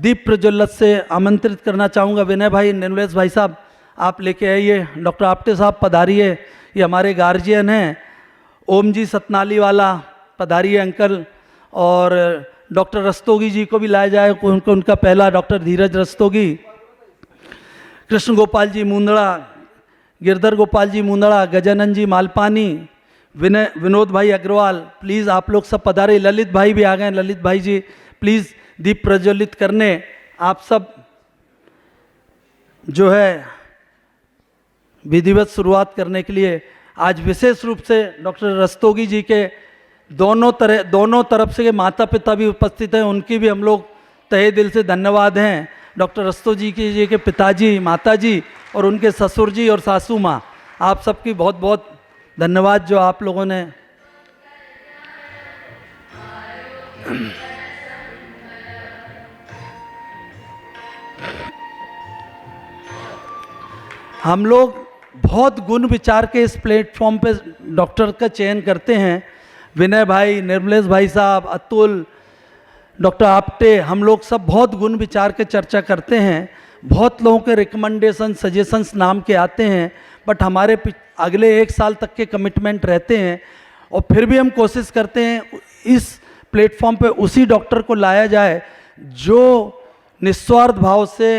दीप प्रज्वलित से आमंत्रित करना चाहूँगा विनय भाई, निर्मलेश भाई साहब, आप लेके आइए। डॉक्टर आपटे साहब पधारिए, ये हमारे गार्जियन हैं। ओम जी सतनाली वाला पधारिए अंकल। और डॉक्टर रस्तोगी जी को भी लाया जाए, उनका पहला डॉक्टर धीरज रस्तोगी, कृष्ण गोपाल जी मुंदड़ा, गिरधर गोपाल जी मुंदड़ा, गजानन जी मालपानी, विनोद भाई अग्रवाल, प्लीज़ आप लोग सब पधारे। ललित भाई भी आ गए, ललित भाई जी प्लीज़ दीप प्रज्वलित करने। आप सब जो है विधिवत शुरुआत करने के लिए आज विशेष रूप से डॉक्टर रस्तोगी जी के दोनों तरफ से माता पिता भी उपस्थित हैं, उनकी भी हम लोग तहे दिल से धन्यवाद हैं। डॉक्टर रस्तोगी जी के पिताजी, माताजी और उनके ससुर जी और सासू माँ, आप सबकी बहुत बहुत धन्यवाद जो आप लोगों ने हम लोग बहुत गुण विचार के इस प्लेटफॉर्म पे डॉक्टर का चयन करते हैं। विनय भाई, निर्मलेश भाई साहब, अतुल, डॉक्टर आपटे, हम लोग सब बहुत गुण विचार के चर्चा करते हैं। बहुत लोगों के रिकमेंडेशन, सजेशंस नाम के आते हैं, बट हमारे अगले 1 साल तक के कमिटमेंट रहते हैं। और फिर भी हम कोशिश करते हैं इस प्लेटफॉर्म पे उसी डॉक्टर को लाया जाए जो निस्वार्थ भाव से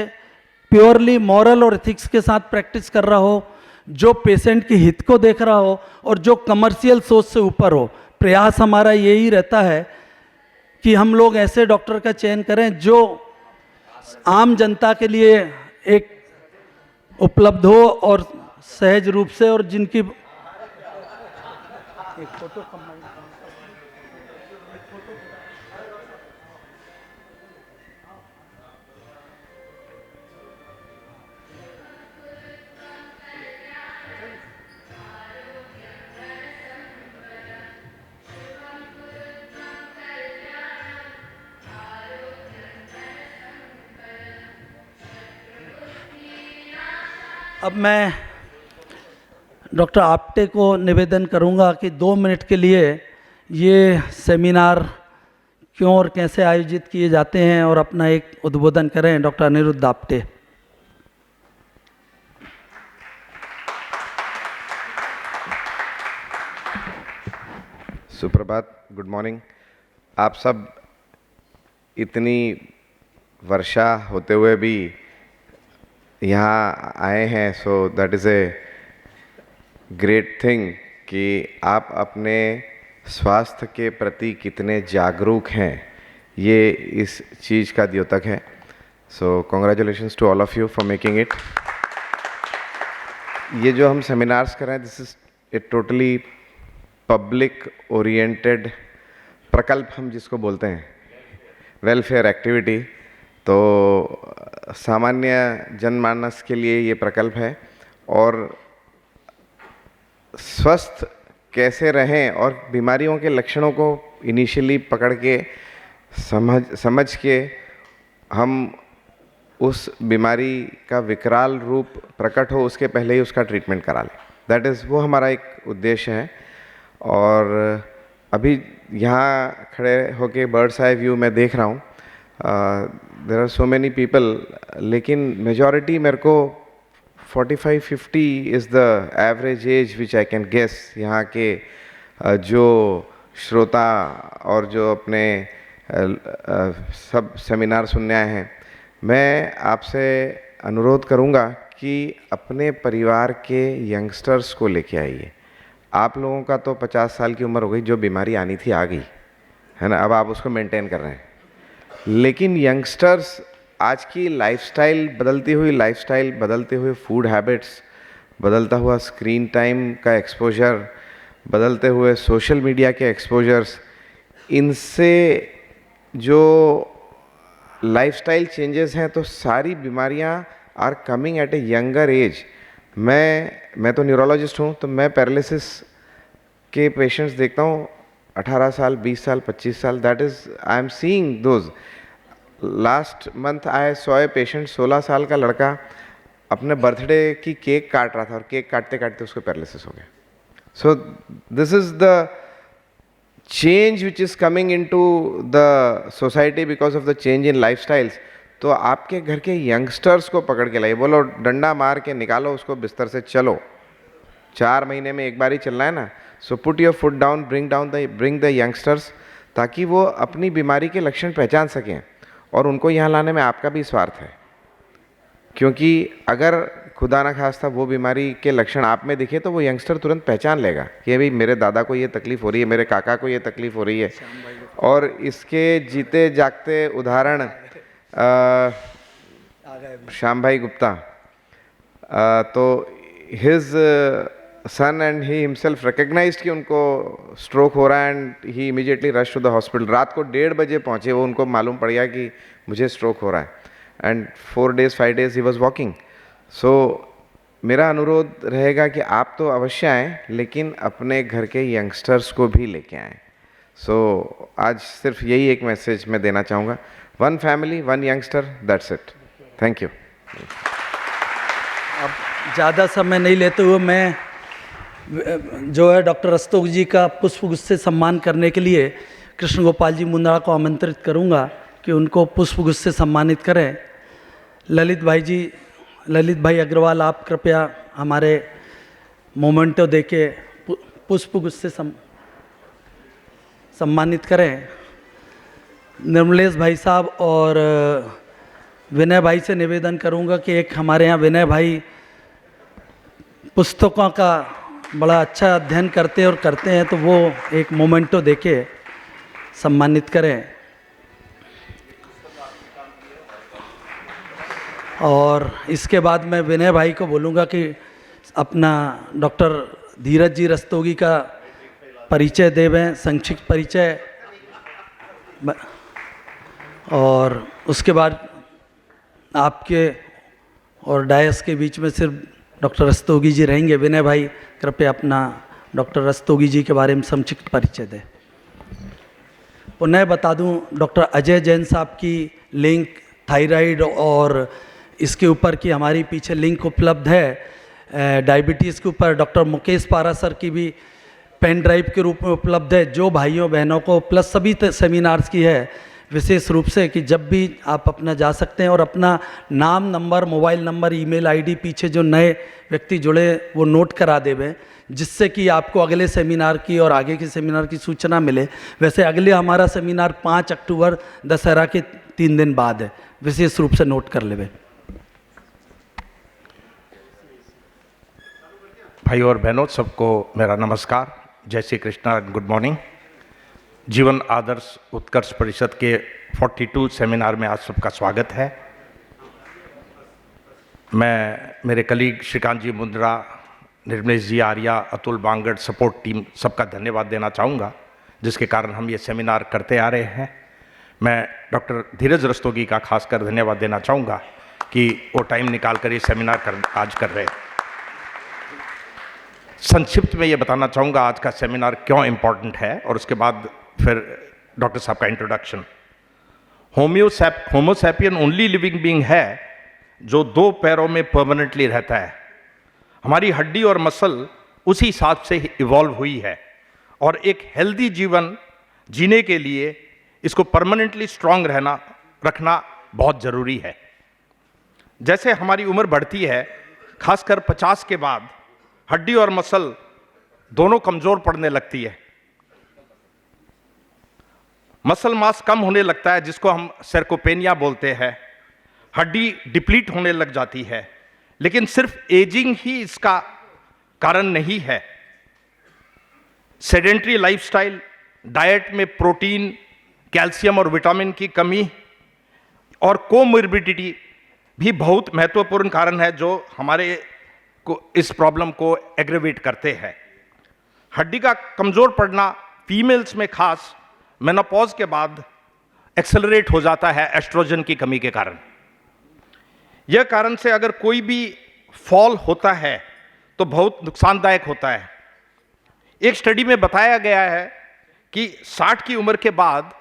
प्योरली मॉरल और एथिक्स के साथ प्रैक्टिस कर रहा हो, जो पेशेंट के हित को देख रहा हो और जो कमर्शियल सोच से ऊपर हो। प्रयास हमारा यही रहता है कि हम लोग ऐसे डॉक्टर का चयन करें जो आम जनता के लिए एक उपलब्ध हो और सहज रूप से, और जिनकी एक फोटो अब मैं डॉक्टर आपटे को निवेदन करूंगा कि 2 मिनट के लिए ये सेमिनार क्यों और कैसे आयोजित किए जाते हैं और अपना एक उद्बोधन करें। डॉक्टर अनिरुद्ध आपटे। सुप्रभात, गुड मॉर्निंग। आप सब इतनी वर्षा होते हुए भी यहाँ आए हैं, so that is a great thing कि आप अपने स्वास्थ्य के प्रति कितने जागरूक हैं, ये इस चीज़ का द्योतक है। So congratulations to all of you for making it. ये जो हम सेमिनार्स कर रहे हैं, this is a totally public oriented प्रकल्प, हम जिसको बोलते हैं वेलफेयर एक्टिविटी। तो सामान्य जनमानस के लिए ये प्रकल्प है, और स्वस्थ कैसे रहें और बीमारियों के लक्षणों को इनिशियली पकड़ के समझ के हम उस बीमारी का विकराल रूप प्रकट हो उसके पहले ही उसका ट्रीटमेंट करा लें। दैट इज़, वो हमारा एक उद्देश्य है। और अभी यहाँ खड़े होके बर्ड्स आई व्यू मैं देख रहा हूँ, there are so many people, लेकिन मेजॉरिटी मेरे को 45-50 is the average age which I can guess. यहाँ के जो श्रोता और जो अपने सब सेमिनार सुनने आए हैं, मैं आपसे अनुरोध करूँगा कि अपने परिवार के यंगस्टर्स को लेके आइए। आप लोगों का तो 50 साल की उम्र हो गई, जो बीमारी आनी थी आ गई है ना, अब आप उसको मेंटेन कर रहे हैं। लेकिन यंगस्टर्स, आज की लाइफस्टाइल, बदलती हुए फूड हैबिट्स, बदलता हुआ स्क्रीन टाइम का एक्सपोजर, बदलते हुए सोशल मीडिया के एक्सपोजर्स, इनसे जो लाइफस्टाइल चेंजेस हैं, तो सारी बीमारियां are coming at a younger age. मैं तो न्यूरोलॉजिस्ट हूँ, तो मैं पैरालिसिस के पेशेंट्स देखता हूँ 18 साल, 20 साल, 25 साल। That is, I am seeing those. Last month I saw a patient, 16 साल का लड़का अपने बर्थडे की केक काट रहा था, और केक काटते काटते उसको पैरालिसिस हो गया। So this is the change which is coming into the society because of the change in lifestyles. तो आपके घर के यंगस्टर्स को पकड़ के लाइए, बोलो डंडा मार के निकालो उसको बिस्तर से, चलो 4 महीने में एक बार ही चलना है ना। So put your foot down, bring the youngsters, ताकि वो अपनी बीमारी के लक्षण पहचान सकें, और उनको यहाँ लाने में आपका भी स्वार्थ है। क्योंकि अगर खुदा ना खास्ता वो बीमारी के लक्षण आप में दिखे तो वो यंगस्टर तुरंत पहचान लेगा कि भाई मेरे दादा को ये तकलीफ हो रही है, मेरे काका को ये तकलीफ हो रही है। और इसके जीते जागते उदाहरण श्याम भाई गुप्ता, तो his son and he himself recognised कि उनको स्ट्रोक हो रहा है, and he immediately rush to the hospital. रात को 1:30 बजे पहुंचे वो, उनको मालूम पड़ गया कि मुझे स्ट्रोक हो रहा है, and 4 days 5 days he was walking. So मेरा अनुरोध रहेगा कि आप तो अवश्य आएँ, लेकिन अपने घर के यंगस्टर्स को भी लेके आएँ। सो आज सिर्फ यही एक मैसेज मैं देना चाहूँगा, 1 family 1 youngster, that's it. Thank you. अब ज़्यादा समय नहीं लेते हुए मैं जो है डॉक्टर रस्तोग जी का पुष्पगुच्छ से सम्मान करने के लिए कृष्ण गोपाल जी मुंदड़ा को आमंत्रित करूंगा कि उनको पुष्पगुच्छ से सम्मानित करें। ललित भाई अग्रवाल, आप कृपया हमारे मोमेंटो देके पुष्पगुच्छ से सम्मानित करें। निर्मलेश भाई साहब और विनय भाई से निवेदन करूंगा कि एक हमारे यहाँ विनय भाई पुस्तकों का बड़ा अच्छा अध्ययन करते हैं, तो वो एक मोमेंटो देके सम्मानित करें। और इसके बाद मैं विनय भाई को बोलूँगा कि अपना डॉक्टर धीरज जी रस्तोगी का परिचय देवें, संक्षिप्त परिचय, और उसके बाद आपके और डायस के बीच में सिर्फ डॉक्टर रस्तोगी जी रहेंगे। विनय भाई कृपया अपना डॉक्टर रस्तोगी जी के बारे में संक्षिप्त परिचय दें। पुनः बता दूं, डॉक्टर अजय जैन साहब की लिंक थायराइड और इसके ऊपर की हमारी पीछे लिंक उपलब्ध है। डायबिटीज़ के ऊपर डॉक्टर मुकेश पारा सर की भी पेन ड्राइव के रूप में उपलब्ध है, जो भाइयों बहनों को प्लस सभी सेमिनार्स की है, विशेष रूप से कि जब भी आप अपना जा सकते हैं और अपना नाम, number, mobile number, email ID पीछे जो नए व्यक्ति जुड़े वो नोट करा देवें, जिससे कि आपको अगले सेमिनार की और आगे के सेमिनार की सूचना मिले। वैसे अगले हमारा सेमिनार 5 अक्टूबर दशहरा के 3 दिन बाद है, विशेष रूप से नोट कर लेवे। भाई और बहनों, सबको मेरा नमस्कार, जय श्री कृष्णा, गुड मॉर्निंग। जीवन आदर्श उत्कर्ष परिषद के 42 सेमिनार में आज सबका स्वागत है। मैं मेरे कलीग श्रीकांत जी मुंद्रा, निर्मलेश जी आर्या, अतुल बांगड़, सपोर्ट टीम, सबका धन्यवाद देना चाहूँगा, जिसके कारण हम ये सेमिनार करते आ रहे हैं। मैं डॉक्टर धीरज रस्तोगी का खासकर धन्यवाद देना चाहूँगा कि वो टाइम निकाल कर ये सेमिनार आज कर रहे हैं। संक्षिप्त में ये बताना चाहूँगा आज का सेमिनार क्यों इम्पॉर्टेंट है, और उसके बाद फिर डॉक्टर साहब का introduction. Homo sapien only living being है जो 2 पैरों में परमानेंटली रहता है। हमारी हड्डी और मसल उसी हिसाब से इवॉल्व हुई है, और एक हेल्दी जीवन जीने के लिए इसको परमानेंटली स्ट्रांग रखना बहुत ज़रूरी है। जैसे हमारी उम्र बढ़ती है, खासकर 50 के बाद हड्डी और मसल दोनों कमज़ोर पड़ने लगती है, मसल मास कम होने लगता है, जिसको हम सर्कोपेनिया बोलते हैं, हड्डी डिप्लीट होने लग जाती है। लेकिन सिर्फ एजिंग ही इसका कारण नहीं है। सेडेंट्री लाइफस्टाइल, डाइट में प्रोटीन, कैल्शियम और विटामिन की कमी और कोमोर्बिडिटी भी बहुत महत्वपूर्ण कारण है जो हमारे को इस प्रॉब्लम को एग्रेवेट करते हैं। हड्डी का कमज़ोर पड़ना फीमेल्स में खास मेनोपॉज के बाद एक्सेलरेट हो जाता है एस्ट्रोजन की कमी के कारण। यह कारण से अगर कोई भी फॉल होता है तो बहुत नुकसानदायक होता है। एक स्टडी में बताया गया है कि 60 की उम्र के बाद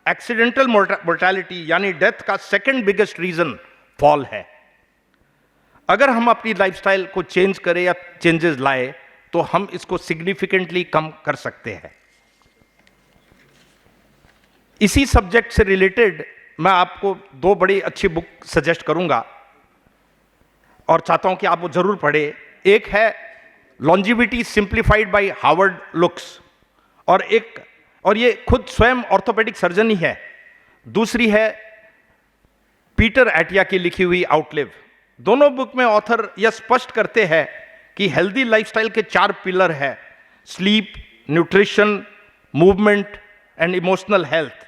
एक्सीडेंटल मोर्टेलिटी यानी डेथ का सेकंड बिगेस्ट रीजन फॉल है। अगर हम अपनी लाइफस्टाइल को चेंज करें या चेंजेस लाए तो हम इसको सिग्निफिकेंटली कम कर सकते हैं। इसी सब्जेक्ट से रिलेटेड मैं आपको दो बड़ी अच्छी बुक सजेस्ट करूंगा और चाहता हूं कि आप वो जरूर पढ़े। एक है longevity simplified by Howard Luks, और ये खुद स्वयं ऑर्थोपेडिक सर्जन ही है। दूसरी है पीटर एटिया की लिखी हुई आउटलिव। दोनों बुक में ऑथर यह स्पष्ट करते हैं कि हेल्दी लाइफस्टाइल के 4 पिलर है: sleep, nutrition, movement and emotional health.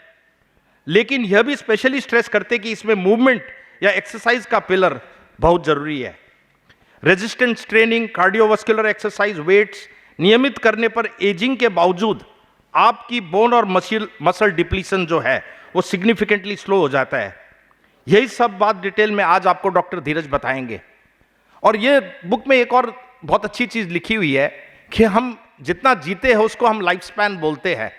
लेकिन यह भी स्पेशली स्ट्रेस करते कि इसमें मूवमेंट या एक्सरसाइज का पिलर बहुत जरूरी है। Resistance training, cardiovascular exercise, weights नियमित करने पर एजिंग के बावजूद आपकी बोन और मसल डिप्लीशन जो है वो सिग्निफिकेंटली स्लो हो जाता है। यही सब बात डिटेल में आज आपको डॉक्टर धीरज बताएंगे। और ये बुक में एक और बहुत अच्छी चीज लिखी हुई है कि हम जितना जीते हैं उसको हम लाइफ स्पैन बोलते हैं,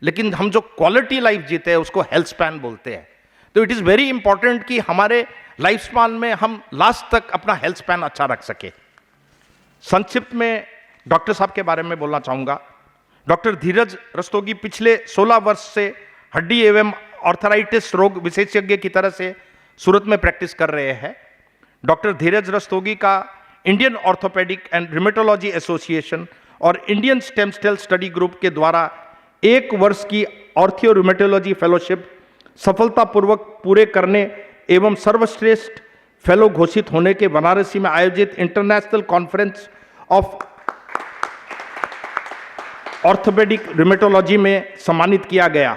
लेकिन हम जो क्वालिटी लाइफ जीते हैं उसको हेल्थ स्पैन बोलते हैं। तो इट इज वेरी इंपॉर्टेंट कि हमारे लाइफ स्पैन में हम लास्ट तक अपना हेल्थ स्पैन अच्छा रख सके। संक्षिप्त में डॉक्टर साहब के बारे में बोलना चाहूंगा। डॉक्टर धीरज रस्तोगी पिछले 16 वर्ष से हड्डी एवं ऑर्थराइटिस रोग विशेषज्ञ की तरह से सूरत में प्रैक्टिस कर रहे हैं। डॉक्टर धीरज रस्तोगी का Indian orthopaedic and rheumatology association और Indian stem cell study group के द्वारा 1 वर्ष की ऑर्थियो रिमेटोलॉजी फेलोशिप सफलतापूर्वक पूरे करने एवं सर्वश्रेष्ठ फेलो घोषित होने के बनारसी में आयोजित इंटरनेशनल कॉन्फ्रेंस ऑफ ऑर्थोपेडिक रिमेटोलॉजी में सम्मानित किया गया।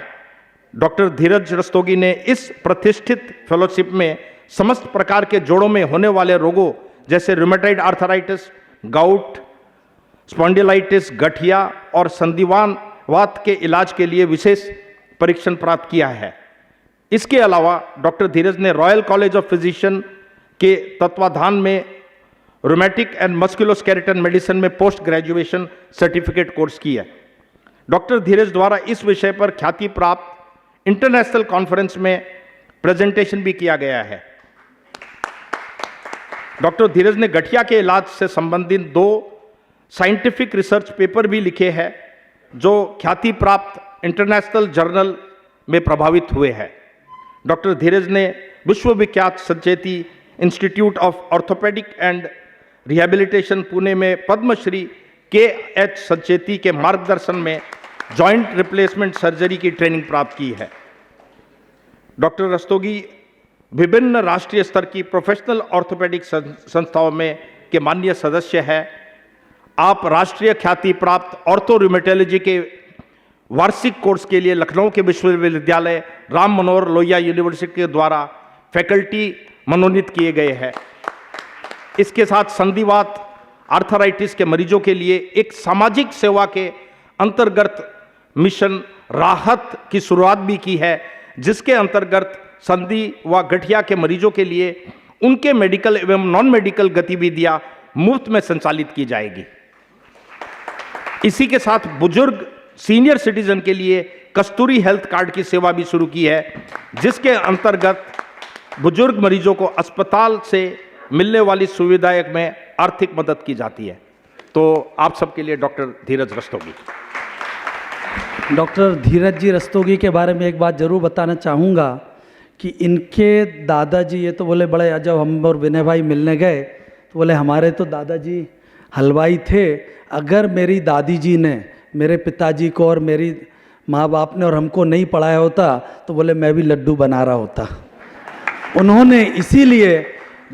डॉक्टर धीरज रस्तोगी ने इस प्रतिष्ठित फेलोशिप में समस्त प्रकार के जोड़ों में होने वाले रोगों जैसे रूमेटॉइड आर्थराइटिस, गाउट, स्पॉन्डिलाइटिस, गठिया और संधिवात के इलाज के लिए विशेष परीक्षण प्राप्त किया है। इसके अलावा डॉक्टर धीरज ने रॉयल कॉलेज ऑफ फिजिशियन के तत्वाधान में रोमैटिक एंड मस्कुलोस्केलेटल मेडिसिन में पोस्ट ग्रेजुएशन सर्टिफिकेट कोर्स किया है। डॉक्टर धीरज द्वारा इस विषय पर ख्याति प्राप्त इंटरनेशनल कॉन्फ्रेंस में प्रेजेंटेशन भी किया गया है। डॉक्टर धीरज ने गठिया के इलाज से संबंधित 2 साइंटिफिक रिसर्च पेपर भी लिखे हैं जो ख्याति प्राप्त इंटरनेशनल जर्नल में प्रभावित हुए हैं। डॉक्टर धीरज ने विश्वविख्यात Sancheti institute of orthopaedic and rehabilitation Pune में पद्मश्री के.एच. संचेती के मार्गदर्शन में जॉइंट रिप्लेसमेंट सर्जरी की ट्रेनिंग प्राप्त की है। डॉक्टर रस्तोगी विभिन्न राष्ट्रीय स्तर की प्रोफेशनल ऑर्थोपेडिक संस्थाओं में के माननीय सदस्य है। आप राष्ट्रीय ख्याति प्राप्त ऑर्थो रूमेटोलॉजी के वार्षिक कोर्स के लिए लखनऊ के विश्वविद्यालय राम मनोहर लोहिया यूनिवर्सिटी के द्वारा फैकल्टी मनोनीत किए गए हैं। इसके साथ संधिवात आर्थराइटिस के मरीजों के लिए एक सामाजिक सेवा के अंतर्गत मिशन राहत की शुरुआत भी की है, जिसके अंतर्गत संधि व गठिया के मरीजों के लिए उनके मेडिकल एवं नॉन मेडिकल गतिविधियां मुफ्त में संचालित की जाएगी। इसी के साथ बुजुर्ग सीनियर सिटीजन के लिए कस्तूरी हेल्थ कार्ड की सेवा भी शुरू की है, जिसके अंतर्गत बुजुर्ग मरीजों को अस्पताल से मिलने वाली सुविधाएं में आर्थिक मदद की जाती है। तो आप सबके लिए डॉक्टर धीरज रस्तोगी। डॉक्टर धीरज जी रस्तोगी के बारे में एक बात ज़रूर बताना चाहूँगा कि इनके दादाजी, ये तो बोले बड़े, जब हम और विनय भाई मिलने गए तो बोले हमारे तो दादाजी हलवाई थे, अगर मेरी दादी जी ने मेरे पिताजी को और मेरी माँ बाप ने और हमको नहीं पढ़ाया होता तो बोले मैं भी लड्डू बना रहा होता। उन्होंने इसीलिए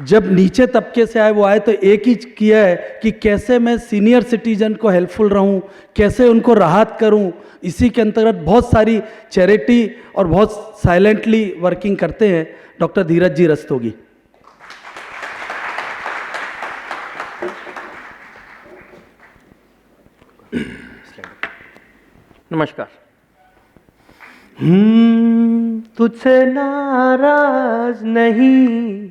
जब नीचे तबके से आए वो आए तो एक ही किया है कि कैसे मैं सीनियर सिटीजन को हेल्पफुल रहूं, कैसे उनको राहत करूं। इसी के अंतर्गत बहुत सारी चैरिटी और बहुत साइलेंटली वर्किंग करते हैं डॉक्टर धीरज जी रस्तोगी। नमस्कार। तुझसे नाराज नहीं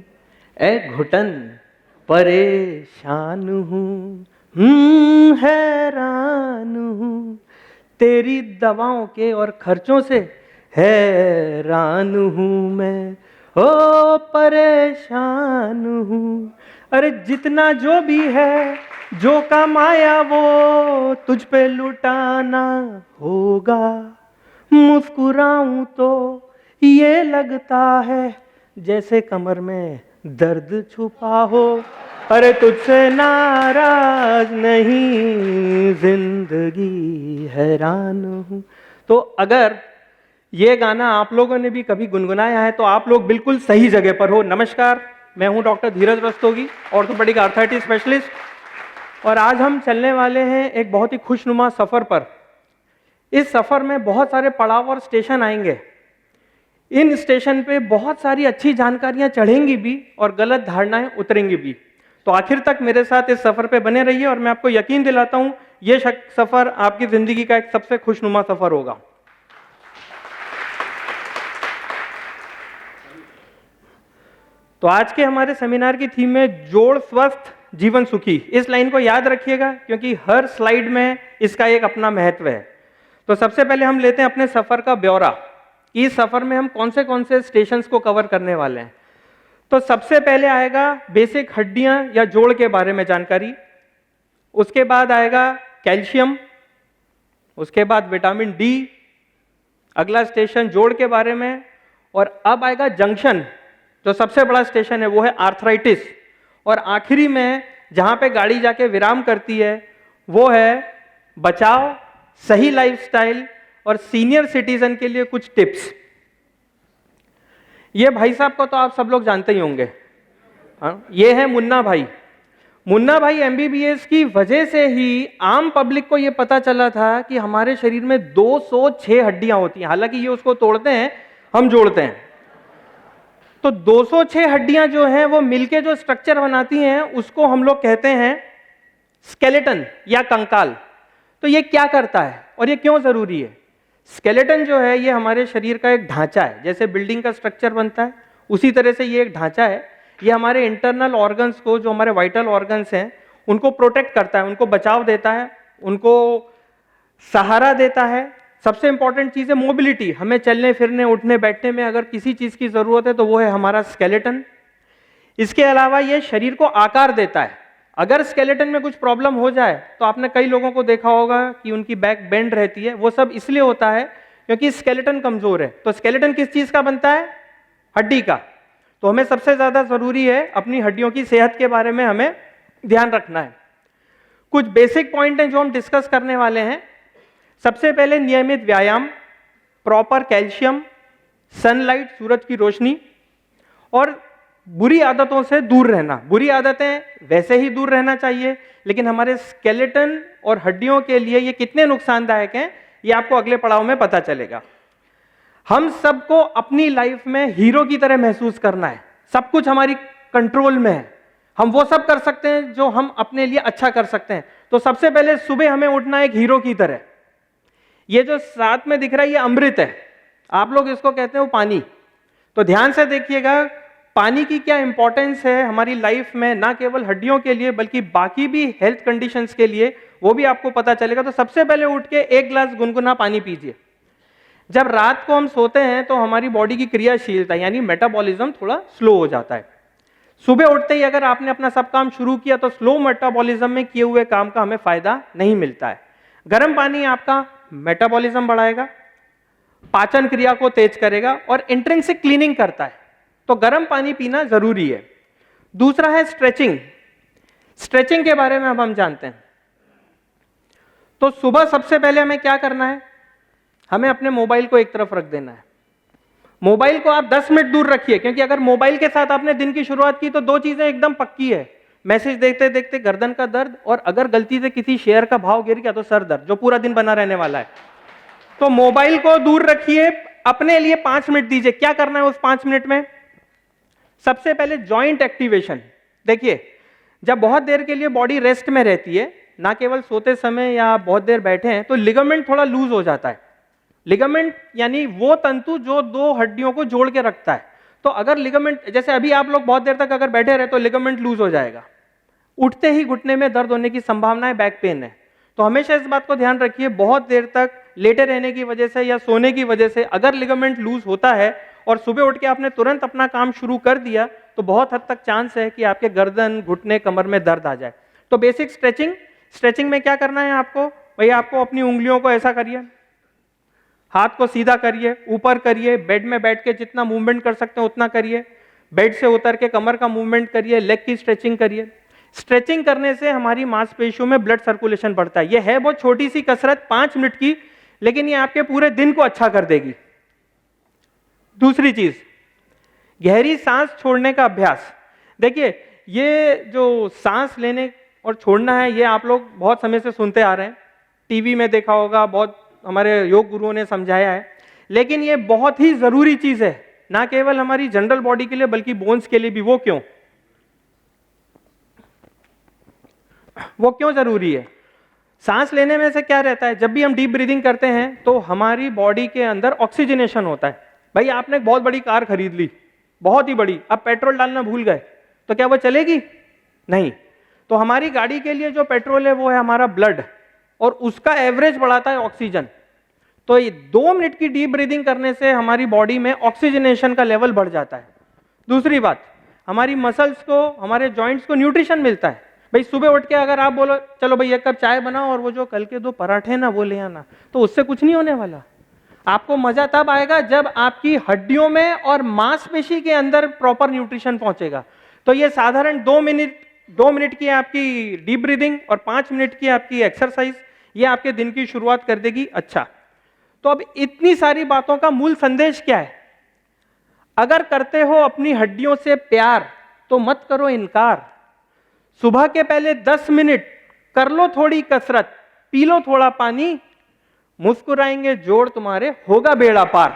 ए घुटन, परेशान हूँ, हैरान हूँ, तेरी दवाओं के और खर्चों से हैरान हूँ मैं, ओ परेशान हूँ। अरे जितना जो भी है, जो कमाया वो तुझ पे लुटाना होगा, मुस्कुराऊं तो ये लगता है जैसे कमर में दर्द छुपा हो, अरे तुझसे नाराज नहीं, जिंदगी हैरान हूं। तो अगर ये गाना आप लोगों ने भी कभी गुनगुनाया है तो आप लोग बिल्कुल सही जगह पर हो। नमस्कार, मैं हूं doctor Dheeraj Rastogi, orthopaedic arthritis specialist, और आज हम चलने वाले हैं एक बहुत ही खुशनुमा सफ़र पर। इस सफ़र में बहुत सारे पड़ाव और स्टेशन आएंगे। इन स्टेशन पे बहुत सारी अच्छी जानकारियां चढ़ेंगी भी और गलत धारणाएं उतरेंगी भी। तो आखिर तक मेरे साथ इस सफ़र पे बने रहिए और मैं आपको यकीन दिलाता हूं ये सफ़र आपकी ज़िंदगी का एक सबसे खुशनुमा सफ़र होगा। तो आज के हमारे सेमिनार की थीम है जोड़ स्वस्थ जीवन सुखी। इस लाइन को याद रखिएगा क्योंकि हर स्लाइड में इसका एक अपना महत्व है। तो सबसे पहले हम लेते हैं अपने सफ़र का ब्यौरा। इस सफ़र में हम कौन से स्टेशंस को कवर करने वाले हैं। तो सबसे पहले आएगा बेसिक हड्डियां या जोड़ के बारे में जानकारी, उसके बाद आएगा कैल्शियम, उसके बाद विटामिन डी, अगला स्टेशन जोड़ के बारे में, और अब आएगा जंक्शन, जो सबसे बड़ा स्टेशन है वो है आर्थराइटिस, और आखिरी में जहां पे गाड़ी जाके विराम करती है वो है बचाव, सही लाइफस्टाइल और सीनियर सिटीजन के लिए कुछ टिप्स। ये भाई साहब को तो आप सब लोग जानते ही होंगे, हाँ? ये है मुन्ना भाई। मुन्ना भाई एमबीबीएस की वजह से ही आम पब्लिक को ये पता चला था कि हमारे शरीर में 206 हड्डियां होती हैं। हालांकि ये उसको तोड़ते हैं, हम जोड़ते हैं। तो 206 हड्डियां जो हैं वो मिलके जो स्ट्रक्चर बनाती हैं उसको हम लोग कहते हैं स्केलेटन या कंकाल। तो ये क्या करता है और ये क्यों जरूरी है? स्केलेटन जो है ये हमारे शरीर का एक ढांचा है। जैसे बिल्डिंग का स्ट्रक्चर बनता है उसी तरह से ये एक ढांचा है। ये हमारे इंटरनल ऑर्गन्स को, जो हमारे वाइटल ऑर्गन्स हैं, उनको प्रोटेक्ट करता है, उनको बचाव देता है, उनको सहारा देता है। सबसे इंपॉर्टेंट चीज़ है मोबिलिटी। हमें चलने फिरने उठने बैठने में अगर किसी चीज़ की ज़रूरत है तो वो है हमारा स्केलेटन। इसके अलावा ये शरीर को आकार देता है। अगर स्केलेटन में कुछ प्रॉब्लम हो जाए तो आपने कई लोगों को देखा होगा कि उनकी बैक बेंड रहती है। वो सब इसलिए होता है क्योंकि स्केलेटन कमजोर है। तो स्केलेटन किस चीज़ का बनता है? हड्डी का। तो हमें सबसे ज़्यादा ज़रूरी है अपनी हड्डियों की सेहत के बारे में हमें ध्यान रखना है। कुछ बेसिक पॉइंट हैं जो हम डिस्कस करने वाले हैं। सबसे पहले नियमित व्यायाम, प्रॉपर कैल्शियम, सनलाइट, सूरज की रोशनी, और बुरी आदतों से दूर रहना। बुरी आदतें वैसे ही दूर रहना चाहिए, लेकिन हमारे स्केलेटन और हड्डियों के लिए ये कितने नुकसानदायक हैं ये आपको अगले पड़ाव में पता चलेगा। हम सबको अपनी लाइफ में हीरो की तरह महसूस करना है। सब कुछ हमारी कंट्रोल में है। हम वो सब कर सकते हैं जो हम अपने लिए अच्छा कर सकते हैं। तो सबसे पहले सुबह हमें उठना है एक हीरो की तरह। ये जो साथ में दिख रहा है ये अमृत है, आप लोग इसको कहते हैं वो पानी। तो ध्यान से देखिएगा पानी की क्या इंपॉर्टेंस है हमारी लाइफ में, ना केवल हड्डियों के लिए बल्कि बाकी भी हेल्थ कंडीशंस के लिए, वो भी आपको पता चलेगा। तो सबसे पहले उठ के एक गिलास गुनगुना पानी पीजिए। जब रात को हम सोते हैं तो हमारी बॉडी की क्रियाशीलता यानी मेटाबॉलिज्म थोड़ा स्लो हो जाता है। सुबह उठते ही अगर आपने अपना सब काम शुरू किया तो स्लो मेटाबॉलिज्म में किए हुए काम का हमें फायदा नहीं मिलता है। गर्म पानी आपका मेटाबॉलिज्म बढ़ाएगा, पाचन क्रिया को तेज करेगा और इंट्रिंसिक क्लीनिंग करता है। तो गर्म पानी पीना जरूरी है। दूसरा है स्ट्रेचिंग। स्ट्रेचिंग के बारे में अब हम जानते हैं। तो सुबह सबसे पहले हमें क्या करना है? हमें अपने मोबाइल को एक तरफ रख देना है। मोबाइल को आप 10 मिनट दूर रखिए, क्योंकि अगर मोबाइल के साथ आपने दिन की शुरुआत की तो दो चीजें एकदम पक्की है, मैसेज देखते देखते गर्दन का दर्द, और अगर गलती से किसी शेयर का भाव गिर गया तो सर दर्द, जो पूरा दिन बना रहने वाला है। तो मोबाइल को दूर रखिए, अपने लिए 5 मिनट दीजिए। क्या करना है उस 5 मिनट में? सबसे पहले जॉइंट एक्टिवेशन। देखिए, जब बहुत देर के लिए बॉडी रेस्ट में रहती है, ना केवल सोते समय या बहुत देर बैठे हैं, तो लिगामेंट थोड़ा लूज हो जाता है। लिगामेंट यानी वो तंतु जो दो हड्डियों को जोड़ के रखता है। तो अगर लिगामेंट, जैसे अभी आप लोग बहुत देर तक अगर बैठे रहे तो लिगामेंट लूज हो जाएगा, उठते ही घुटने में दर्द होने की संभावना है, बैक पेन है। तो हमेशा इस बात को ध्यान रखिए, बहुत देर तक लेटे रहने की वजह से या सोने की वजह से अगर लिगामेंट लूज होता है और सुबह उठ के आपने तुरंत अपना काम शुरू कर दिया तो बहुत हद तक चांस है कि आपके गर्दन, घुटने, कमर में दर्द आ जाए। तो बेसिक स्ट्रेचिंग। स्ट्रेचिंग में क्या करना है आपको? भैया आपको अपनी उंगलियों को ऐसा करिए, हाथ को सीधा करिए, ऊपर करिए, बेड में बैठ के जितना मूवमेंट कर सकते हैं उतना करिए, बेड से उतर के कमर का मूवमेंट करिए, लेग की स्ट्रेचिंग करिए। स्ट्रेचिंग करने से हमारी मांसपेशियों में ब्लड सर्कुलेशन बढ़ता है। ये है बहुत छोटी सी कसरत 5 मिनट की, लेकिन ये आपके पूरे दिन को अच्छा कर देगी। दूसरी चीज, गहरी सांस छोड़ने का अभ्यास। देखिए, ये जो सांस लेने और छोड़ना है, ये आप लोग बहुत समय से सुनते आ रहे हैं, टीवी में देखा होगा, बहुत हमारे योग गुरुओं ने समझाया है, लेकिन ये बहुत ही जरूरी चीज है, ना केवल हमारी जनरल बॉडी के लिए बल्कि बोन्स के लिए भी। वो क्यों जरूरी है? सांस लेने में से क्या रहता है, जब भी हम डीप ब्रीदिंग करते हैं तो हमारी बॉडी के अंदर ऑक्सीजनेशन होता है। भाई आपने एक बहुत बड़ी कार खरीद ली, बहुत ही बड़ी, अब पेट्रोल डालना भूल गए तो क्या वो चलेगी? नहीं। तो हमारी गाड़ी के लिए जो पेट्रोल है वो है हमारा ब्लड, और उसका एवरेज बढ़ाता है ऑक्सीजन। तो ये 2 मिनट की डीप ब्रीदिंग करने से हमारी बॉडी में ऑक्सीजनेशन का लेवल बढ़ जाता है। दूसरी बात, हमारी मसल्स को, हमारे जॉइंट्स को न्यूट्रिशन मिलता है। भाई सुबह उठ के अगर आप बोलो चलो भाई 1 कप चाय बनाओ और वो जो कल के 2 पराठे ना वो ले आना, तो उससे कुछ नहीं होने वाला। आपको मजा तब आएगा जब आपकी हड्डियों में और मांसपेशी के अंदर प्रॉपर न्यूट्रिशन पहुंचेगा। तो ये साधारण 2 मिनट की आपकी डीप ब्रीदिंग और 5 मिनट की आपकी एक्सरसाइज, ये आपके दिन की शुरुआत कर देगी। अच्छा, तो अब इतनी सारी बातों का मूल संदेश क्या है? अगर करते हो अपनी हड्डियों से प्यार तो मत करो इनकार। सुबह के पहले 10 मिनट कर लो थोड़ी कसरत, पी लो थोड़ा पानी, मुस्कुराएंगे जोड़ तुम्हारे, होगा बेड़ा पार।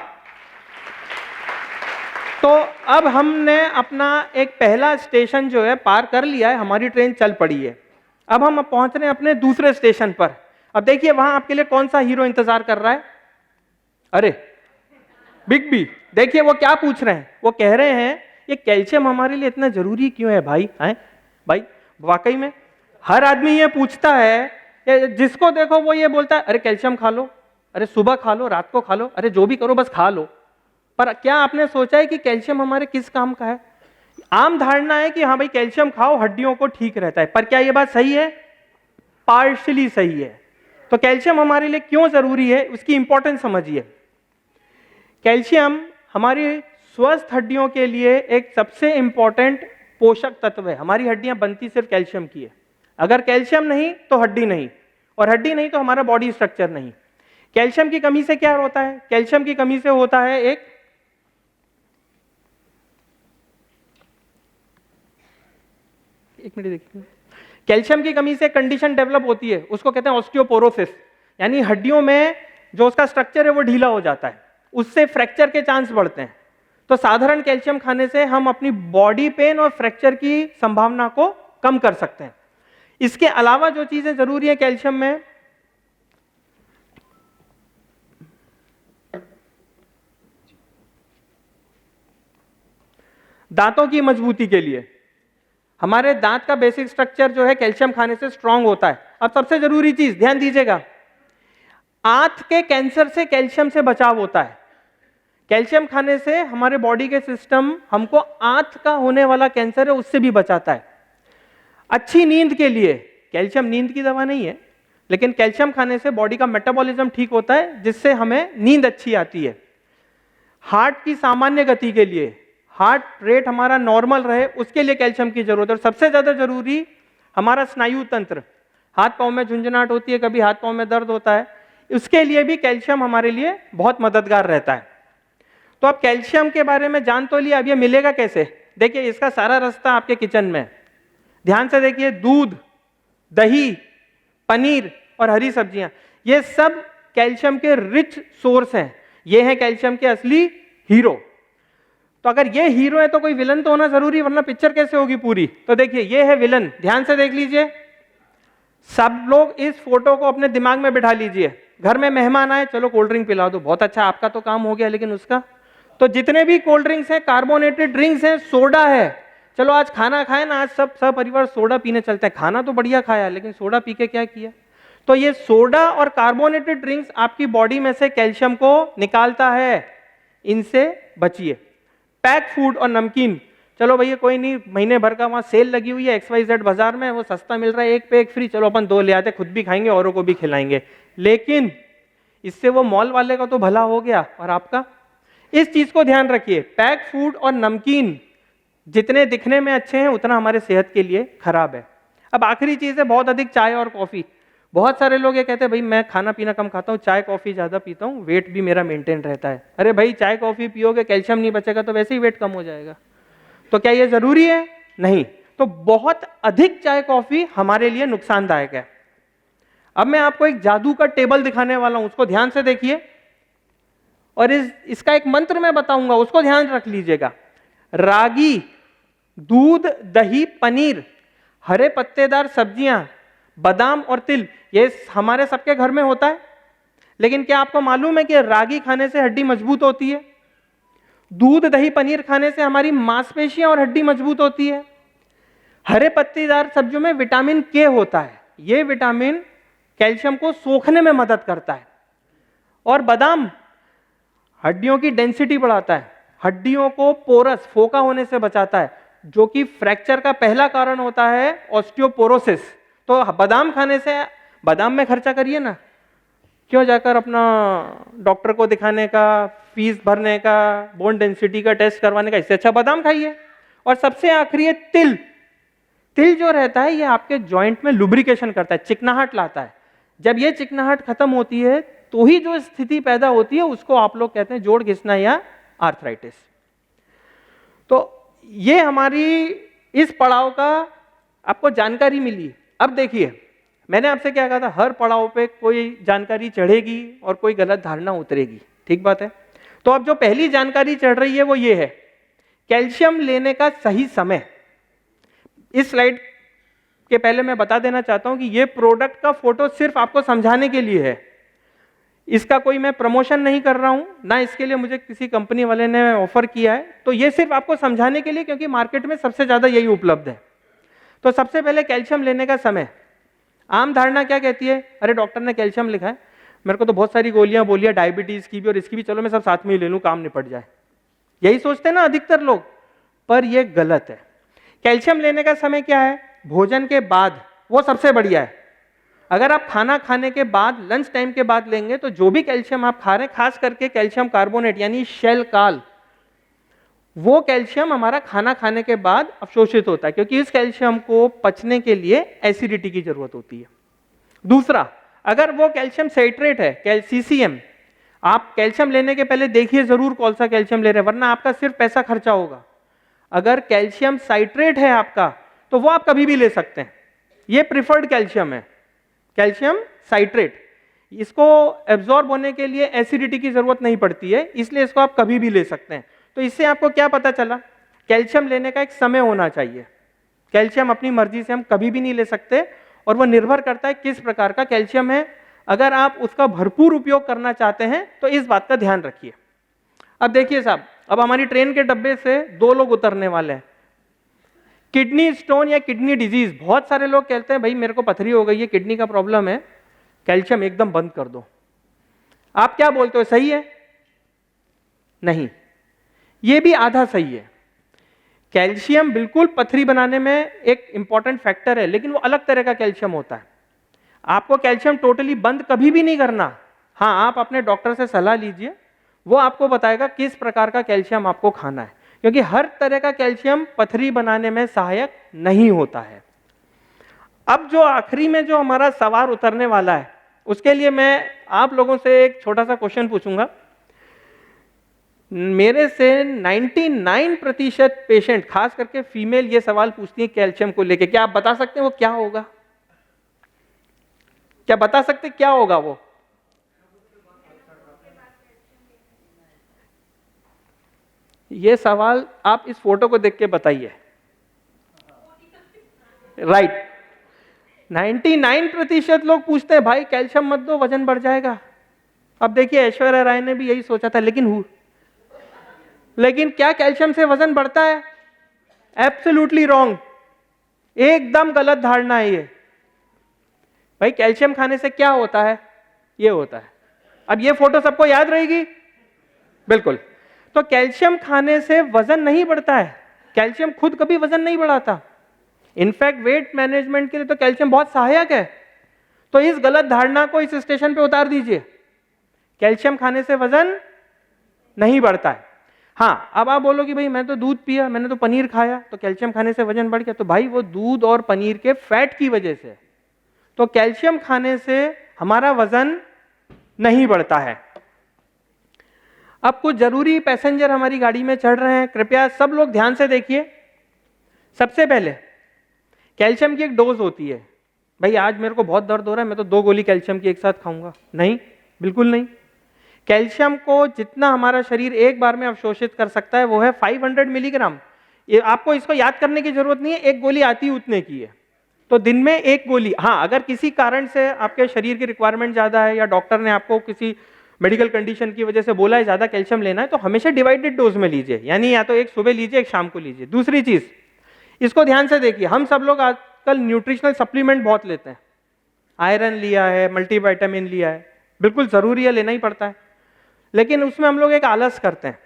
तो अब हमने अपना एक पहला स्टेशन जो है पार कर लिया है, हमारी ट्रेन चल पड़ी है। अब हम पहुंच रहे हैं अपने दूसरे स्टेशन पर। अब देखिए वहां आपके लिए कौन सा हीरो इंतजार कर रहा है? अरे बिग बी। देखिए वो क्या पूछ रहे हैं, वो कह रहे हैं ये कैल्शियम हमारे लिए इतना जरूरी क्यों है भाई? हैं भाई, वाकई में हर आदमी ये पूछता है, जिसको देखो वो ये बोलता है अरे कैल्शियम खा लो, अरे सुबह खा लो, रात को खा लो, अरे जो भी करो बस खा लो। पर क्या आपने सोचा है कि कैल्शियम हमारे किस काम का है? आम धारणा है कि हाँ भाई कैल्शियम खाओ हड्डियों को ठीक रहता है, पर क्या ये बात सही है? पार्शियली सही है। तो कैल्शियम हमारे लिए क्यों जरूरी है, उसकी इंपॉर्टेंस समझिए। कैल्शियम हमारी स्वस्थ हड्डियों के लिए एक सबसे इंपॉर्टेंट पोषक तत्व है। हमारी हड्डियां बनती सिर्फ कैल्शियम की है। अगर कैल्शियम नहीं तो हड्डी नहीं, और हड्डी नहीं तो हमारा बॉडी स्ट्रक्चर नहीं। कैल्शियम की कमी से क्या होता है? कैल्शियम की कमी से होता है एक मिनट देखिए, कैल्शियम की कमी से कंडीशन डेवलप होती है, उसको कहते हैं ऑस्टियोपोरोसिस, यानी हड्डियों में जो उसका स्ट्रक्चर है वो ढीला हो जाता है, उससे फ्रैक्चर के चांस बढ़ते हैं। तो साधारण कैल्शियम खाने से हम अपनी बॉडी पेन और फ्रैक्चर की संभावना को कम कर सकते हैं। इसके अलावा जो चीजें जरूरी है कैल्शियम में, दांतों की मजबूती के लिए, हमारे दांत का बेसिक स्ट्रक्चर जो है कैल्शियम खाने से स्ट्रांग होता है। अब सबसे जरूरी चीज ध्यान दीजिएगा, आंत के कैंसर से कैल्शियम से बचाव होता है। कैल्शियम खाने से हमारे बॉडी के सिस्टम हमको आंत का होने वाला कैंसर है उससे भी बचाता है। अच्छी नींद के लिए, कैल्शियम नींद की दवा नहीं है, लेकिन कैल्शियम खाने से बॉडी का मेटाबॉलिज्म ठीक होता है, जिससे हमें नींद अच्छी आती है। हार्ट की सामान्य गति के लिए, हार्ट रेट हमारा नॉर्मल रहे, उसके लिए कैल्शियम की जरूरत है। और सबसे ज्यादा जरूरी हमारा स्नायु तंत्र, हाथ पांव में झुंझुनाहट होती है, कभी हाथ पांव में दर्द होता है, उसके लिए भी कैल्शियम हमारे लिए बहुत मददगार रहता है। तो अब कैल्शियम के बारे में जान तो लिया, अब ये मिलेगा कैसे? देखिए इसका सारा रास्ता आपके किचन में, ध्यान से देखिए, दूध, दही, पनीर और हरी सब्जियां, ये सब कैल्शियम के रिच सोर्स हैं। ये हैं कैल्शियम के असली हीरो। तो अगर ये हीरो है तो कोई विलन तो होना जरूरी, वरना पिक्चर कैसे होगी पूरी? तो देखिए ये है विलन, ध्यान से देख लीजिए। सब लोग इस फोटो को अपने दिमाग में बिठा लीजिए। घर में मेहमान आए, चलो कोल्ड ड्रिंक पिला दो, बहुत अच्छा, आपका तो काम हो गया, लेकिन उसका तो जितने भी कोल्ड ड्रिंक्स हैं, कार्बोनेटेड ड्रिंक्स हैं, सोडा है, चलो आज खाना खाए ना, आज सब परिवार सोडा पीने चलते हैं। खाना तो बढ़िया खाया, लेकिन सोडा पी के क्या किया? तो ये सोडा और कार्बोनेटेड ड्रिंक्स आपकी बॉडी में से कैल्शियम को निकालता है, इनसे बचिए। पैक फूड और नमकीन, चलो भैया कोई नहीं, महीने भर का वहां सेल लगी हुई है XYZ बाजार में, वो सस्ता मिल रहा है, 1 पे 1 फ्री, चलो अपन 2 ले आते, खुद भी खाएंगे औरों को भी खिलाएंगे। लेकिन इससे वो मॉल वाले का तो भला हो गया और आपका। इस चीज को ध्यान रखिए, पैक फूड और नमकीन जितने दिखने में अच्छे हैं उतना हमारे सेहत के लिए खराब है। अब आखिरी चीज है बहुत अधिक चाय और कॉफी। बहुत सारे लोग ये कहते हैं भाई मैं खाना पीना कम खाता हूँ, चाय कॉफी ज्यादा पीता हूँ, वेट भी मेरा मेंटेन रहता है। अरे भाई चाय कॉफी पियोगे, कैल्शियम नहीं बचेगा तो वैसे ही वेट कम हो जाएगा। तो क्या ये जरूरी है? नहीं। तो बहुत अधिक चाय कॉफी हमारे लिए नुकसानदायक है। अब मैं आपको एक जादू का टेबल दिखाने वाला हूं, उसको ध्यान से देखिए, और इसका एक मंत्र मैं बताऊंगा, उसको ध्यान रख लीजिएगा। रागी, दूध, दही, पनीर, हरे पत्तेदार सब्जियां, बादाम और तिल, ये हमारे सबके घर में होता है। लेकिन क्या आपको मालूम है कि रागी खाने से हड्डी मजबूत होती है? दूध, दही, पनीर खाने से हमारी मांसपेशियां और हड्डी मजबूत होती है। हरे पत्तेदार सब्जियों में विटामिन के होता है, यह विटामिन कैल्शियम को सोखने में मदद करता है। और बादाम हड्डियों की डेंसिटी बढ़ाता है, हड्डियों को पोरस, फोका होने से बचाता है, जो कि फ्रैक्चर का पहला कारण होता है ऑस्टियोपोरोसिस। तो बादाम खाने से, बादाम में खर्चा करिए ना, क्यों जाकर अपना डॉक्टर को दिखाने का, फीस भरने का, बोन डेंसिटी का टेस्ट करवाने का, इससे अच्छा बादाम खाइए। और सबसे आखिरी है तिल। तिल जो रहता है ये आपके जॉइंट में लुब्रिकेशन करता है, चिकनाहट लाता है। जब ये चिकनाहट खत्म होती है तो ही जो स्थिति पैदा होती है उसको आप लोग कहते हैं जोड़ घिसना या आर्थराइटिस। तो ये हमारी इस पड़ाव का आपको जानकारी मिली। अब देखिए, मैंने आपसे क्या कहा था, हर पड़ाव पे कोई जानकारी चढ़ेगी और कोई गलत धारणा उतरेगी, ठीक बात है। तो अब जो पहली जानकारी चढ़ रही है वो ये है, कैल्शियम लेने का सही समय। इस स्लाइड के पहले मैं बता देना चाहता हूं कि ये प्रोडक्ट का फोटो सिर्फ आपको समझाने के लिए है, इसका कोई मैं प्रमोशन नहीं कर रहा हूं, ना इसके लिए मुझे किसी कंपनी वाले ने ऑफर किया है। तो ये सिर्फ आपको समझाने के लिए, क्योंकि मार्केट में सबसे ज्यादा यही उपलब्ध है। तो सबसे पहले कैल्शियम लेने का समय। आम धारणा क्या कहती है, अरे डॉक्टर ने कैल्शियम लिखा है, मेरे को तो बहुत सारी गोलियां बोली है डायबिटीज की भी और इसकी भी, चलो मैं सब साथ में ही ले लूं, काम निपट जाए। यही सोचते हैं ना अधिकतर लोग, पर यह गलत है। कैल्शियम लेने का समय क्या है? भोजन के बाद, वो सबसे बढ़िया है। अगर आप खाना खाने के बाद, लंच टाइम के बाद लेंगे तो जो भी कैल्शियम आप खा रहे हैं, खास करके कैल्शियम कार्बोनेट यानी शेल काल, वो कैल्शियम हमारा खाना खाने के बाद अवशोषित होता है, क्योंकि इस कैल्शियम को पचने के लिए एसिडिटी की जरूरत होती है। दूसरा, अगर वो कैल्शियम साइट्रेट है, सीसीएम, आप कैल्शियम लेने के पहले देखिए जरूर कौन सा कैल्शियम ले रहे हैं, वरना आपका सिर्फ पैसा खर्चा होगा। अगर कैल्शियम साइट्रेट है आपका तो वो आप कभी भी ले सकते हैं, ये प्रिफर्ड कैल्शियम है, कैल्शियम साइट्रेट। इसको एब्जॉर्ब होने के लिए एसिडिटी की जरूरत नहीं पड़ती है, इसलिए इसको आप कभी भी ले सकते हैं। तो इससे आपको क्या पता चला, कैल्शियम लेने का एक समय होना चाहिए। कैल्शियम अपनी मर्जी से हम कभी भी नहीं ले सकते, और वो निर्भर करता है किस प्रकार का कैल्शियम है। अगर आप उसका भरपूर उपयोग करना चाहते हैं तो इस बात का ध्यान रखिए। अब देखिए साहब, अब हमारी ट्रेन के डब्बे से 2 लोग उतरने वाले हैं। किडनी स्टोन या किडनी डिजीज, बहुत सारे लोग कहते हैं भाई मेरे को पथरी हो गई है, किडनी का प्रॉब्लम है, कैल्शियम एकदम बंद कर दो। आप क्या बोलते हो, सही है? नहीं, ये भी आधा सही है। कैल्शियम बिल्कुल पथरी बनाने में एक इंपॉर्टेंट फैक्टर है, लेकिन वो अलग तरह का कैल्शियम होता है। आपको कैल्शियम टोटली बंद कभी भी नहीं करना। हाँ, आप अपने डॉक्टर से सलाह लीजिए, वो आपको बताएगा किस प्रकार का कैल्शियम आपको खाना है, क्योंकि हर तरह का कैल्शियम पथरी बनाने में सहायक नहीं होता है। अब जो आखिरी में जो हमारा सवाल उतरने वाला है, उसके लिए मैं आप लोगों से एक छोटा सा क्वेश्चन पूछूंगा। मेरे से 99% पेशेंट, खास करके फीमेल, ये सवाल पूछती है कैल्शियम को लेके। क्या आप बता सकते हैं वो क्या होगा? क्या बता सकते क्या होगा वो? ये सवाल आप इस फोटो को देख के बताइए। राइट, 99% लोग पूछते हैं भाई कैल्शियम मत दो, वजन बढ़ जाएगा। अब देखिए, ऐश्वर्या राय ने भी यही सोचा था, लेकिन क्या कैल्शियम से वजन बढ़ता है? एब्सोल्युटली रॉन्ग, एकदम गलत धारणा है ये। भाई कैल्शियम खाने से क्या होता है? ये होता है। अब ये फोटो सबको याद रहेगी? बिल्कुल। तो कैल्शियम खाने से वजन नहीं बढ़ता है, कैल्शियम खुद कभी वजन नहीं बढ़ाता। इनफैक्ट वेट मैनेजमेंट के लिए तो कैल्शियम बहुत सहायक है। तो इस गलत धारणा को इस स्टेशन पे उतार दीजिए। कैल्शियम खाने से वजन नहीं बढ़ता है। हाँ, अब आप बोलो कि भाई मैं तो दूध पिया, मैंने तो पनीर खाया, तो कैल्शियम खाने से वजन बढ़ गया। तो भाई वो दूध और पनीर के फैट की वजह से, तो कैल्शियम खाने से हमारा वजन नहीं बढ़ता है। अब कुछ जरूरी पैसेंजर हमारी गाड़ी में चढ़ रहे हैं, कृपया सब लोग ध्यान से देखिए। सबसे पहले कैल्शियम की एक डोज होती है। भाई आज मेरे को बहुत दर्द हो रहा है, मैं तो 2 गोली कैल्शियम की एक साथ खाऊंगा, नहीं, बिल्कुल नहीं। कैल्शियम को जितना हमारा शरीर एक बार में अवशोषित कर सकता है वो है 500 मिलीग्राम। ये आपको इसको याद करने की जरूरत नहीं है, एक गोली आती उतने की है, तो दिन में एक गोली। हाँ, अगर किसी कारण से आपके शरीर की रिक्वायरमेंट ज्यादा है या डॉक्टर ने आपको किसी मेडिकल कंडीशन की वजह से बोला है ज्यादा कैल्शियम लेना है, तो हमेशा डिवाइडेड डोज में लीजिए, यानी या तो एक सुबह लीजिए, एक शाम को लीजिए। दूसरी चीज, इसको ध्यान से देखिए, हम सब लोग आजकल न्यूट्रिशनल सप्लीमेंट बहुत लेते हैं, आयरन लिया है, मल्टीविटामिन लिया है, बिल्कुल जरूरी है, लेना ही पड़ता है। लेकिन उसमें हम लोग एक आलस करते हैं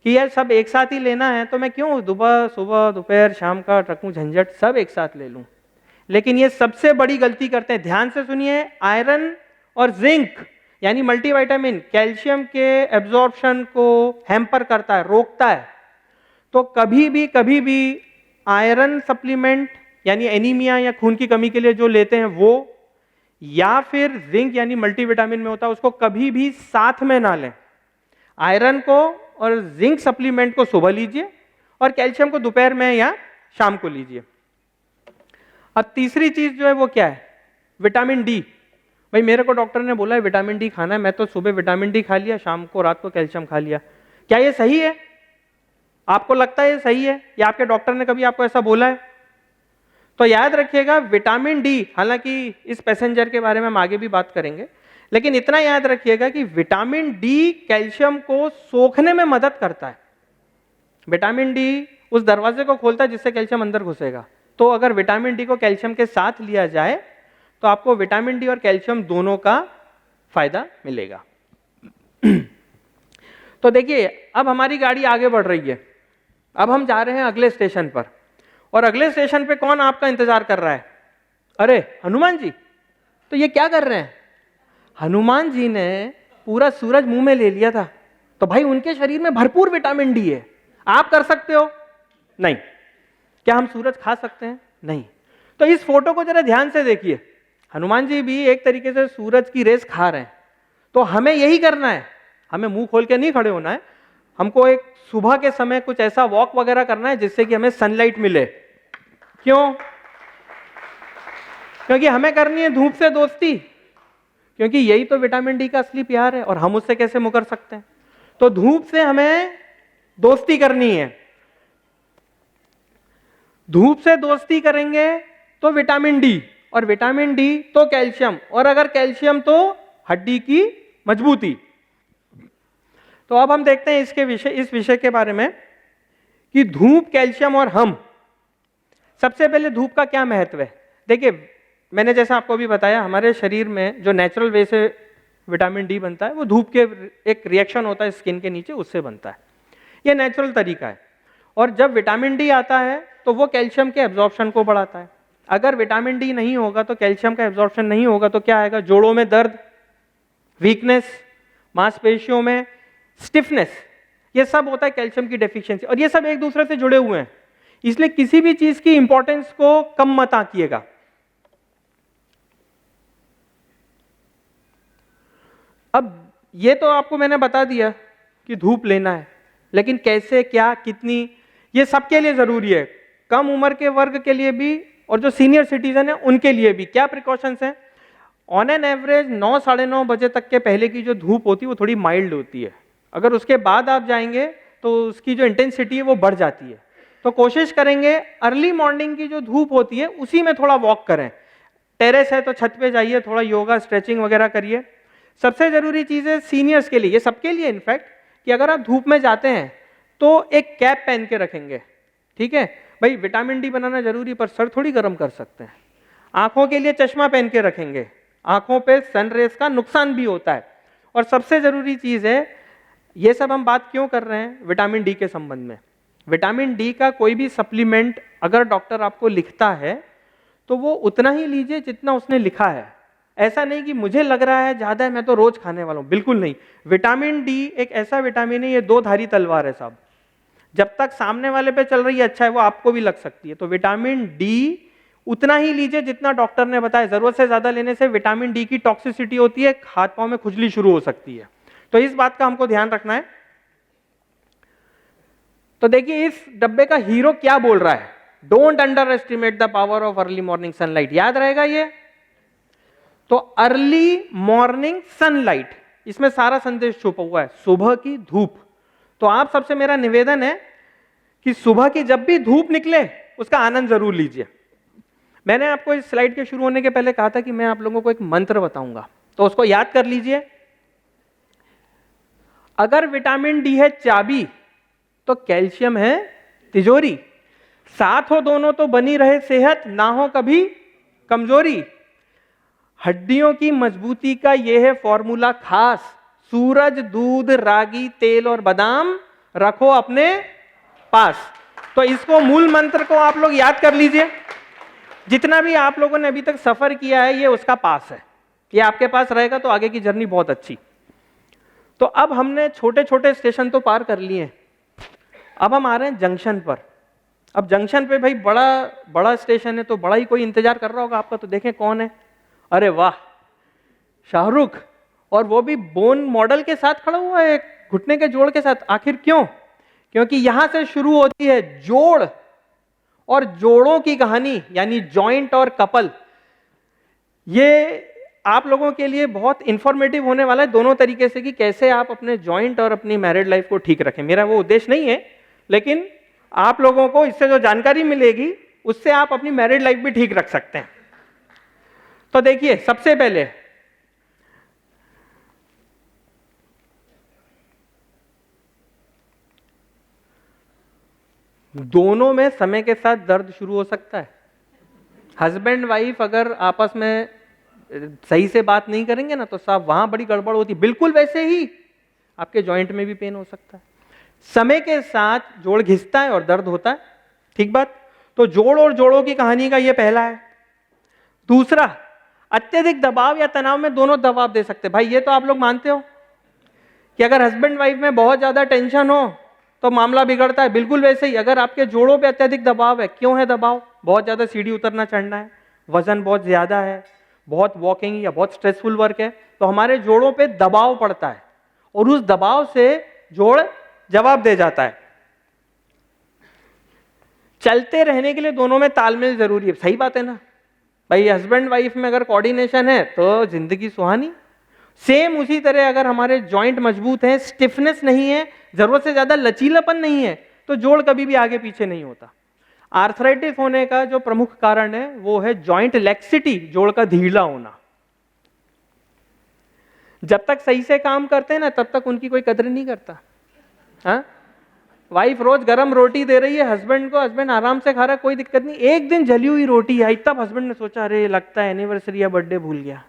कि यार सब एक साथ ही लेना है, तो मैं क्यों सुबह दोपहर शाम का रखूं झंझट, सब एक साथ ले लूं। लेकिन ये सबसे बड़ी गलती करते हैं। ध्यान से सुनिए, आयरन और जिंक यानी मल्टीविटामिन कैल्शियम के एब्जॉर्प्शन को हैम्पर करता है, रोकता है। तो कभी भी आयरन सप्लीमेंट यानी एनीमिया या खून की कमी के लिए जो लेते हैं वो, या फिर जिंक यानी मल्टीविटामिन में होता है, उसको कभी भी साथ में ना लें। आयरन को और जिंक सप्लीमेंट को सुबह लीजिए और कैल्शियम को दोपहर में या शाम को लीजिए। अब तीसरी चीज जो है वो क्या है, विटामिन डी। भाई मेरे को डॉक्टर ने बोला है विटामिन डी खाना है, मैं तो सुबह विटामिन डी खा लिया, शाम को रात को कैल्शियम खा लिया। क्या ये सही है? आपको लगता है ये सही है, या आपके डॉक्टर ने कभी आपको ऐसा बोला है? तो याद रखिएगा, विटामिन डी, हालांकि इस पैसेंजर के बारे में हम आगे भी बात करेंगे, लेकिन इतना याद रखिएगा कि विटामिन डी कैल्शियम को सोखने में मदद करता है। विटामिन डी उस दरवाजे को खोलता है जिससे कैल्शियम अंदर घुसेगा। तो अगर विटामिन डी को कैल्शियम के साथ लिया जाए तो आपको विटामिन डी और कैल्शियम दोनों का फायदा मिलेगा। तो देखिए, अब हमारी गाड़ी आगे बढ़ रही है, अब हम जा रहे हैं अगले स्टेशन पर, और अगले स्टेशन पे कौन आपका इंतजार कर रहा है? अरे हनुमान जी। तो ये क्या कर रहे हैं? हनुमान जी ने पूरा सूरज मुंह में ले लिया था, तो भाई उनके शरीर में भरपूर विटामिन डी है। आप कर सकते हो? नहीं। क्या हम सूरज खा सकते हैं? नहीं। तो इस फोटो को जरा ध्यान से देखिए, हनुमान जी भी एक तरीके से सूरज की रेस खा रहे हैं। तो हमें यही करना है, हमें मुंह खोल के नहीं खड़े होना है, हमको एक सुबह के समय कुछ ऐसा वॉक वगैरह करना है जिससे कि हमें सनलाइट मिले। क्यों? क्योंकि हमें करनी है धूप से दोस्ती, क्योंकि यही तो विटामिन डी का असली प्यार है, और हम उससे कैसे मुकर सकते हैं? तो धूप से हमें दोस्ती करनी है। धूप से दोस्ती करेंगे तो विटामिन डी, और विटामिन डी तो कैल्शियम, और अगर कैल्शियम तो हड्डी की मजबूती। तो अब हम देखते हैं इस विषय के बारे में कि धूप, कैल्शियम और हम। सबसे पहले धूप का क्या महत्व है? देखिए, मैंने जैसा आपको अभी बताया, हमारे शरीर में जो नेचुरल वे से विटामिन डी बनता है वो धूप के एक रिएक्शन होता है स्किन के नीचे, उससे बनता है। ये नेचुरल तरीका है। और जब विटामिन डी आता है तो वो कैल्शियम के एब्जॉर्प्शन को बढ़ाता है। अगर विटामिन डी नहीं होगा तो कैल्शियम का एब्जॉर्प्शन नहीं होगा तो क्या आएगा? जोड़ों में दर्द, वीकनेस, मांसपेशियों में स्टिफनेस, ये सब होता है कैल्शियम की डेफिशिएंसी। और ये सब एक दूसरे से जुड़े हुए हैं, इसलिए किसी भी चीज की इंपॉर्टेंस को कम मत आंकिएगा। अब ये तो आपको मैंने बता दिया कि धूप लेना है, लेकिन कैसे, क्या, कितनी, ये सबके लिए जरूरी है। कम उम्र के वर्ग के लिए भी और जो सीनियर सिटीजन है उनके लिए भी क्या प्रिकॉशंस हैं? ऑन एन एवरेज 9 साढ़े 9 बजे तक के पहले की जो धूप होती है वो थोड़ी माइल्ड होती है। अगर उसके बाद आप जाएंगे तो उसकी जो इंटेंसिटी है वो बढ़ जाती है। तो कोशिश करेंगे अर्ली मॉर्निंग की जो धूप होती है उसी में थोड़ा वॉक करें। टेरेस है तो छत पे जाइए, थोड़ा योगा स्ट्रेचिंग वगैरह करिए। सबसे जरूरी चीज़ है सीनियर्स के लिए, ये सबके लिए इनफैक्ट, कि अगर आप धूप में जाते हैं तो एक कैप पहन के रखेंगे। ठीक है भाई, विटामिन डी बनाना जरूरी, पर सर थोड़ी गर्म कर सकते हैं। आंखों के लिए चश्मा पहन के रखेंगे, आंखों पे सन रेज का नुकसान भी होता है। और सबसे जरूरी चीज है, ये सब हम बात क्यों कर रहे हैं विटामिन डी के संबंध में? विटामिन डी का कोई भी सप्लीमेंट अगर डॉक्टर आपको लिखता है तो वो उतना ही लीजिए जितना उसने लिखा है। ऐसा नहीं कि मुझे लग रहा है ज्यादा है मैं तो रोज खाने वाला हूं, बिल्कुल नहीं। विटामिन डी एक ऐसा विटामिन है, ये दो धारी तलवार है साहब। जब तक सामने वाले पे चल रही है अच्छा है, वो आपको भी लग सकती है। तो विटामिन डी उतना ही लीजिए जितना डॉक्टर ने बताया। जरूरत से ज्यादा लेने से विटामिन डी की टॉक्सिसिटी होती है, हाथ पांव में खुजली शुरू हो सकती है। तो इस बात का हमको ध्यान रखना है। तो देखिए इस डब्बे का हीरो क्या बोल रहा है, don't under estimate the power of early morning sunlight. याद रहेगा ये। तो अर्ली मॉर्निंग सनलाइट, इसमें सारा संदेश छुपा हुआ है, सुबह की धूप। तो आप सबसे मेरा निवेदन है कि सुबह की जब भी धूप निकले उसका आनंद जरूर लीजिए। मैंने आपको इस स्लाइड के शुरू होने के पहले कहा था कि मैं आप लोगों को एक मंत्र बताऊंगा, तो उसको याद कर लीजिए। अगर विटामिन डी है चाबी तो कैल्शियम है तिजोरी, साथ हो दोनों तो बनी रहे सेहत, ना हो कभी कमजोरी। हड्डियों की मजबूती का यह है फॉर्मूला खास, सूरज, दूध, रागी, तेल और बादाम रखो अपने पास। तो इसको मूल मंत्र को आप लोग याद कर लीजिए। जितना भी आप लोगों ने अभी तक सफर किया है ये उसका पास है, ये आपके पास रहेगा तो आगे की जर्नी बहुत अच्छी। तो अब हमने छोटे छोटे स्टेशन तो पार कर लिए, अब हम आ रहे हैं जंक्शन पर। अब जंक्शन पे भाई बड़ा बड़ा स्टेशन है तो बड़ा ही कोई इंतजार कर रहा होगा आपका। तो देखें कौन है, अरे वाह, शाहरुख, और वो भी बोन मॉडल के साथ खड़ा हुआ है, घुटने के जोड़ के साथ। आखिर क्यों? क्योंकि यहां से शुरू होती है जोड़ और जोड़ों की कहानी, यानी जॉइंट और कपल। ये आप लोगों के लिए बहुत इंफॉर्मेटिव होने वाला है दोनों तरीके से, कि कैसे आप अपने जॉइंट और अपनी मैरिड लाइफ को ठीक रखें। मेरा वो उद्देश्य नहीं है, लेकिन आप लोगों को इससे जो जानकारी मिलेगी उससे आप अपनी मैरिड लाइफ भी ठीक रख सकते हैं। तो देखिए सबसे पहले दोनों में समय के साथ दर्द शुरू हो सकता है। हस्बैंड वाइफ अगर आपस में सही से बात नहीं करेंगे ना तो साहब वहां बड़ी गड़बड़ होती है। बिल्कुल वैसे ही आपके जॉइंट में भी पेन हो सकता है। समय के साथ जोड़ घिसता है और दर्द होता है, ठीक बात। तो जोड़ और जोड़ों की कहानी का यह पहला है। दूसरा, अत्यधिक दबाव या तनाव में दोनों दबाव दे सकते हैं। भाई ये तो आप लोग मानते हो कि अगर हस्बैंड वाइफ में बहुत ज्यादा टेंशन हो तो मामला बिगड़ता है। बिल्कुल वैसे ही अगर आपके जोड़ों पे अत्यधिक दबाव है, क्यों है दबाव? बहुत ज्यादा सीढ़ी उतरना चढ़ना है, वजन बहुत ज्यादा है, बहुत वॉकिंग या बहुत स्ट्रेसफुल वर्क है, तो हमारे जोड़ों पे दबाव पड़ता है और उस दबाव से जोड़ जवाब दे जाता है। चलते रहने के लिए दोनों में तालमेल जरूरी है। सही बात है ना भाई, हस्बैंड वाइफ में अगर कोऑर्डिनेशन है तो जिंदगी सुहानी। सेम उसी तरह अगर हमारे जॉइंट मजबूत हैं, स्टिफनेस नहीं है, जरूरत से ज्यादा लचीलापन नहीं है, तो जोड़ कभी भी आगे पीछे नहीं होता। आर्थराइटिस होने का जो प्रमुख कारण है वो है जॉइंट लैक्सिटी, जोड़ का ढीला होना। जब तक सही से काम करते हैं ना तब तक उनकी कोई कदर नहीं करता। हाँ, वाइफ रोज गरम रोटी दे रही है हस्बैंड को, हस्बैंड आराम से खा रहा है, कोई दिक्कत नहीं। एक दिन जली हुई रोटी आई, तब हस्बैंड ने सोचा अरे लगता है एनिवर्सरी या बर्थडे भूल गया।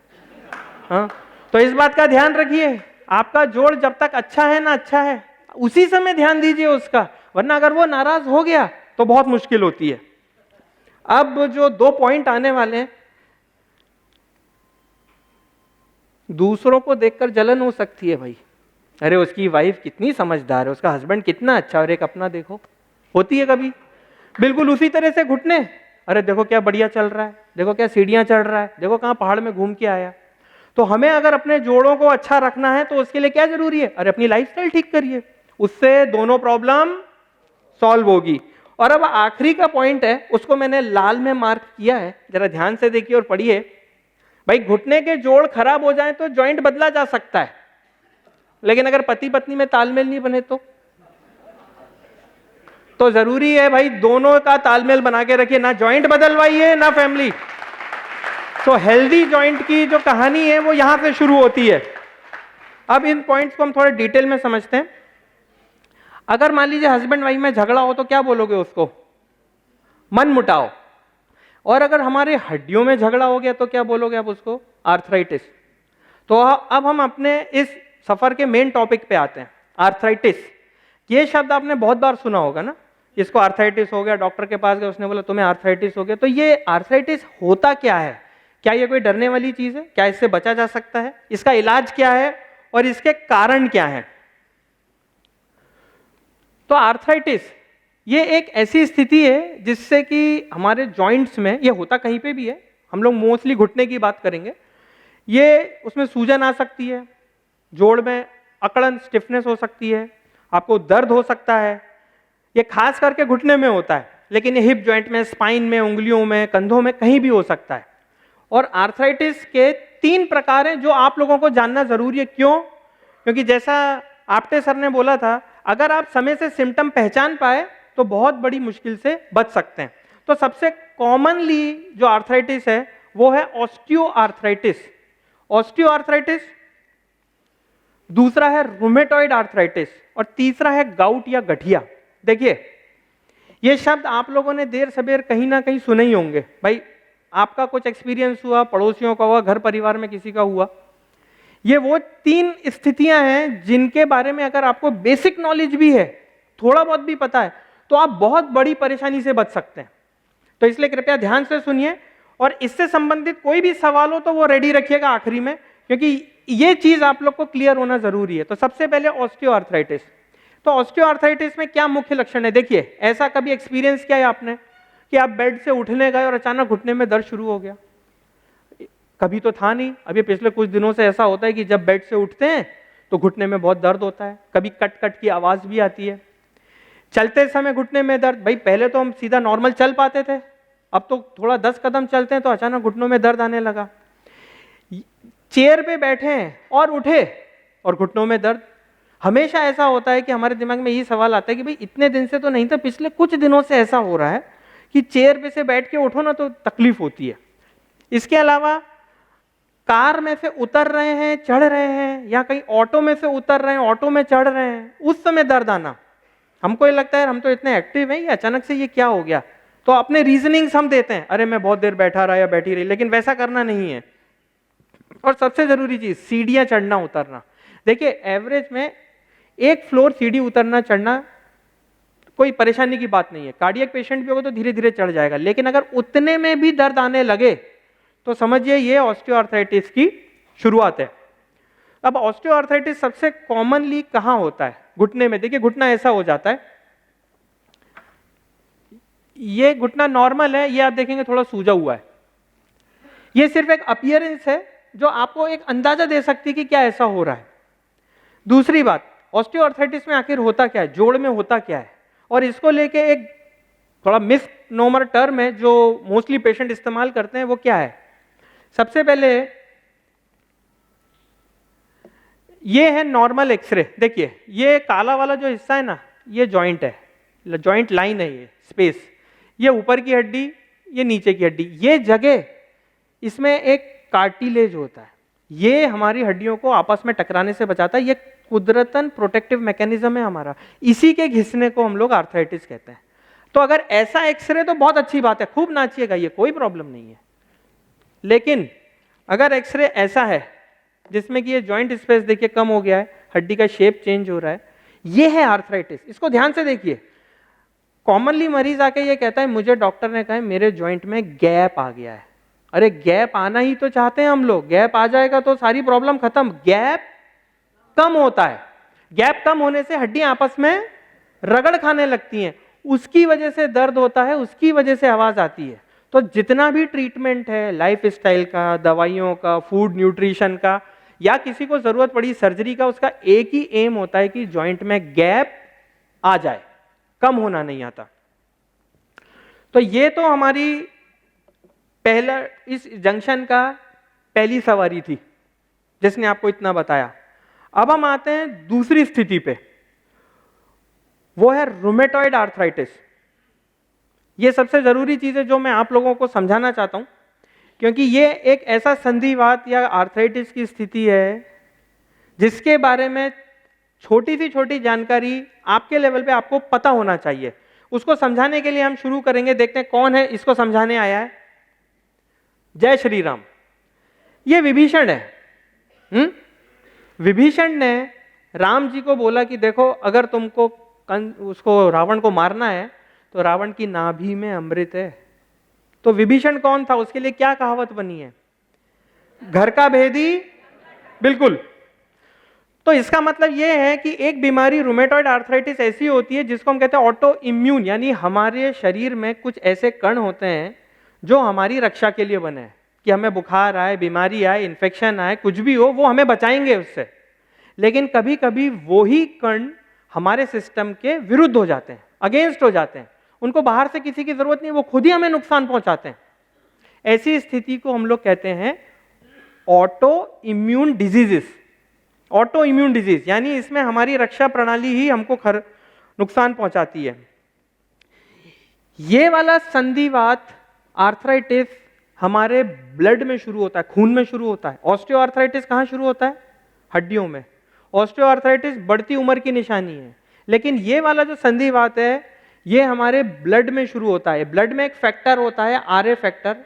हाँ, तो इस बात का ध्यान रखिए, आपका जोड़ जब तक अच्छा है ना अच्छा है, उसी समय ध्यान दीजिए उसका, वरना अगर वो नाराज हो गया तो बहुत मुश्किल होती है। अब जो 2 पॉइंट आने वाले हैं, दूसरों को देखकर जलन हो सकती है भाई, अरे उसकी वाइफ कितनी समझदार है, उसका हस्बैंड कितना अच्छा, और एक अपना देखो, होती है कभी। बिल्कुल उसी तरह से घुटने, अरे देखो क्या बढ़िया चल रहा है, देखो क्या सीढ़ियां चढ़ रहा है, देखो कहां पहाड़ में घूम के आया। तो हमें अगर अपने जोड़ों को अच्छा रखना है तो उसके लिए क्या जरूरी है? अरे अपनी लाइफस्टाइल ठीक करिए, उससे दोनों प्रॉब्लम सॉल्व होगी। और अब आखिरी का पॉइंट है, उसको मैंने लाल में मार्क किया है, जरा ध्यान से देखिए और पढ़िए। भाई घुटने के जोड़ खराब हो जाए तो जॉइंट बदला जा सकता है, लेकिन अगर पति पत्नी में तालमेल नहीं बने तो जरूरी है भाई दोनों का तालमेल बना के रखिए, ना जॉइंट बदलवाइए ना फैमिली। तो हेल्दी जॉइंट की जो कहानी है वो यहां से शुरू होती है। अब इन पॉइंट्स को हम थोड़े डिटेल में समझते हैं। अगर मान लीजिए हस्बैंड वाइफ में झगड़ा हो तो क्या बोलोगे उसको? मन मुटाव। और अगर हमारे हड्डियों में झगड़ा हो गया तो क्या बोलोगे आप उसको? आर्थराइटिस। तो अब हम अपने इस सफर के मेन टॉपिक पे आते हैं, आर्थराइटिस। ये शब्द आपने बहुत बार सुना होगा ना, इसको आर्थराइटिस हो गया, डॉक्टर के पास गए, उसने बोला तुम्हें आर्थराइटिस हो गया। तो ये आर्थराइटिस होता क्या है, क्या ये कोई डरने वाली चीज है? क्या इससे बचा जा सकता है? इसका इलाज क्या है और इसके कारण क्या है? तो आर्थराइटिस ये एक ऐसी स्थिति है जिससे कि हमारे जॉइंट्स में, ये होता कहीं पे भी है, हम लोग मोस्टली घुटने की बात करेंगे, ये उसमें सूजन आ सकती है, जोड़ में अकड़न स्टिफनेस हो सकती है, आपको दर्द हो सकता है। ये खास करके घुटने में होता है, लेकिन ये हिप जॉइंट में, स्पाइन में, उंगलियों में, कंधों में कहीं भी हो सकता है। और आर्थराइटिस के 3 प्रकार हैं जो आप लोगों को जानना जरूरी है। क्यों? क्योंकि जैसा आप्टे सर ने बोला था, अगर आप समय से सिम्टम पहचान पाए तो बहुत बड़ी मुश्किल से बच सकते हैं। तो सबसे कॉमनली जो आर्थराइटिस है वो है ऑस्टियोआर्थराइटिस। ऑस्टियोआर्थराइटिस, दूसरा है रूमेटॉइड आर्थराइटिस और तीसरा है गाउट या गठिया। देखिए, ये शब्द आप लोगों ने देर सबेर कहीं ना कहीं सुने ही होंगे। भाई आपका कुछ एक्सपीरियंस हुआ, पड़ोसियों का हुआ, घर परिवार में किसी का हुआ। ये वो 3 स्थितियां हैं जिनके बारे में अगर आपको बेसिक नॉलेज भी है, थोड़ा बहुत भी पता है, तो आप बहुत बड़ी परेशानी से बच सकते हैं। तो इसलिए कृपया ध्यान से सुनिए और इससे संबंधित कोई भी सवाल हो तो वो रेडी रखिएगा आखिरी में, क्योंकि ये चीज आप लोग को क्लियर होना जरूरी है। तो सबसे पहले ऑस्टियोआर्थराइटिस। तो ऑस्टियोआर्थराइटिस में क्या मुख्य लक्षण है? देखिए, ऐसा कभी एक्सपीरियंस किया है आपने कि आप बेड से उठने गए और अचानक घुटने में दर्द शुरू हो गया? कभी तो था नहीं, अभी पिछले कुछ दिनों से ऐसा होता है कि जब बेड से उठते हैं तो घुटने में बहुत दर्द होता है, कभी कट कट की आवाज भी आती है। चलते समय घुटने में दर्द, भाई पहले तो हम सीधा नॉर्मल चल पाते थे, अब तो थोड़ा 10 कदम चलते हैं तो अचानक घुटनों में दर्द आने लगा। चेयर पे बैठे हैं और उठे और घुटनों में दर्द। हमेशा ऐसा होता है कि हमारे दिमाग में ये सवाल आता है कि भाई इतने दिन से तो नहीं था, पिछले कुछ दिनों से ऐसा हो रहा है कि चेयर पे से बैठ के उठो ना तो तकलीफ होती है। इसके अलावा कार में से उतर रहे हैं, चढ़ रहे हैं, या कहीं ऑटो में से उतर रहे हैं, ऑटो में चढ़ रहे हैं, उस समय दर्द आना। हमको ये लगता है हम तो इतने एक्टिव हैं, ये अचानक से ये क्या हो गया, तो अपने रीजनिंग्स हम देते हैं, अरे मैं बहुत देर बैठा रहा या बैठी रही, लेकिन वैसा करना नहीं है। और सबसे जरूरी चीज, सीढ़ियां चढ़ना उतरना। देखिए, एवरेज में 1 फ्लोर सीढ़ी उतरना चढ़ना कोई परेशानी की बात नहीं है। कार्डियक पेशेंट भी होगा तो धीरे धीरे चढ़ जाएगा, लेकिन अगर उतने में भी दर्द आने लगे तो समझिए ये ऑस्टियोआर्थराइटिस की शुरुआत है। अब ऑस्टियोआर्थराइटिस सबसे कॉमनली कहां होता है? घुटने में। देखिए, घुटना ऐसा हो जाता है, ये घुटना नॉर्मल है, ये आप देखेंगे थोड़ा सूजा हुआ है। ये सिर्फ एक अपीयरेंस है जो आपको एक अंदाजा दे सकती है कि क्या ऐसा हो रहा है। दूसरी बात, ऑस्टियोआर्थराइटिस में आखिर होता क्या है, जोड़ में होता क्या है, और इसको लेके एक थोड़ा मिसनोमर टर्म है जो मोस्टली पेशेंट इस्तेमाल करते हैं, वो क्या है? सबसे पहले ये है नॉर्मल एक्सरे। देखिए, ये काला वाला जो हिस्सा है ना, ये जॉइंट है, जॉइंट लाइन है, ये स्पेस, ये ऊपर की हड्डी, ये नीचे की हड्डी, ये जगह, इसमें एक कार्टिलेज होता है, ये हमारी हड्डियों को आपस में टकराने से बचाता है। ये कुदरतन प्रोटेक्टिव मैकेनिज्म है हमारा, इसी के घिसने को हम लोग आर्थराइटिस कहते हैं। तो अगर ऐसा एक्सरे तो बहुत अच्छी बात है, खूब नाचिएगा, ये कोई प्रॉब्लम नहीं है। लेकिन अगर एक्सरे ऐसा है जिसमें कि ये जॉइंट स्पेस देखिए कम हो गया है, हड्डी का शेप चेंज हो रहा है, ये है आर्थराइटिस। इसको ध्यान से देखिए। कॉमनली मरीज आके ये कहता है, मुझे डॉक्टर ने कहा है मेरे जॉइंट में गैप आ गया है। अरे गैप आना ही तो चाहते हैं हम लोग, गैप आ जाएगा तो सारी प्रॉब्लम खत्म। गैप कम होता है, गैप कम होने से हड्डियां आपस में रगड़ खाने लगती हैं, उसकी वजह से दर्द होता है, उसकी वजह से आवाज आती है। तो जितना भी ट्रीटमेंट है लाइफ स्टाइल का, दवाइयों का, फूड न्यूट्रिशन का, या किसी को जरूरत पड़ी सर्जरी का, उसका एक ही एम होता है कि जॉइंट में गैप आ जाए, कम होना नहीं आता। तो ये तो हमारी पहला इस जंक्शन का पहली सवारी थी जिसने आपको इतना बताया। अब हम आते हैं दूसरी स्थिति पे, वो है रूमेटॉइड आर्थराइटिस। ये सबसे जरूरी चीज है जो मैं आप लोगों को समझाना चाहता हूं, क्योंकि ये एक ऐसा संधिवात या आर्थराइटिस की स्थिति है जिसके बारे में छोटी सी छोटी जानकारी आपके लेवल पे आपको पता होना चाहिए। उसको समझाने के लिए हम शुरू करेंगे, देखते हैं कौन है इसको समझाने आया है। जय श्री राम। ये विभीषण है। विभीषण ने राम जी को बोला कि देखो, अगर तुमको उसको रावण को मारना है तो रावण की नाभि में अमृत है। तो विभीषण कौन था, उसके लिए क्या कहावत बनी है? घर का भेदी, बिल्कुल। तो इसका मतलब यह है कि एक बीमारी रूमेटॉइड आर्थराइटिस ऐसी होती है जिसको हम कहते हैं ऑटो इम्यून, यानी हमारे शरीर में कुछ ऐसे कण होते हैं जो हमारी रक्षा के लिए बने हैं कि हमें बुखार आए, बीमारी आए, इन्फेक्शन आए, कुछ भी हो वो हमें बचाएंगे उससे। लेकिन कभी कभी वो ही कण हमारे सिस्टम के विरुद्ध हो जाते हैं, अगेंस्ट हो जाते हैं, उनको बाहर से किसी की जरूरत नहीं, वो खुद ही हमें नुकसान पहुंचाते हैं। ऐसी स्थिति को हम लोग कहते हैं auto immune diseases. Auto immune disease यानी इसमें हमारी रक्षा प्रणाली ही हमको नुकसान पहुंचाती है। ये वाला संधिवात आर्थराइटिस हमारे ब्लड में शुरू होता है, खून में शुरू होता है। ऑस्टियो आर्थराइटिस कहां शुरू होता है? हड्डियों में। ऑस्टियो आर्थराइटिस बढ़ती उम्र की निशानी है, लेकिन ये वाला जो संधिवात है ये हमारे ब्लड में शुरू होता है। ब्लड में एक फैक्टर होता है आरए फैक्टर,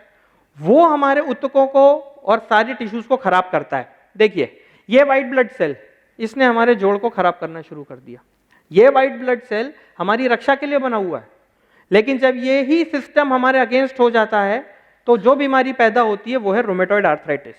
वो हमारे ऊतकों को और सारी टिश्यूज को खराब करता है। देखिए ये वाइट ब्लड सेल, इसने हमारे जोड़ को खराब करना शुरू कर दिया। ये वाइट ब्लड सेल हमारी रक्षा के लिए बना हुआ है, लेकिन जब ये ही सिस्टम हमारे अगेंस्ट हो जाता है तो जो बीमारी पैदा होती है वो है रूमेटॉइड आर्थराइटिस।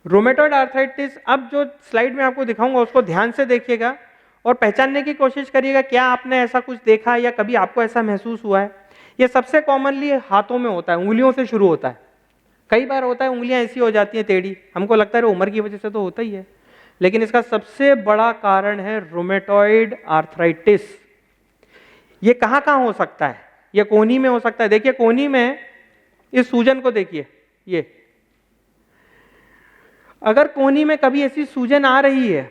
रूमेटॉइड आर्थराइटिस, अब जो स्लाइड में आपको दिखाऊंगा उसको ध्यान से देखिएगा और पहचानने की कोशिश करिएगा क्या आपने ऐसा कुछ देखा या कभी आपको ऐसा महसूस हुआ है। ये सबसे कॉमनली हाथों में होता है, उंगलियों से शुरू होता है। कई बार होता है उंगलियां ऐसी हो जाती हैं टेढ़ी, हमको लगता है उम्र की वजह से तो होता ही है, लेकिन इसका सबसे बड़ा कारण है रूमेटॉइड आर्थराइटिस। ये कहां कहां हो सकता है? ये कोहनी में हो सकता है। देखिए कोहनी में इस सूजन को देखिए, ये अगर कोहनी में कभी ऐसी सूजन आ रही है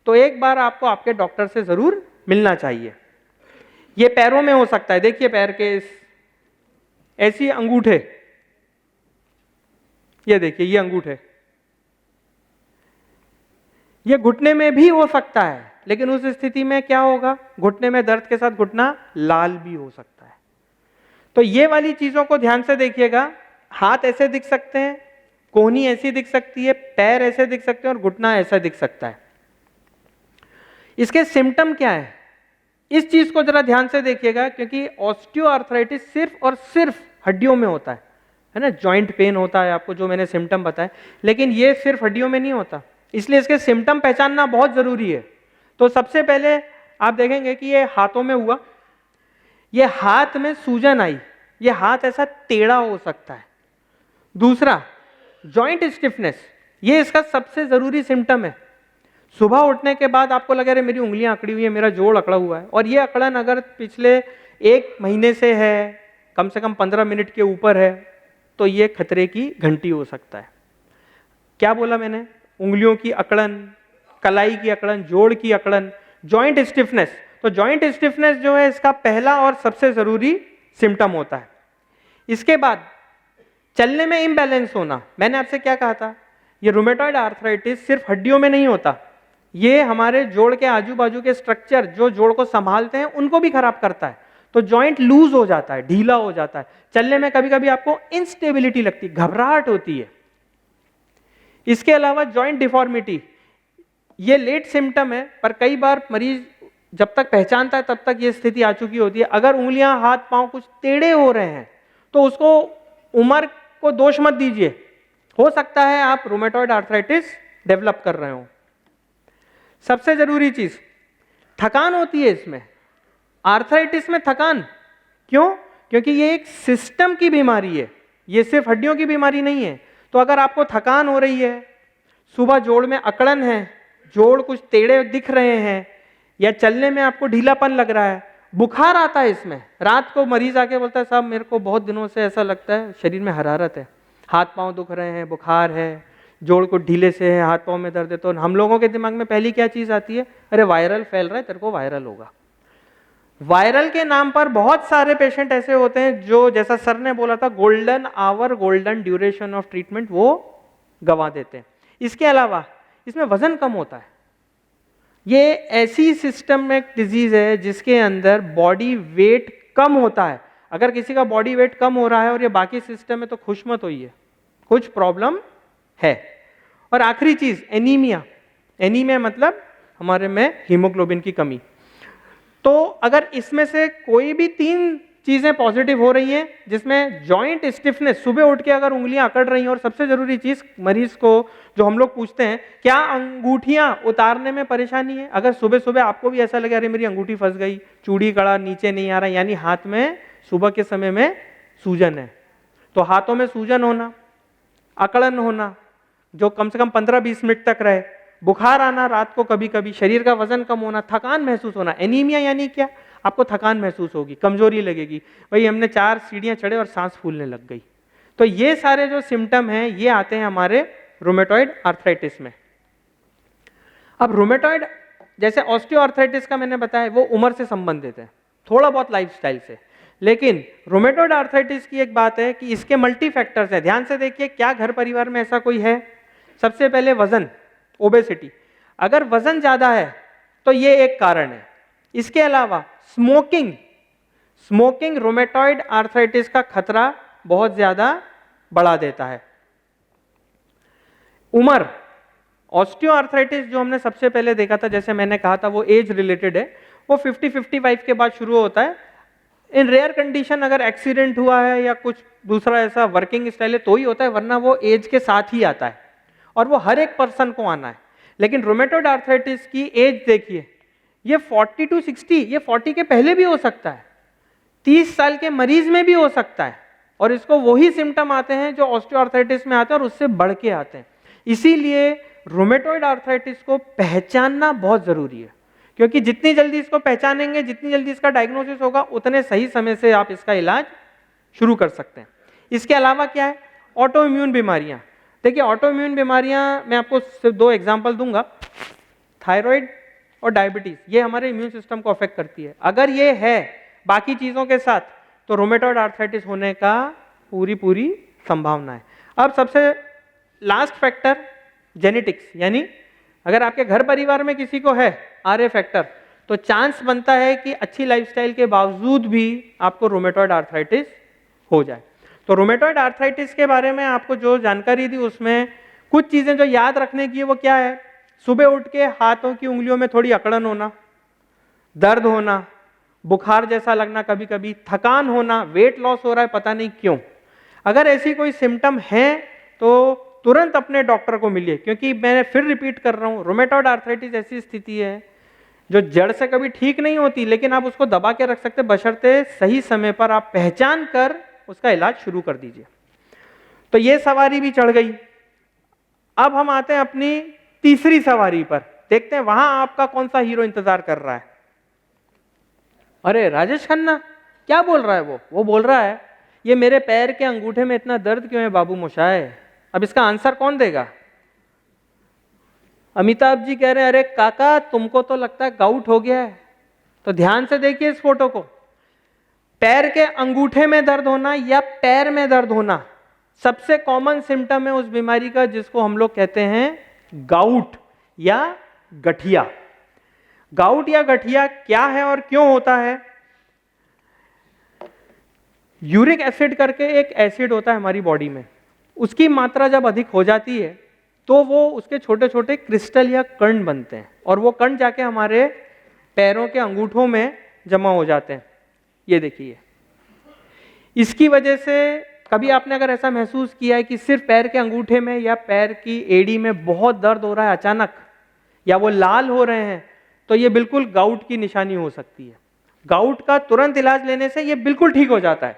तो एक बार आपको आपके डॉक्टर से जरूर मिलना चाहिए। ये पैरों में हो सकता है, देखिए पैर के ऐसी अंगूठे, ये देखिए ये अंगूठे। ये घुटने में भी हो सकता है, लेकिन उस स्थिति में क्या होगा? घुटने में दर्द के साथ घुटना लाल भी हो सकता है। तो ये वाली चीजों को ध्यान से देखिएगा। हाथ ऐसे दिख सकते हैं, कोहनी ऐसी दिख सकती है, पैर ऐसे दिख सकते हैं और घुटना ऐसा दिख सकता है। इसके सिम्टम क्या है? इस चीज को जरा ध्यान से देखिएगा, क्योंकि ऑस्टियोआर्थराइटिस सिर्फ और सिर्फ हड्डियों में होता है ना। जॉइंट पेन होता है आपको, जो मैंने सिम्टम बताए, लेकिन ये सिर्फ हड्डियों में नहीं होता, इसलिए इसके सिम्टम पहचानना बहुत जरूरी है। तो सबसे पहले आप देखेंगे कि ये हाथों में हुआ, ये हाथ में सूजन आई, ये हाथ ऐसा टेढ़ा हो सकता है। दूसरा जॉइंट स्टिफनेस, ये इसका सबसे जरूरी सिम्टम है। सुबह उठने के बाद आपको लगे अरे मेरी उंगलियां अकड़ी हुई है, मेरा जोड़ अकड़ा हुआ है, और ये अकड़न अगर पिछले 1 महीने से है, कम से कम 15 मिनट के ऊपर है, तो ये खतरे की घंटी हो सकता है। क्या बोला मैंने? उंगलियों की अकड़न, कलाई की अकड़न, जोड़ की अकड़न, जॉइंट स्टिफनेस। तो जॉइंट स्टिफनेस जो है इसका पहला और सबसे जरूरी सिम्टम होता है। इसके बाद चलने में इम्बैलेंस होना। मैंने आपसे क्या कहा था? ये रूमेटॉइड आर्थराइटिस सिर्फ हड्डियों में नहीं होता, ये हमारे जोड़ के आजू बाजू के स्ट्रक्चर जो जोड़ को संभालते हैं उनको भी खराब करता है। तो जॉइंट लूज हो जाता है, ढीला हो जाता है, चलने में कभी कभी आपको इंस्टेबिलिटी लगती है, घबराहट होती है। इसके अलावा जॉइंट डिफॉर्मिटी, ये लेट सिम्टम है, पर कई बार मरीज जब तक पहचानता है तब तक ये स्थिति आ चुकी होती है। अगर उंगलियां, हाथ, पांव कुछ टेढ़े हो रहे हैं तो उसको उम्र को दोष मत दीजिए, हो सकता है आप रूमेटॉइड आर्थराइटिस डेवलप कर रहे हो। सबसे जरूरी चीज, थकान होती है इसमें। आर्थराइटिस में थकान क्यों? क्योंकि ये एक सिस्टम की बीमारी है, ये सिर्फ हड्डियों की बीमारी नहीं है। तो अगर आपको थकान हो रही है, सुबह जोड़ में अकड़न है, जोड़ कुछ टेढ़े दिख रहे हैं, या चलने में आपको ढीलापन लग रहा है, बुखार आता है इसमें, रात को मरीज आके बोलता है साहब मेरे को बहुत दिनों से ऐसा लगता है शरीर में हरारत है, हाथ पांव दुख रहे हैं, बुखार है, जोड़ को ढीले से है, हाथ पांव में दर्द है, तो हम लोगों के दिमाग में पहली क्या चीज आती है? अरे वायरल फैल रहा है, तेरे को वायरल होगा। वायरल के नाम पर बहुत सारे पेशेंट ऐसे होते हैं जो, जैसा सर ने बोला था, golden hour, golden duration of treatment, वो गंवा देते हैं। इसके अलावा इसमें वजन कम होता है। ये ऐसी सिस्टमिक डिजीज है जिसके अंदर बॉडी वेट कम होता है। अगर किसी का बॉडी वेट कम हो रहा है और ये बाकी सिस्टम है तो खुश मत होइए, कुछ प्रॉब्लम है। और आखिरी चीज एनीमिया। एनीमिया मतलब हमारे में हीमोग्लोबिन की कमी। तो अगर इसमें से कोई भी 3 चीज़ें पॉजिटिव हो रही हैं, जिसमें जॉइंट स्टिफनेस, सुबह उठ के अगर उंगलियां अकड़ रही हैं, और सबसे जरूरी चीज़ मरीज को जो हम लोग पूछते हैं, क्या अंगूठियां उतारने में परेशानी है? अगर सुबह सुबह आपको भी ऐसा लगे अरे मेरी अंगूठी फंस गई, चूड़ी कड़ा नीचे नहीं आ रहा, यानी हाथ में सुबह के समय में सूजन है, तो हाथों में सूजन होना, अकड़न होना जो कम से कम 15-20 मिनट तक रहे, बुखार आना रात को कभी कभी, शरीर का वजन कम होना, थकान महसूस होना। एनीमिया यानी क्या? आपको थकान महसूस होगी, कमजोरी लगेगी, भाई हमने 4 सीढ़ियां चढ़े और सांस फूलने लग गई। तो ये सारे जो सिम्टम हैं ये आते हैं हमारे रूमेटॉइड आर्थराइटिस में। अब रूमेटॉइड जैसे ऑस्टियोआर्थराइटिस का मैंने बताया वो उम्र से संबंधित है, थोड़ा बहुत लाइफस्टाइल से, लेकिन रूमेटॉइड आर्थराइटिस की एक बात है कि इसके मल्टी फैक्टर्स हैं। ध्यान से देखिए, क्या घर परिवार में ऐसा कोई है? सबसे पहले वजन, ओबेसिटी। अगर वजन ज्यादा है तो ये एक कारण है। इसके अलावा स्मोकिंग रूमेटॉइड आर्थराइटिस का खतरा बहुत ज्यादा बढ़ा देता है। उम्र, ऑस्टियोआर्थराइटिस जो हमने सबसे पहले देखा था, जैसे मैंने कहा था वो एज रिलेटेड है, वो 50-55 के बाद शुरू होता है। इन रेयर कंडीशन अगर एक्सीडेंट हुआ है या कुछ दूसरा ऐसा वर्किंग स्टाइल है तो ही होता है, वरना वो एज के साथ ही आता है और वो हर एक पर्सन को आना है। लेकिन रूमेटॉइड आर्थराइटिस की एज देखिए, ये 40 to 60, ये 40 के पहले भी हो सकता है, 30 साल के मरीज में भी हो सकता है, और इसको वही सिम्टम आते हैं जो ऑस्टियोआर्थराइटिस में आते हैं और उससे बढ़ के आते हैं। इसीलिए रूमेटॉइड आर्थराइटिस को पहचानना बहुत जरूरी है, क्योंकि जितनी जल्दी इसको पहचानेंगे, जितनी जल्दी इसका डायग्नोसिस होगा, उतने सही समय से आप इसका इलाज शुरू कर सकते हैं। इसके अलावा क्या है? ऑटो इम्यून बीमारियां। देखिए, ऑटो इम्यून बीमारियां मैं आपको सिर्फ 2 एग्जाम्पल दूंगा, थायराइड और डायबिटीज। ये हमारे इम्यून सिस्टम को अफेक्ट करती है। अगर ये है बाकी चीजों के साथ तो रूमेटॉइड आर्थराइटिस होने का पूरी संभावना है। अब सबसे लास्ट फैक्टर जेनेटिक्स, यानी अगर आपके घर परिवार में किसी को है आरए फैक्टर, तो चांस बनता है कि अच्छी लाइफस्टाइल के बावजूद भी आपको रूमेटॉइड आर्थराइटिस हो जाए। तो रूमेटॉइड आर्थराइटिस के बारे में आपको जो जानकारी दी उसमें कुछ चीजें जो याद रखने की है वो क्या है? सुबह उठ के हाथों की उंगलियों में थोड़ी अकड़न होना, दर्द होना, बुखार जैसा लगना, कभी कभी थकान होना, वेट लॉस हो रहा है पता नहीं क्यों। अगर ऐसी कोई सिम्टम है तो तुरंत अपने डॉक्टर को मिलिए, क्योंकि मैं फिर रिपीट कर रहा हूं, रूमेटॉइड आर्थराइटिस ऐसी स्थिति है जो जड़ से कभी ठीक नहीं होती, लेकिन आप उसको दबा के रख सकते, बशर्ते सही समय पर आप पहचान कर उसका इलाज शुरू कर दीजिए। तो ये सवारी भी चढ़ गई। अब हम आते हैं अपनी तीसरी सवारी पर, देखते हैं वहां आपका कौन सा हीरो इंतजार कर रहा है। अरे राजेश खन्ना, क्या बोल रहा है वो बोल रहा है ये मेरे पैर के अंगूठे में इतना दर्द क्यों है बाबू मोशाय? अब इसका आंसर कौन देगा? अमिताभ जी कह रहे हैं अरे काका तुमको तो लगता है गाउट हो गया है। तो ध्यान से देखिए इस फोटो को, पैर के अंगूठे में दर्द होना या पैर में दर्द होना सबसे कॉमन सिम्टम है उस बीमारी का जिसको हम लोग कहते हैं गाउट या गठिया। गाउट या गठिया क्या है और क्यों होता है? यूरिक एसिड करके एक एसिड होता है हमारी बॉडी में, उसकी मात्रा जब अधिक हो जाती है तो वो उसके छोटे छोटे क्रिस्टल या कण बनते हैं और वो कण जाके हमारे पैरों के अंगूठों में जमा हो जाते हैं। ये देखिए, इसकी वजह से कभी आपने अगर ऐसा महसूस किया है कि सिर्फ पैर के अंगूठे में या पैर की एड़ी में बहुत दर्द हो रहा है अचानक, या वो लाल हो रहे हैं, तो ये बिल्कुल गाउट की निशानी हो सकती है। गाउट का तुरंत इलाज लेने से ये बिल्कुल ठीक हो जाता है,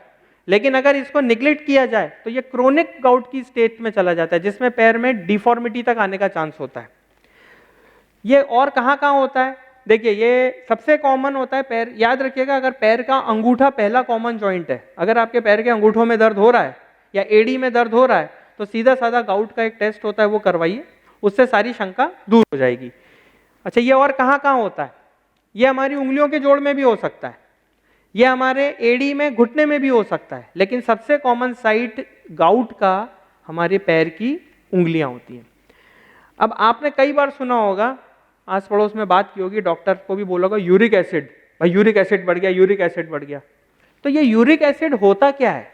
लेकिन अगर इसको निग्लेक्ट किया जाए तो ये क्रोनिक गाउट की स्टेट में चला जाता है जिसमें पैर में डिफॉर्मिटी तक आने का चांस होता है। ये और कहाँ होता है? देखिए, ये सबसे कॉमन होता है पैर, याद रखिएगा, अगर पैर का अंगूठा पहला कॉमन जॉइंट है, अगर आपके पैर के अंगूठों में दर्द हो रहा है या एड़ी में दर्द हो रहा है तो सीधा साधा गाउट का एक टेस्ट होता है वो करवाइए, उससे सारी शंका दूर हो जाएगी। अच्छा, ये और कहाँ होता है? ये हमारी उंगलियों के जोड़ में भी हो सकता है, ये हमारे एड़ी में घुटने में भी हो सकता है, लेकिन सबसे कॉमन साइट गाउट का हमारे पैर की उंगलियां होती हैं। अब आपने कई बार सुना होगा, आस पड़ोस में बात की होगी, डॉक्टर को भी बोला होगा यूरिक एसिड, भाई यूरिक एसिड बढ़ गया, यूरिक एसिड बढ़ गया। तो ये यूरिक एसिड होता क्या है?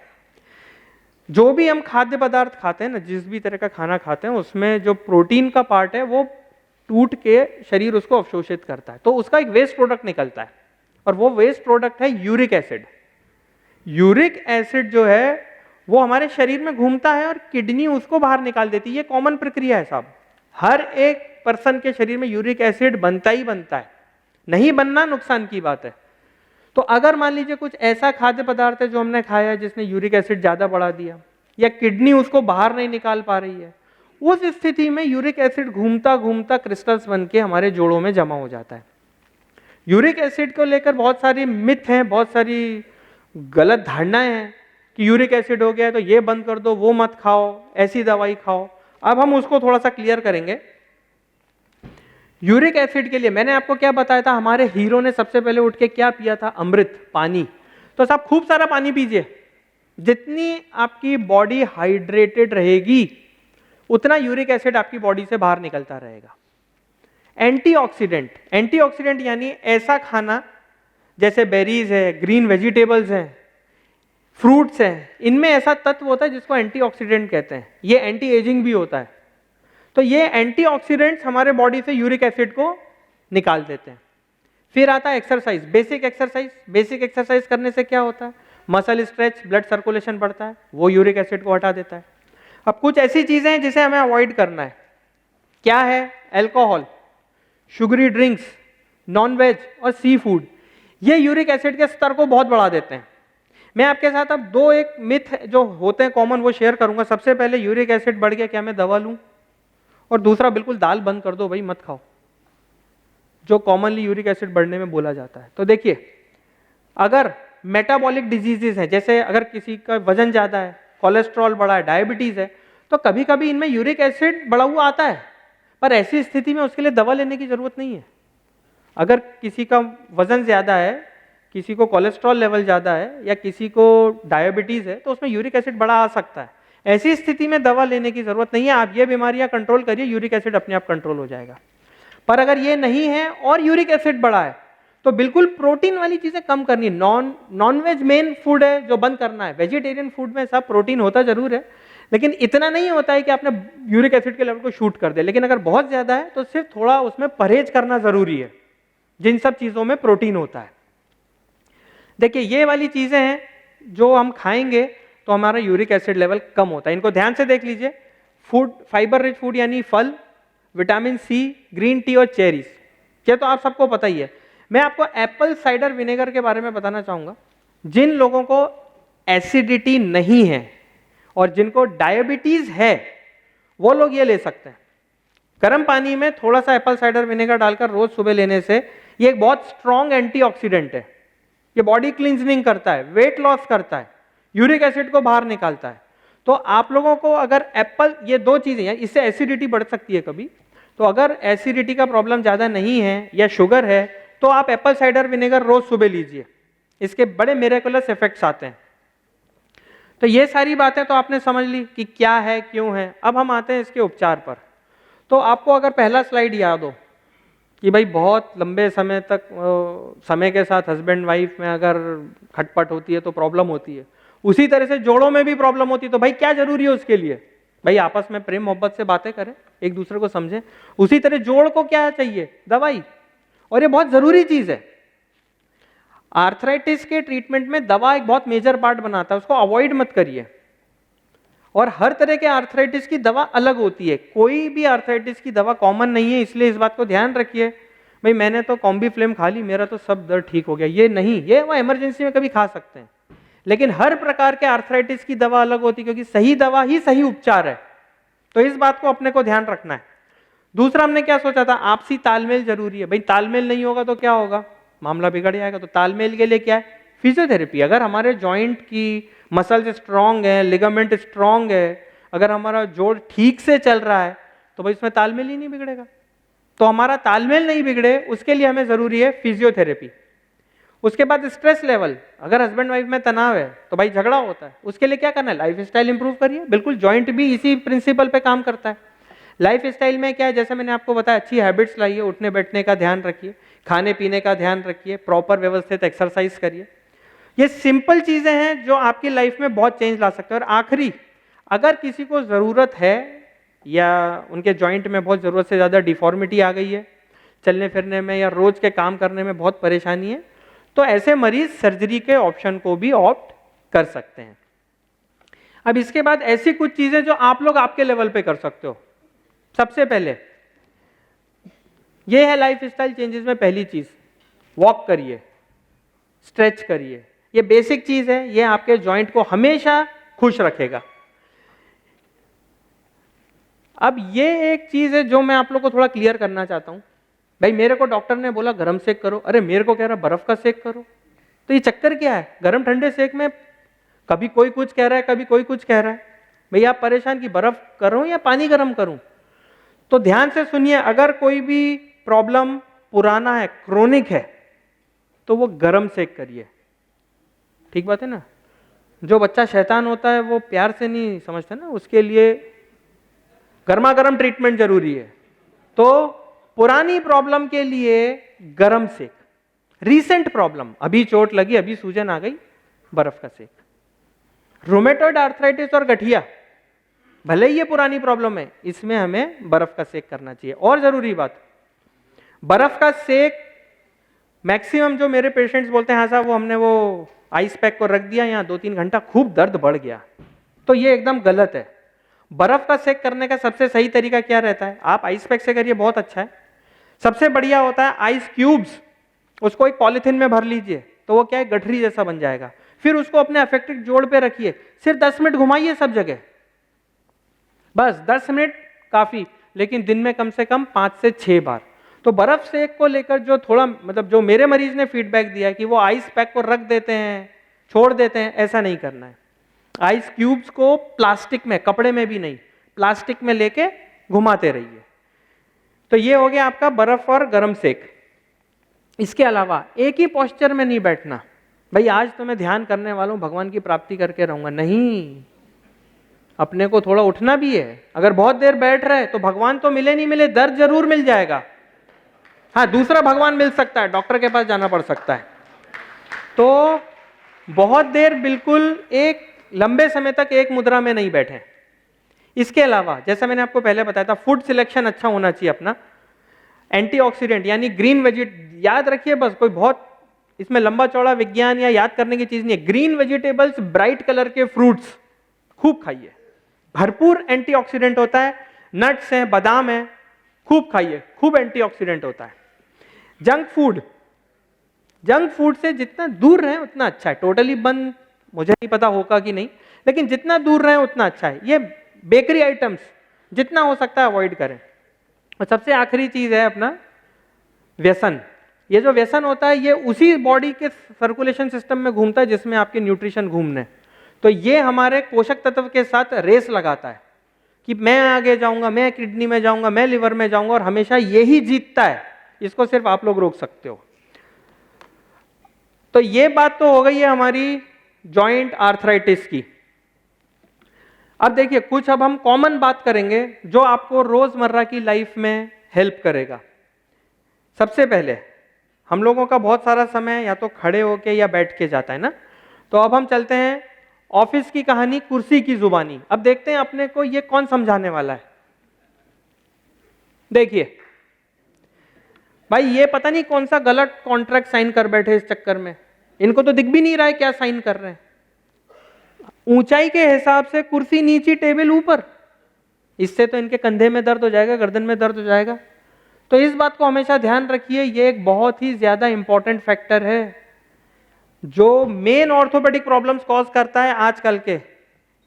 जो भी हम खाद्य पदार्थ खाते हैं ना, जिस भी तरह का खाना खाते हैं, उसमें जो प्रोटीन का पार्ट है वो टूट के शरीर उसको अवशोषित करता है, तो उसका एक वेस्ट प्रोडक्ट निकलता है और वो वेस्ट प्रोडक्ट है यूरिक एसिड। यूरिक एसिड जो है वो हमारे शरीर में घूमता है और किडनी उसको बाहर निकाल देती है। ये कॉमन प्रक्रिया है साहब, हर एक पर्सन के शरीर में यूरिक एसिड बनता ही बनता है, नहीं बनना नुकसान की बात है। तो अगर मान लीजिए कुछ ऐसा खाद्य पदार्थ है जो हमने खाया है जिसने यूरिक एसिड ज्यादा बढ़ा दिया, या किडनी उसको बाहर नहीं निकाल पा रही है, उस स्थिति में यूरिक एसिड घूमता घूमता क्रिस्टल्स बन के हमारे जोड़ों में जमा हो जाता है। यूरिक एसिड को लेकर बहुत सारी मिथ हैं, बहुत सारी गलत धारणाएं हैं कि यूरिक एसिड हो गया है तो ये बंद कर दो, वो मत खाओ, ऐसी दवाई खाओ। अब हम उसको थोड़ा सा क्लियर करेंगे। यूरिक एसिड के लिए मैंने आपको क्या बताया था, हमारे हीरो ने सबसे पहले उठ के क्या पिया था, अमृत, पानी। तो साहब खूब सारा पानी पीजिए, जितनी आपकी बॉडी हाइड्रेटेड रहेगी उतना यूरिक एसिड आपकी बॉडी से बाहर निकलता रहेगा। एंटीऑक्सीडेंट, एंटीऑक्सीडेंट यानी ऐसा खाना जैसे बेरीज है, ग्रीन वेजिटेबल्स हैं, फ्रूट्स हैं, इनमें ऐसा तत्व होता है जिसको एंटीऑक्सीडेंट कहते हैं। ये एंटी एजिंग भी होता है। तो ये एंटीऑक्सीडेंट्स हमारे बॉडी से यूरिक एसिड को निकाल देते हैं। फिर आता है exercise, basic exercise. Basic exercise करने से क्या होता है, मसल स्ट्रेच, ब्लड सर्कुलेशन बढ़ता है, वो यूरिक एसिड को हटा देता है। अब कुछ ऐसी चीजें हैं जिसे हमें अवॉइड करना है। क्या है, alcohol, sugary drinks, non veg और सी फूड, ये यूरिक एसिड के स्तर को बहुत बढ़ा देते हैं। मैं आपके साथ अब दो एक मिथ जो होते हैं कॉमन वो शेयर करूंगा। सबसे पहले, यूरिक एसिड बढ़ गया क्या मैं दवा लूं, और दूसरा बिल्कुल दाल बंद कर दो भाई, मत खाओ, जो कॉमनली यूरिक एसिड बढ़ने में बोला जाता है। तो देखिए, अगर मेटाबॉलिक डिजीजेस हैं, जैसे अगर किसी का वजन ज्यादा है, कोलेस्ट्रॉल बढ़ा है, डायबिटीज है, तो कभी कभी इनमें यूरिक एसिड बढ़ा हुआ आता है, पर ऐसी स्थिति में उसके लिए दवा लेने की जरूरत नहीं है। अगर किसी का वजन ज्यादा है, किसी को कोलेस्ट्रॉल लेवल ज्यादा है, या किसी को डायबिटीज है, तो उसमें यूरिक एसिड बढ़ा आ सकता है। ऐसी स्थिति में दवा लेने की जरूरत नहीं है। आप ये बीमारियां कंट्रोल करिए, यूरिक एसिड अपने आप कंट्रोल हो जाएगा। पर अगर ये नहीं है और यूरिक एसिड बढ़ा है, तो बिल्कुल प्रोटीन वाली चीजें कम करनी। नॉन वेज मेन फूड है जो बंद करना है। वेजिटेरियन फूड में सब प्रोटीन होता जरूर है, लेकिन इतना नहीं होता है कि आपने यूरिक एसिड के लेवल को शूट कर दे। लेकिन अगर बहुत ज्यादा है तो सिर्फ थोड़ा उसमें परहेज करना जरूरी है, जिन सब चीजों में प्रोटीन होता है। देखिए, ये वाली चीजें हैं जो हम खाएंगे तो हमारा यूरिक एसिड लेवल कम होता है। इनको ध्यान से देख लीजिए। फूड, फाइबर रिच फूड यानी फल, विटामिन सी, ग्रीन टी और चेरीज, ये तो आप सबको पता ही है। मैं आपको एप्पल साइडर विनेगर के बारे में बताना चाहूंगा। जिन लोगों को एसिडिटी नहीं है और जिनको डायबिटीज है, वो लोग ये ले सकते हैं। गर्म पानी में थोड़ा सा एप्पल साइडर विनेगर डालकर रोज सुबह लेने से ये एक बहुत स्ट्रॉन्ग एंटीऑक्सीडेंट है। ये बॉडी क्लींजनिंग करता है, वेट लॉस करता है, यूरिक एसिड को बाहर निकालता है। तो आप लोगों को अगर एप्पल, ये दो चीजें हैं, इससे एसिडिटी बढ़ सकती है कभी, तो अगर एसिडिटी का प्रॉब्लम ज्यादा नहीं है या शुगर है, तो आप एप्पल साइडर विनेगर रोज सुबह लीजिए। इसके बड़े मिरेकुलस इफेक्ट्स आते हैं। तो ये सारी बातें तो आपने समझ ली कि क्या है, क्यों है। अब हम आते हैं इसके उपचार पर। तो आपको अगर पहला स्लाइड याद हो कि भाई बहुत लंबे समय तक समय के साथ हस्बैंड वाइफ में अगर खटपट होती है तो प्रॉब्लम होती है, उसी तरह से जोड़ों में भी प्रॉब्लम होती है। तो भाई क्या जरूरी है उसके लिए, भाई आपस में प्रेम मोहब्बत से बातें करें, एक दूसरे को समझें। उसी तरह जोड़ को क्या चाहिए, दवाई, और ये बहुत जरूरी चीज है। आर्थराइटिस के ट्रीटमेंट में दवा एक बहुत मेजर पार्ट बनाता है, उसको अवॉइड मत करिए। और हर तरह के आर्थराइटिस की दवा अलग होती है, कोई भी आर्थराइटिस की दवा कॉमन नहीं है, इसलिए इस बात को ध्यान रखिए। भाई मैंने तो कॉम्बी फ्लेम खा ली, मेरा तो सब दर्द ठीक हो गया, ये नहीं। ये वो इमरजेंसी में कभी खा सकते हैं, लेकिन हर प्रकार के आर्थराइटिस की दवा अलग होती है, क्योंकि सही दवा ही सही उपचार है। तो इस बात को अपने को ध्यान रखना है। दूसरा हमने क्या सोचा था, आपसी तालमेल जरूरी है। भाई तालमेल नहीं होगा तो क्या होगा, मामला बिगड़ जाएगा। तो तालमेल के लिए क्या है, फिजियोथेरेपी। अगर हमारे जॉइंट की मसल्स स्ट्रांग है, लिगामेंट स्ट्रांग है, अगर हमारा जोड़ ठीक से चल रहा है, तो भाई इसमें तालमेल ही नहीं बिगड़ेगा। तो हमारा तालमेल नहीं बिगड़े, उसके लिए हमें जरूरी है फिजियोथेरेपी। उसके बाद स्ट्रेस लेवल, अगर हस्बैंड वाइफ में तनाव है तो भाई झगड़ा होता है, उसके लिए क्या करना है, लाइफ स्टाइल इंप्रूव करिए। बिल्कुल, जॉइंट भी इसी प्रिंसिपल पे काम करता है। लाइफ स्टाइल में क्या है, जैसे मैंने आपको बताया, अच्छी हैबिट्स लाइए, उठने बैठने का ध्यान रखिए, खाने पीने का ध्यान रखिए, प्रॉपर व्यवस्थित एक्सरसाइज करिए। ये सिंपल चीजें हैं जो आपकी लाइफ में बहुत चेंज ला सकते हैं। और आखिरी, अगर किसी को जरूरत है या उनके जॉइंट में बहुत जरूरत से ज्यादा डिफॉर्मिटी आ गई है, चलने फिरने में या रोज के काम करने में बहुत परेशानी है, तो ऐसे मरीज सर्जरी के ऑप्शन को भी ऑप्ट कर सकते हैं। अब इसके बाद ऐसी कुछ चीजें जो आप लोग आपके लेवल पे कर सकते हो। सबसे पहले ये है लाइफ स्टाइल चेंजेस में पहली चीज, वॉक करिए, स्ट्रेच करिए। ये बेसिक चीज है, ये आपके जॉइंट को हमेशा खुश रखेगा। अब ये एक चीज है जो मैं आप लोग को थोड़ा क्लियर करना चाहता हूं। भाई मेरे को डॉक्टर ने बोला गरम सेक करो, अरे मेरे को कह रहा बर्फ का सेक करो, तो ये चक्कर क्या है? गरम ठंडे सेक में कभी कोई कुछ कह रहा है, कभी कोई कुछ कह रहा है। भैया आप परेशान कि बर्फ करूं या पानी गर्म करूं? तो ध्यान से सुनिए, अगर कोई भी प्रॉब्लम पुराना है, क्रोनिक है, तो वो गरम सेक करिए। ठीक बात है ना? जो बच्चा शैतान होता है वो प्यार से नहीं समझता ना, उसके लिए गर्मा गर्म ट्रीटमेंट जरूरी है। तो पुरानी प्रॉब्लम के लिए गरम सेक, रीसेंट प्रॉब्लम, अभी चोट लगी, अभी सूजन आ गई, बर्फ का सेक। रोमेटॉइड आर्थराइटिस और गठिया, भले ही ये पुरानी प्रॉब्लम है, इसमें हमें बर्फ का सेक करना चाहिए। और जरूरी बात, बर्फ का सेक मैक्सिमम जो मेरे पेशेंट्स बोलते हैं हाँ साहब वो हमने वो आइस पैक को रख दिया यहाँ 2-3 घंटा, खूब दर्द बढ़ गया, तो ये एकदम गलत है। बर्फ का सेक करने का सबसे सही तरीका क्या रहता है? आप आइस पैक से करिए, बहुत अच्छा है। सबसे बढ़िया होता है आइस क्यूब्स, उसको एक पॉलिथीन में भर लीजिए, तो वो क्या है, गठरी जैसा बन जाएगा। फिर उसको अपने अफेक्टेड जोड़ पे रखिए, सिर्फ 10 मिनट घुमाइए सब जगह, बस 10 मिनट काफी, लेकिन दिन में कम से कम 5 से 6 बार। तो बर्फ सेक को लेकर जो थोड़ा मतलब जो मेरे मरीज ने फीडबैक दिया कि वो आइस पैक को रख देते हैं, छोड़ देते हैं, ऐसा नहीं करना है। आइस क्यूब्स को प्लास्टिक में, कपड़े में भी नहीं, प्लास्टिक में लेके घुमाते रहिए। तो ये हो गया आपका बर्फ और गर्म सेक। इसके अलावा एक ही पोस्चर में नहीं बैठना। भाई आज तो मैं ध्यान करने वाला हूं, भगवान की प्राप्ति करके रहूंगा, नहीं, अपने को थोड़ा उठना भी है। अगर बहुत देर बैठ रहे तो भगवान तो मिले नहीं मिले, दर्द जरूर मिल जाएगा। हाँ, दूसरा भगवान मिल सकता है, डॉक्टर के पास जाना पड़ सकता है। तो बहुत देर बिल्कुल एक लंबे समय तक एक मुद्रा में नहीं बैठे। इसके अलावा जैसा मैंने आपको पहले बताया था, फूड सिलेक्शन अच्छा होना चाहिए अपना। एंटीऑक्सीडेंट यानी ग्रीन वेजिट, याद रखिए बस, कोई बहुत इसमें लंबा चौड़ा विज्ञान या याद करने की चीज नहीं है। ग्रीन वेजिटेबल्स, ब्राइट कलर के फ्रूट्स खूब खाइए, भरपूर एंटीऑक्सीडेंट होता है। नट्स हैं, बादाम है, खूब खाइए, खूब एंटीऑक्सीडेंट होता है। जंक फूड से जितना दूर रहें उतना अच्छा है। टोटली बंद मुझे नहीं पता होगा कि नहीं, लेकिन जितना दूर रहें उतना अच्छा है। ये बेकरी आइटम्स जितना हो सकता है अवॉइड करें। और सबसे आखिरी चीज है अपना व्यसन। ये जो व्यसन होता है ये उसी बॉडी के सर्कुलेशन सिस्टम में घूमता है जिसमें आपके न्यूट्रिशन घूमने। तो ये हमारे पोषक तत्व के साथ रेस लगाता है कि मैं आगे जाऊंगा, मैं किडनी में जाऊंगा, मैं लिवर में जाऊंगा, और हमेशा यही जीतता है। इसको सिर्फ आप लोग रोक सकते हो। तो ये बात तो हो गई है हमारी जॉइंट आर्थराइटिस की। अब देखिए कुछ अब हम कॉमन बात करेंगे जो आपको रोजमर्रा की लाइफ में हेल्प करेगा। सबसे पहले हम लोगों का बहुत सारा समय या तो खड़े होके या बैठ के जाता है ना, तो अब हम चलते हैं ऑफिस की कहानी, कुर्सी की जुबानी। अब देखते हैं अपने को ये कौन समझाने वाला है। देखिए भाई, ये पता नहीं कौन सा गलत कॉन्ट्रैक्ट साइन कर बैठे इस चक्कर में, इनको तो दिख भी नहीं रहा है क्या साइन कर रहे हैं। ऊंचाई के हिसाब से कुर्सी नीचे, टेबल ऊपर, इससे तो इनके कंधे में दर्द हो जाएगा, गर्दन में दर्द हो जाएगा। तो इस बात को हमेशा ध्यान रखिए, ये एक बहुत ही ज्यादा इंपॉर्टेंट फैक्टर है जो मेन ऑर्थोपेडिक प्रॉब्लम्स कॉज करता है आजकल के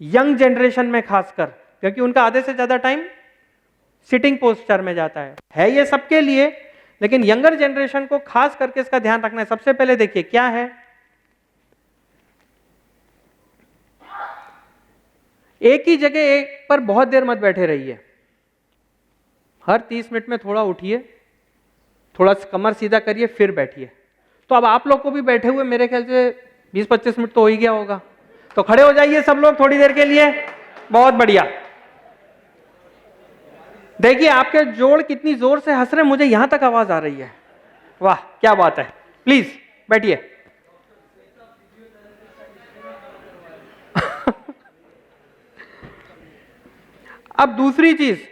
यंग जनरेशन में खासकर, क्योंकि उनका आधे से ज्यादा टाइम सिटिंग पोस्चर में जाता है ये सबके लिए, लेकिन यंगर जनरेशन को खास करके इसका ध्यान रखना है। सबसे पहले देखिए क्या है, एक ही जगह एक पर बहुत देर मत बैठे रहिए। हर 30 मिनट में थोड़ा उठिए, थोड़ा कमर सीधा करिए, फिर बैठिए। तो अब आप लोग को भी बैठे हुए मेरे ख्याल से 20-25 मिनट तो हो ही गया होगा, तो खड़े हो जाइए सब लोग थोड़ी देर के लिए। बहुत बढ़िया। देखिए आपके जोड़ कितनी जोर से हंस रहे हैं, मुझे यहां तक आवाज आ रही है। वाह क्या बात है। प्लीज बैठिए। अब दूसरी चीज,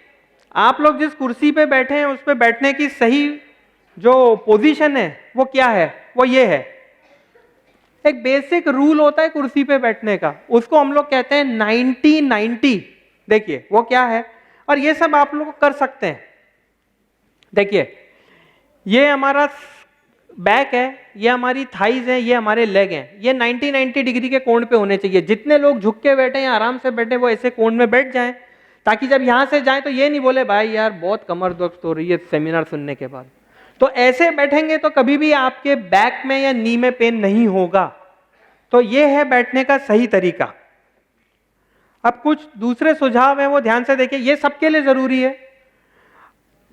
आप लोग जिस कुर्सी पे बैठे हैं उस पे बैठने की सही जो पोजीशन है वो क्या है, वो ये है। एक बेसिक रूल होता है कुर्सी पे बैठने का, उसको हम लोग कहते हैं 90-90। देखिए वो क्या है, और ये सब आप लोग कर सकते हैं। देखिए ये हमारा बैक है, ये हमारी थाइज है, ये हमारे लेग हैं, ये 90-90 डिग्री के कोण पे होने चाहिए। जितने लोग झुक के बैठे या आराम से बैठे वो ऐसे कोण में बैठ जाएं, ताकि जब यहां से जाएं तो ये नहीं बोले भाई यार बहुत कमर दर्द हो रही है सेमिनार सुनने के बाद। तो ऐसे बैठेंगे तो कभी भी आपके बैक में या नी में पेन नहीं होगा। तो ये है बैठने का सही तरीका। अब कुछ दूसरे सुझाव हैं वो ध्यान से देखिए, ये सबके लिए जरूरी है।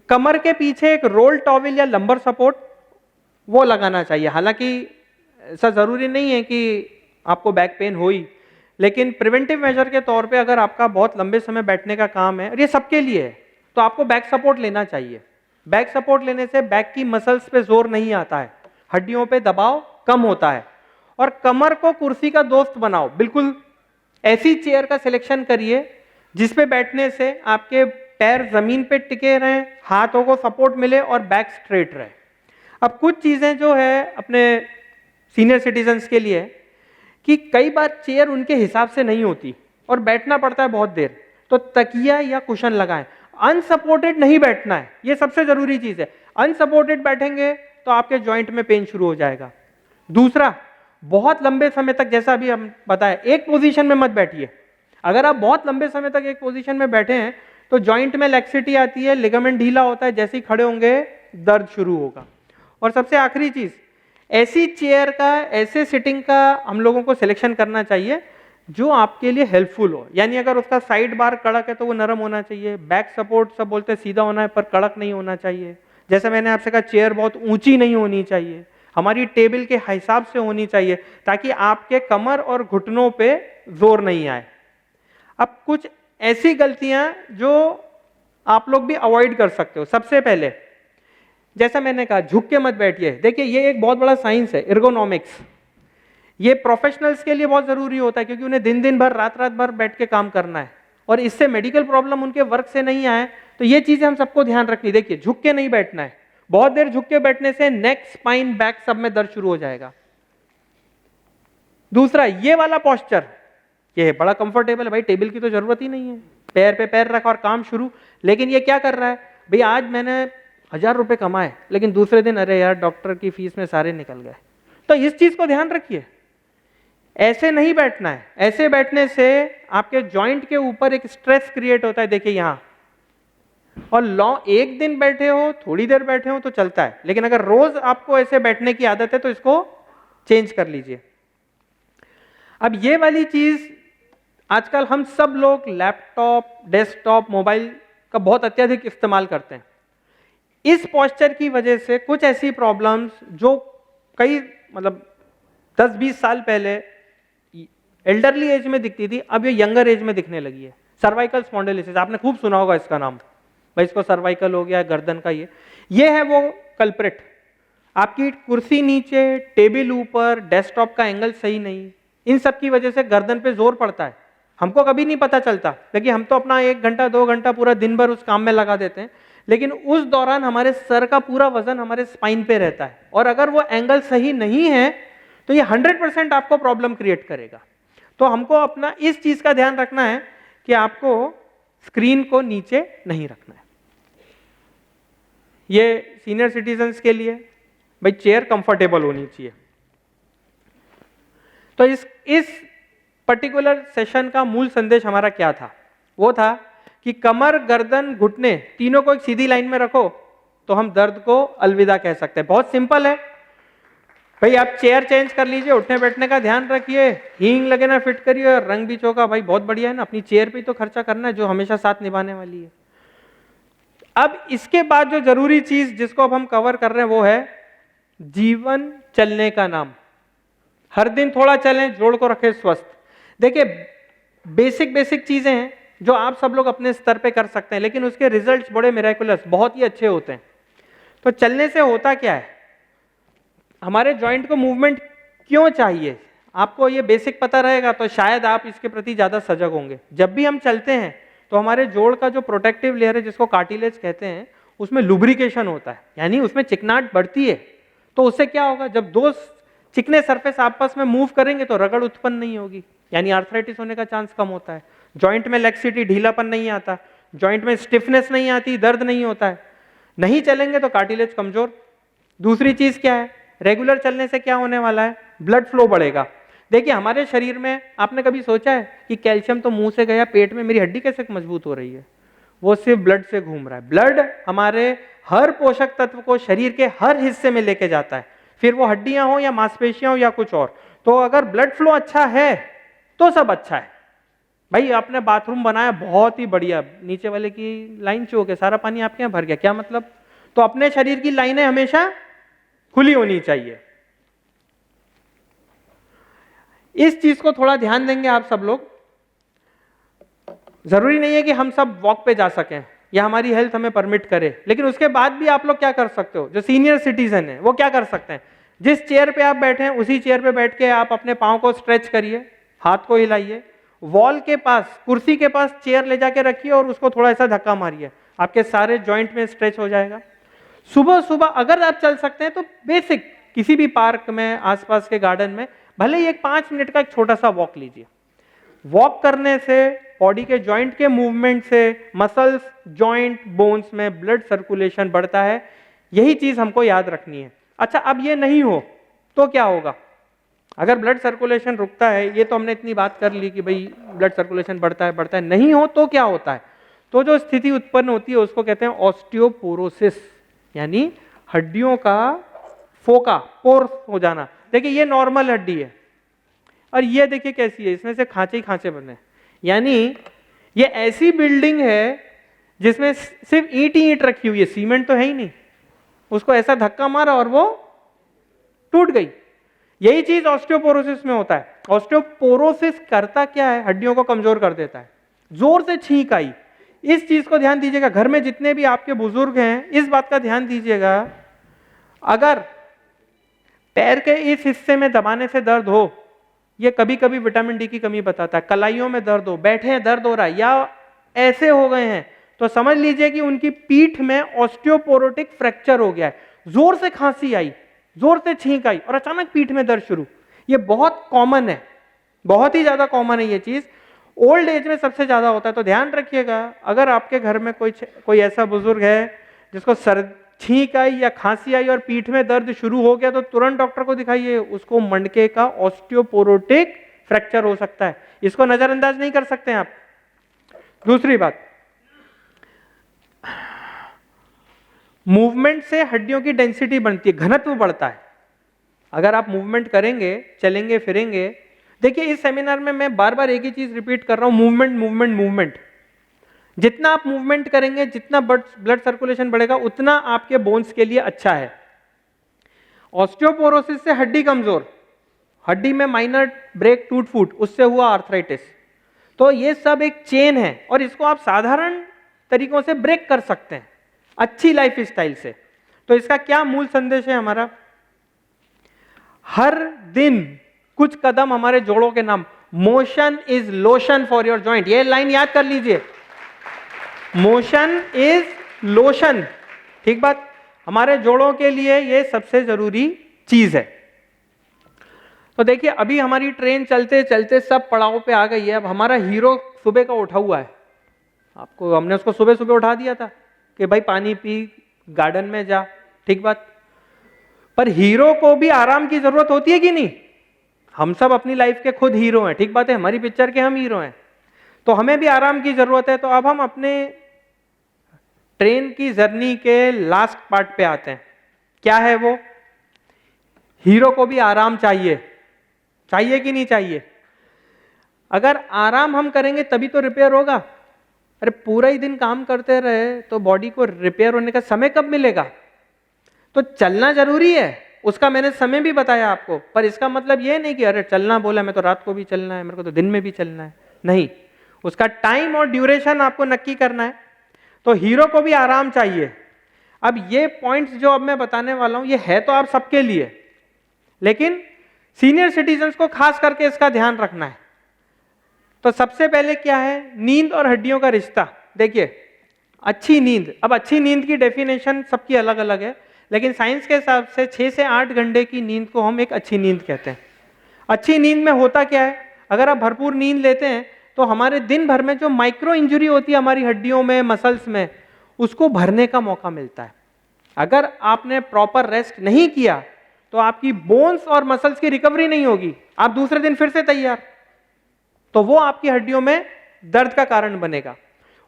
कमर के पीछे एक रोल टॉवल या लंबर सपोर्ट वो लगाना चाहिए। हालांकि ऐसा जरूरी नहीं है कि आपको बैक पेन हो ही, लेकिन प्रिवेंटिव मेजर के तौर पे अगर आपका बहुत लंबे समय बैठने का काम है और ये सबके लिए है तो आपको बैक सपोर्ट लेना चाहिए। बैक सपोर्ट लेने से बैक की मसल्स पे जोर नहीं आता है, हड्डियों पे दबाव कम होता है। और कमर को कुर्सी का दोस्त बनाओ, बिल्कुल ऐसी चेयर का सिलेक्शन करिए जिसपे बैठने से आपके पैर जमीन पे टिके रहें, हाथों को सपोर्ट मिले और बैक स्ट्रेट रहे। अब कुछ चीजें जो है अपने सीनियर सिटीजन्स के लिए कि कई बार चेयर उनके हिसाब से नहीं होती और बैठना पड़ता है बहुत देर, तो तकिया या कुशन लगाएं। अनसपोर्टेड नहीं बैठना है, ये सबसे जरूरी चीज है। अनसपोर्टेड बैठेंगे तो आपके जॉइंट में पेन शुरू हो जाएगा। दूसरा, बहुत लंबे समय तक, जैसा अभी हम बताएं, एक पोजीशन में मत बैठिए। अगर आप बहुत लंबे समय तक एक पोजीशन में बैठे हैं तो जॉइंट में लैक्सिटी आती है, लिगामेंट ढीला होता है, जैसे ही खड़े होंगे दर्द शुरू होगा। और सबसे आखिरी चीज, ऐसी चेयर का, ऐसे सिटिंग का हम लोगों को सिलेक्शन करना चाहिए जो आपके लिए हेल्पफुल हो। यानी अगर उसका साइड बार कड़क है तो वो नरम होना चाहिए, बैक सपोर्ट सब बोलते हैं सीधा होना है पर कड़क नहीं होना चाहिए। जैसे मैंने आपसे कहा, चेयर बहुत ऊंची नहीं होनी चाहिए, हमारी टेबल के हिसाब से होनी चाहिए ताकि आपके कमर और घुटनों पे जोर नहीं आए। अब कुछ ऐसी गलतियां जो आप लोग भी अवॉइड कर सकते हो। सबसे पहले, जैसा मैंने कहा, झुक के मत बैठिए। देखिए ये एक बहुत बड़ा साइंस है, एर्गोनॉमिक्स। ये प्रोफेशनल्स के लिए बहुत जरूरी होता है क्योंकि उन्हें दिन दिन भर, रात रात भर बैठ के काम करना है और इससे मेडिकल प्रॉब्लम उनके वर्क से नहीं आए। तो ये चीजें हम सबको ध्यान रखनी। देखिए झुक के नहीं बैठना है, बहुत देर झुक के बैठने से नेक, स्पाइन, बैक सब में दर्द शुरू हो जाएगा। दूसरा, ये वाला पोस्चर, ये बड़ा कंफर्टेबल है भाई, टेबल की तो जरूरत ही नहीं है, पैर पे पैर रखा और काम शुरू। लेकिन ये क्या कर रहा है भाई, आज मैंने 1000 रुपए कमाए लेकिन दूसरे दिन अरे यार डॉक्टर की फीस में सारे निकल गए। तो इस चीज को ध्यान रखिए, ऐसे नहीं बैठना है। ऐसे बैठने से आपके जॉइंट के ऊपर एक स्ट्रेस क्रिएट होता है। देखिए यहां, और एक दिन बैठे हो, थोड़ी देर बैठे हो तो चलता है, लेकिन अगर रोज आपको ऐसे बैठने की आदत है तो इसको चेंज कर लीजिए। अब ये वाली चीज आजकल हम सब लोग लैपटॉप, डेस्कटॉप, मोबाइल का बहुत अत्यधिक इस्तेमाल करते हैं। इस पोस्चर की वजह से कुछ ऐसी प्रॉब्लम्स जो कई 10-20 साल पहले एल्डरली एज में दिखती थी, अब ये यंगर एज में दिखने लगी है। सर्वाइकल स्पॉन्डिलोसिस, आपने खूब सुना होगा इसका नाम, भाई इसको सर्वाइकल हो गया, गर्दन का। ये है वो कल्प्रिट। आपकी कुर्सी नीचे, टेबल ऊपर, डेस्कटॉप का एंगल सही नहीं, इन सब की वजह से गर्दन पे जोर पड़ता है। हमको कभी नहीं पता चलता, लेकिन हम तो अपना 1 घंटा 2 घंटा पूरा दिन भर उस काम में लगा देते हैं, लेकिन उस दौरान हमारे सर का पूरा वजन हमारे स्पाइन पे रहता है और अगर वो एंगल सही नहीं है तो ये 100% आपको प्रॉब्लम क्रिएट करेगा। तो हमको अपना इस चीज का ध्यान रखना है कि आपको स्क्रीन को नीचे नहीं रखना है। ये सीनियर सिटीजन्स के लिए भाई चेयर कंफर्टेबल होनी चाहिए। तो इस पर्टिकुलर सेशन का मूल संदेश हमारा क्या था? वो था कि कमर, गर्दन, घुटने तीनों को एक सीधी लाइन में रखो तो हम दर्द को अलविदा कह सकते हैं। बहुत सिंपल है भाई, आप चेयर चेंज कर लीजिए, उठने बैठने का ध्यान रखिए, हींग लगे ना फिट करिए, और रंग बीचों का भाई बहुत बढ़िया है ना, अपनी चेयर पे तो खर्चा करना है जो हमेशा साथ निभाने वाली है। अब इसके बाद जो जरूरी चीज जिसको अब हम कवर कर रहे हैं वो है जीवन चलने का नाम। हर दिन थोड़ा चलें, जोड़ को रखें स्वस्थ। देखिए बेसिक चीजें हैं जो आप सब लोग अपने स्तर पे कर सकते हैं, लेकिन उसके रिजल्ट्स बड़े मिरेकुलस, बहुत ही अच्छे होते हैं। तो चलने से होता क्या है, हमारे जॉइंट को मूवमेंट क्यों चाहिए, आपको ये बेसिक पता रहेगा तो शायद आप इसके प्रति ज्यादा सजग होंगे। जब भी हम चलते हैं तो हमारे जोड़ का जो प्रोटेक्टिव लेयर है जिसको कार्टिलेज कहते हैं, उसमें लुब्रिकेशन होता है, यानी उसमें चिकनाहट बढ़ती है। तो उससे क्या होगा, जब 2 चिकने सरफेस आपस में मूव करेंगे तो रगड़ उत्पन्न नहीं होगी, यानी आर्थराइटिस होने का चांस कम होता है। जॉइंट में लैक्सिटी, ढीलापन नहीं आता, जॉइंट में स्टिफनेस नहीं आती, दर्द नहीं होता है। नहीं चलेंगे तो कार्टिलेज कमजोर। दूसरी चीज क्या है, रेगुलर चलने से क्या होने वाला है, ब्लड फ्लो बढ़ेगा। देखिए हमारे शरीर में आपने कभी सोचा है कि कैल्शियम तो मुंह से गया, पेट में मेरी हड्डी कैसे मजबूत हो रही है? वो सिर्फ ब्लड से घूम रहा है। ब्लड हमारे हर पोषक तत्व को शरीर के हर हिस्से में लेके जाता है, फिर वो हड्डियां हो या मांसपेशियां हो या कुछ और। तो अगर ब्लड फ्लो अच्छा है तो सब अच्छा है। भाई आपने बाथरूम बनाया बहुत ही बढ़िया, नीचे वाले की लाइन चौक है, सारा पानी आपके यहाँ भर गया, क्या मतलब? तो अपने शरीर की लाइनें हमेशा खुली होनी चाहिए। इस चीज को थोड़ा ध्यान देंगे आप सब लोग। जरूरी नहीं है कि हम सब वॉक पे जा सकें या हमारी हेल्थ हमें परमिट करे, लेकिन उसके बाद भी आप लोग क्या कर सकते हो, जो सीनियर सिटीजन है वो क्या कर सकते हैं, जिस चेयर पे आप बैठे हैं उसी चेयर पे बैठ के आप अपने पाँव को स्ट्रेच करिए, हाथ को हिलाइए, वॉल के पास, कुर्सी के पास चेयर ले जाके रखिए और उसको थोड़ा ऐसा धक्का मारिए, आपके सारे जॉइंट में स्ट्रेच हो जाएगा। सुबह सुबह अगर आप चल सकते हैं तो बेसिक किसी भी पार्क में, आसपास के गार्डन में, भले ही एक 5 मिनट का एक छोटा सा वॉक लीजिए। वॉक करने से बॉडी के जॉइंट के मूवमेंट से मसल्स, जॉइंट, बोन्स में ब्लड सर्कुलेशन बढ़ता है। यही चीज हमको याद रखनी है। अच्छा, अब ये नहीं हो तो क्या होगा? अगर ब्लड सर्कुलेशन रुकता है, ये तो हमने इतनी बात कर ली कि भाई ब्लड सर्कुलेशन बढ़ता है, नहीं हो तो क्या होता है? तो जो स्थिति उत्पन्न होती है उसको कहते हैं ऑस्टियोपोरोसिस, यानी हड्डियों का फोका, पोर हो जाना। देखिए ये नॉर्मल हड्डी है और ये देखिए कैसी है, इसमें से खांचे ही खांचे बने, यानी ये ऐसी बिल्डिंग है जिसमें सिर्फ ईंट ही ईंट रखी हुई है, सीमेंट तो है ही नहीं। उसको ऐसा धक्का मारा और वो टूट गई। यही चीज ऑस्टियोपोरोसिस में होता है। ऑस्टियोपोरोसिस करता क्या है, हड्डियों को कमजोर कर देता है। जोर से छींक आई, इस चीज को ध्यान दीजिएगा। घर में जितने भी आपके बुजुर्ग हैं इस बात का ध्यान दीजिएगा, अगर पैर के इस हिस्से में दबाने से दर्द हो, ये कभी कभी विटामिन डी की कमी बताता है। कलाइयों में दर्द हो, बैठे हैं दर्द हो रहा है, या ऐसे हो गए हैं, तो समझ लीजिए कि उनकी पीठ में ऑस्टियोपोरोटिक फ्रैक्चर हो गया है। जोर से खांसी आई, जोर से छींक आई और अचानक पीठ में दर्द शुरू। ये बहुत कॉमन है, बहुत ही ज्यादा कॉमन है ये चीज। ओल्ड एज में सबसे ज्यादा होता है। तो ध्यान रखिएगा, अगर आपके घर में कोई ऐसा बुजुर्ग है जिसको छींक आई या खांसी आई और पीठ में दर्द शुरू हो गया, तो तुरंत डॉक्टर को दिखाइए। उसको मणके का ऑस्टियोपोरोटिक फ्रैक्चर हो सकता है, इसको नजरअंदाज नहीं कर सकते हैं आप। दूसरी बात, मूवमेंट से हड्डियों की डेंसिटी बनती है, घनत्व बढ़ता है। अगर आप मूवमेंट करेंगे, चलेंगे फिरेंगे, देखिए इस सेमिनार में मैं बार बार एक ही चीज रिपीट कर रहा हूं, मूवमेंट मूवमेंट मूवमेंट। जितना आप मूवमेंट करेंगे, जितना ब्लड सर्कुलेशन बढ़ेगा, उतना आपके बोन्स के लिए अच्छा है। ऑस्टियोपोरोसिस से हड्डी कमजोर, हड्डी में माइनर ब्रेक, टूट फूट, उससे हुआ आर्थराइटिस। तो ये सब एक चेन है और इसको आप साधारण तरीकों से ब्रेक कर सकते हैं, अच्छी लाइफ स्टाइल से। तो इसका क्या मूल संदेश है हमारा? हर दिन कुछ कदम हमारे जोड़ों के नाम। Motion is lotion for your joint, ये लाइन याद कर लीजिए। मोशन इज लोशन, ठीक बात। हमारे जोड़ों के लिए ये सबसे जरूरी चीज है। तो देखिए अभी हमारी ट्रेन चलते चलते सब पड़ाव पे आ गई है। अब हमारा हीरो सुबह का उठा हुआ है, आपको हमने उसको सुबह सुबह उठा दिया था कि भाई पानी पी, गार्डन में जा, ठीक बात। पर हीरो को भी आराम की जरूरत होती है कि नहीं? हम सब अपनी लाइफ के खुद हीरो हैं, ठीक बात है, हमारी पिक्चर के हम हीरो हैं, तो हमें भी आराम की जरूरत है। तो अब हम अपने ट्रेन की जर्नी के लास्ट पार्ट पे आते हैं। क्या है वो? हीरो को भी आराम चाहिए, चाहिए कि नहीं चाहिए? अगर आराम हम करेंगे तभी तो रिपेयर होगा। अरे पूरा ही दिन काम करते रहे तो बॉडी को रिपेयर होने का समय कब मिलेगा? तो चलना जरूरी है, उसका मैंने समय भी बताया आपको। पर इसका मतलब ये नहीं कि अरे चलना बोला मैं तो रात को भी चलना है, मेरे को तो दिन में भी चलना है, नहीं। उसका टाइम और ड्यूरेशन आपको नक्की करना है। तो हीरो को भी आराम चाहिए। अब ये पॉइंट्स जो अब मैं बताने वाला हूं, ये है तो आप सबके लिए, लेकिन सीनियर सिटीजन्स को खास करके इसका ध्यान रखना है। तो सबसे पहले क्या है, नींद और हड्डियों का रिश्ता। देखिए अच्छी नींद, अब अच्छी नींद की डेफिनेशन सबकी अलग अलग है, लेकिन साइंस के हिसाब से 6 से 8 घंटे की नींद को हम एक अच्छी नींद कहते हैं। अच्छी नींद में होता क्या है, अगर आप भरपूर नींद लेते हैं तो हमारे दिन भर में जो माइक्रो इंजरी होती है हमारी हड्डियों में, मसल्स में, उसको भरने का मौका मिलता है। अगर आपने प्रॉपर रेस्ट नहीं किया तो आपकी बोन्स और मसल्स की रिकवरी नहीं होगी, आप दूसरे दिन फिर से तैयार, तो वो आपकी हड्डियों में दर्द का कारण बनेगा।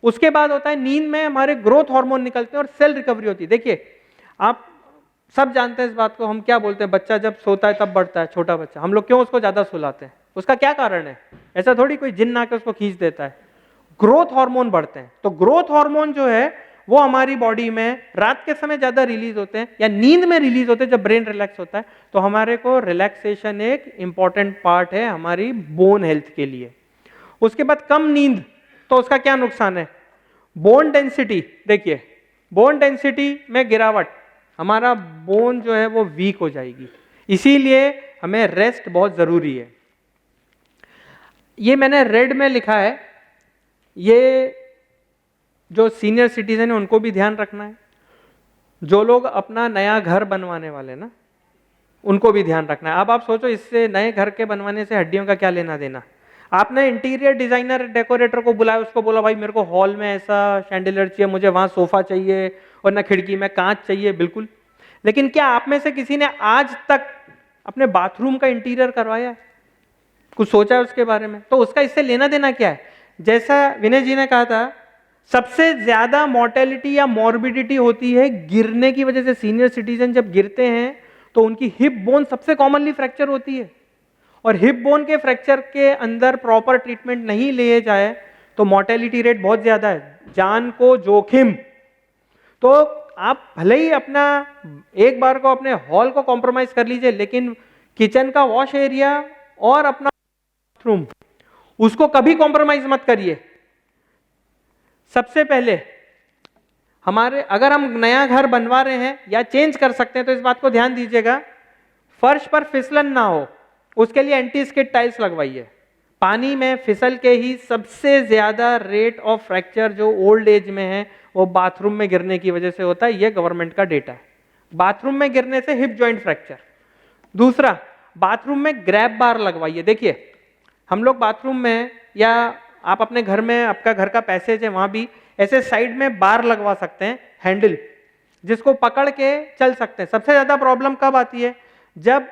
उसके बाद होता है नींद में हमारे ग्रोथ हार्मोन निकलते हैं और सेल रिकवरी होती है। देखिए आप सब जानते हैं इस बात को, हम क्या बोलते हैं, बच्चा जब सोता है तब बढ़ता है, छोटा बच्चा, हम लोग क्यों उसको ज्यादा सुलाते हैं, उसका क्या कारण है? ऐसा थोड़ी कोई जिन्न आके उसको खींच देता है, ग्रोथ हार्मोन बढ़ते हैं। तो ग्रोथ हार्मोन जो है वो हमारी बॉडी में रात के समय ज्यादा रिलीज होते हैं या नींद में रिलीज होते हैं जब ब्रेन रिलैक्स होता है। तो हमारे को रिलैक्सेशन एक इंपॉर्टेंट पार्ट है हमारी बोन हेल्थ के लिए। उसके बाद कम नींद, तो उसका क्या नुकसान है? बोन डेंसिटी, देखिए बोन डेंसिटी में गिरावट, हमारा बोन जो है वो वीक हो जाएगी, इसीलिए हमें रेस्ट बहुत जरूरी है। ये मैंने रेड में लिखा है, ये जो सीनियर सिटीजन है उनको भी ध्यान रखना है, जो लोग अपना नया घर बनवाने वाले ना उनको भी ध्यान रखना है। अब आप सोचो इससे नए घर के बनवाने से हड्डियों का क्या लेना देना। आपने इंटीरियर डिजाइनर डेकोरेटर को बुलाया, उसको बोला भाई मेरे को हॉल में ऐसा शैंडिलियर चाहिए, मुझे वहां सोफा चाहिए और ना खिड़की में कांच चाहिए, बिल्कुल। लेकिन क्या आप में से किसी ने आज तक अपने बाथरूम का इंटीरियर करवाया है? कुछ सोचा है उसके बारे में? तो उसका इससे लेना देना क्या है? जैसा विनय जी ने कहा था, सबसे ज्यादा मॉर्टेलिटी या मॉर्बिडिटी होती है गिरने की वजह से। सीनियर सिटीजन जब गिरते हैं तो उनकी हिप बोन सबसे कॉमनली फ्रैक्चर होती है, और हिप बोन के फ्रैक्चर के अंदर प्रॉपर ट्रीटमेंट नहीं लिए जाए तो मॉर्टेलिटी रेट बहुत ज्यादा है, जान को जोखिम। तो आप भले ही अपना एक बार को अपने हॉल को कॉम्प्रोमाइज कर लीजिए, लेकिन किचन का वॉश एरिया और अपना बाथरूम उसको कभी कॉम्प्रोमाइज मत करिए। सबसे पहले हमारे, अगर हम नया घर बनवा रहे हैं या चेंज कर सकते हैं तो इस बात को ध्यान दीजिएगा, फर्श पर फिसलन ना हो, उसके लिए एंटी स्किड टाइल्स लगवाइए। पानी में फिसल के ही सबसे ज्यादा रेट ऑफ फ्रैक्चर जो ओल्ड एज में है वो बाथरूम में गिरने की वजह से होता है, ये गवर्नमेंट का डेटा है। बाथरूम में गिरने से हिप जॉइंट फ्रैक्चर। दूसरा, बाथरूम में ग्रैब बार लगवाइए। देखिए हम लोग बाथरूम में या आप अपने घर में, आपका घर का पैसेज है वहां भी ऐसे साइड में बार लगवा सकते हैं, हैंडल, जिसको पकड़ के चल सकते हैं। सबसे ज्यादा प्रॉब्लम कब आती है? जब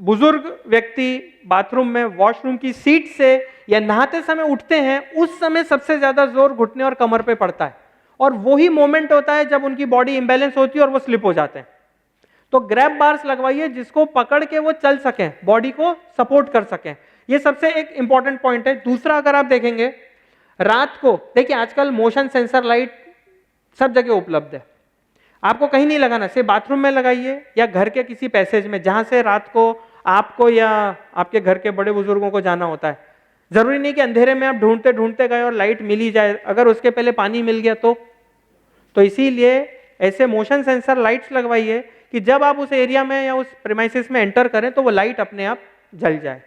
बुजुर्ग व्यक्ति बाथरूम में वॉशरूम की सीट से या नहाते समय उठते हैं, उस समय सबसे ज्यादा जोर घुटने और कमर पे पड़ता है, और वही मोमेंट होता है जब उनकी बॉडी इंबैलेंस होती है और वो स्लिप हो जाते हैं। तो ग्रैब बार्स लगवाइए जिसको पकड़ के वो चल सकें, बॉडी को सपोर्ट कर सकें। ये सबसे एक इंपॉर्टेंट पॉइंट है। दूसरा, अगर आप देखेंगे रात को, देखिए आजकल मोशन सेंसर लाइट सब जगह उपलब्ध है, आपको कहीं नहीं लगाना, सिर्फ बाथरूम में लगाइए या घर के किसी पैसेज में जहां से रात को आपको या आपके घर के बड़े बुजुर्गों को जाना होता है। जरूरी नहीं कि अंधेरे में आप ढूंढते ढूंढते गए और लाइट मिल ही जाए, अगर उसके पहले पानी मिल गया तो इसीलिए ऐसे मोशन सेंसर लाइट्स लगवाइए कि जब आप उस एरिया में या उस प्रीमाइसिस में एंटर करें तो वो लाइट अपने आप जल जाए।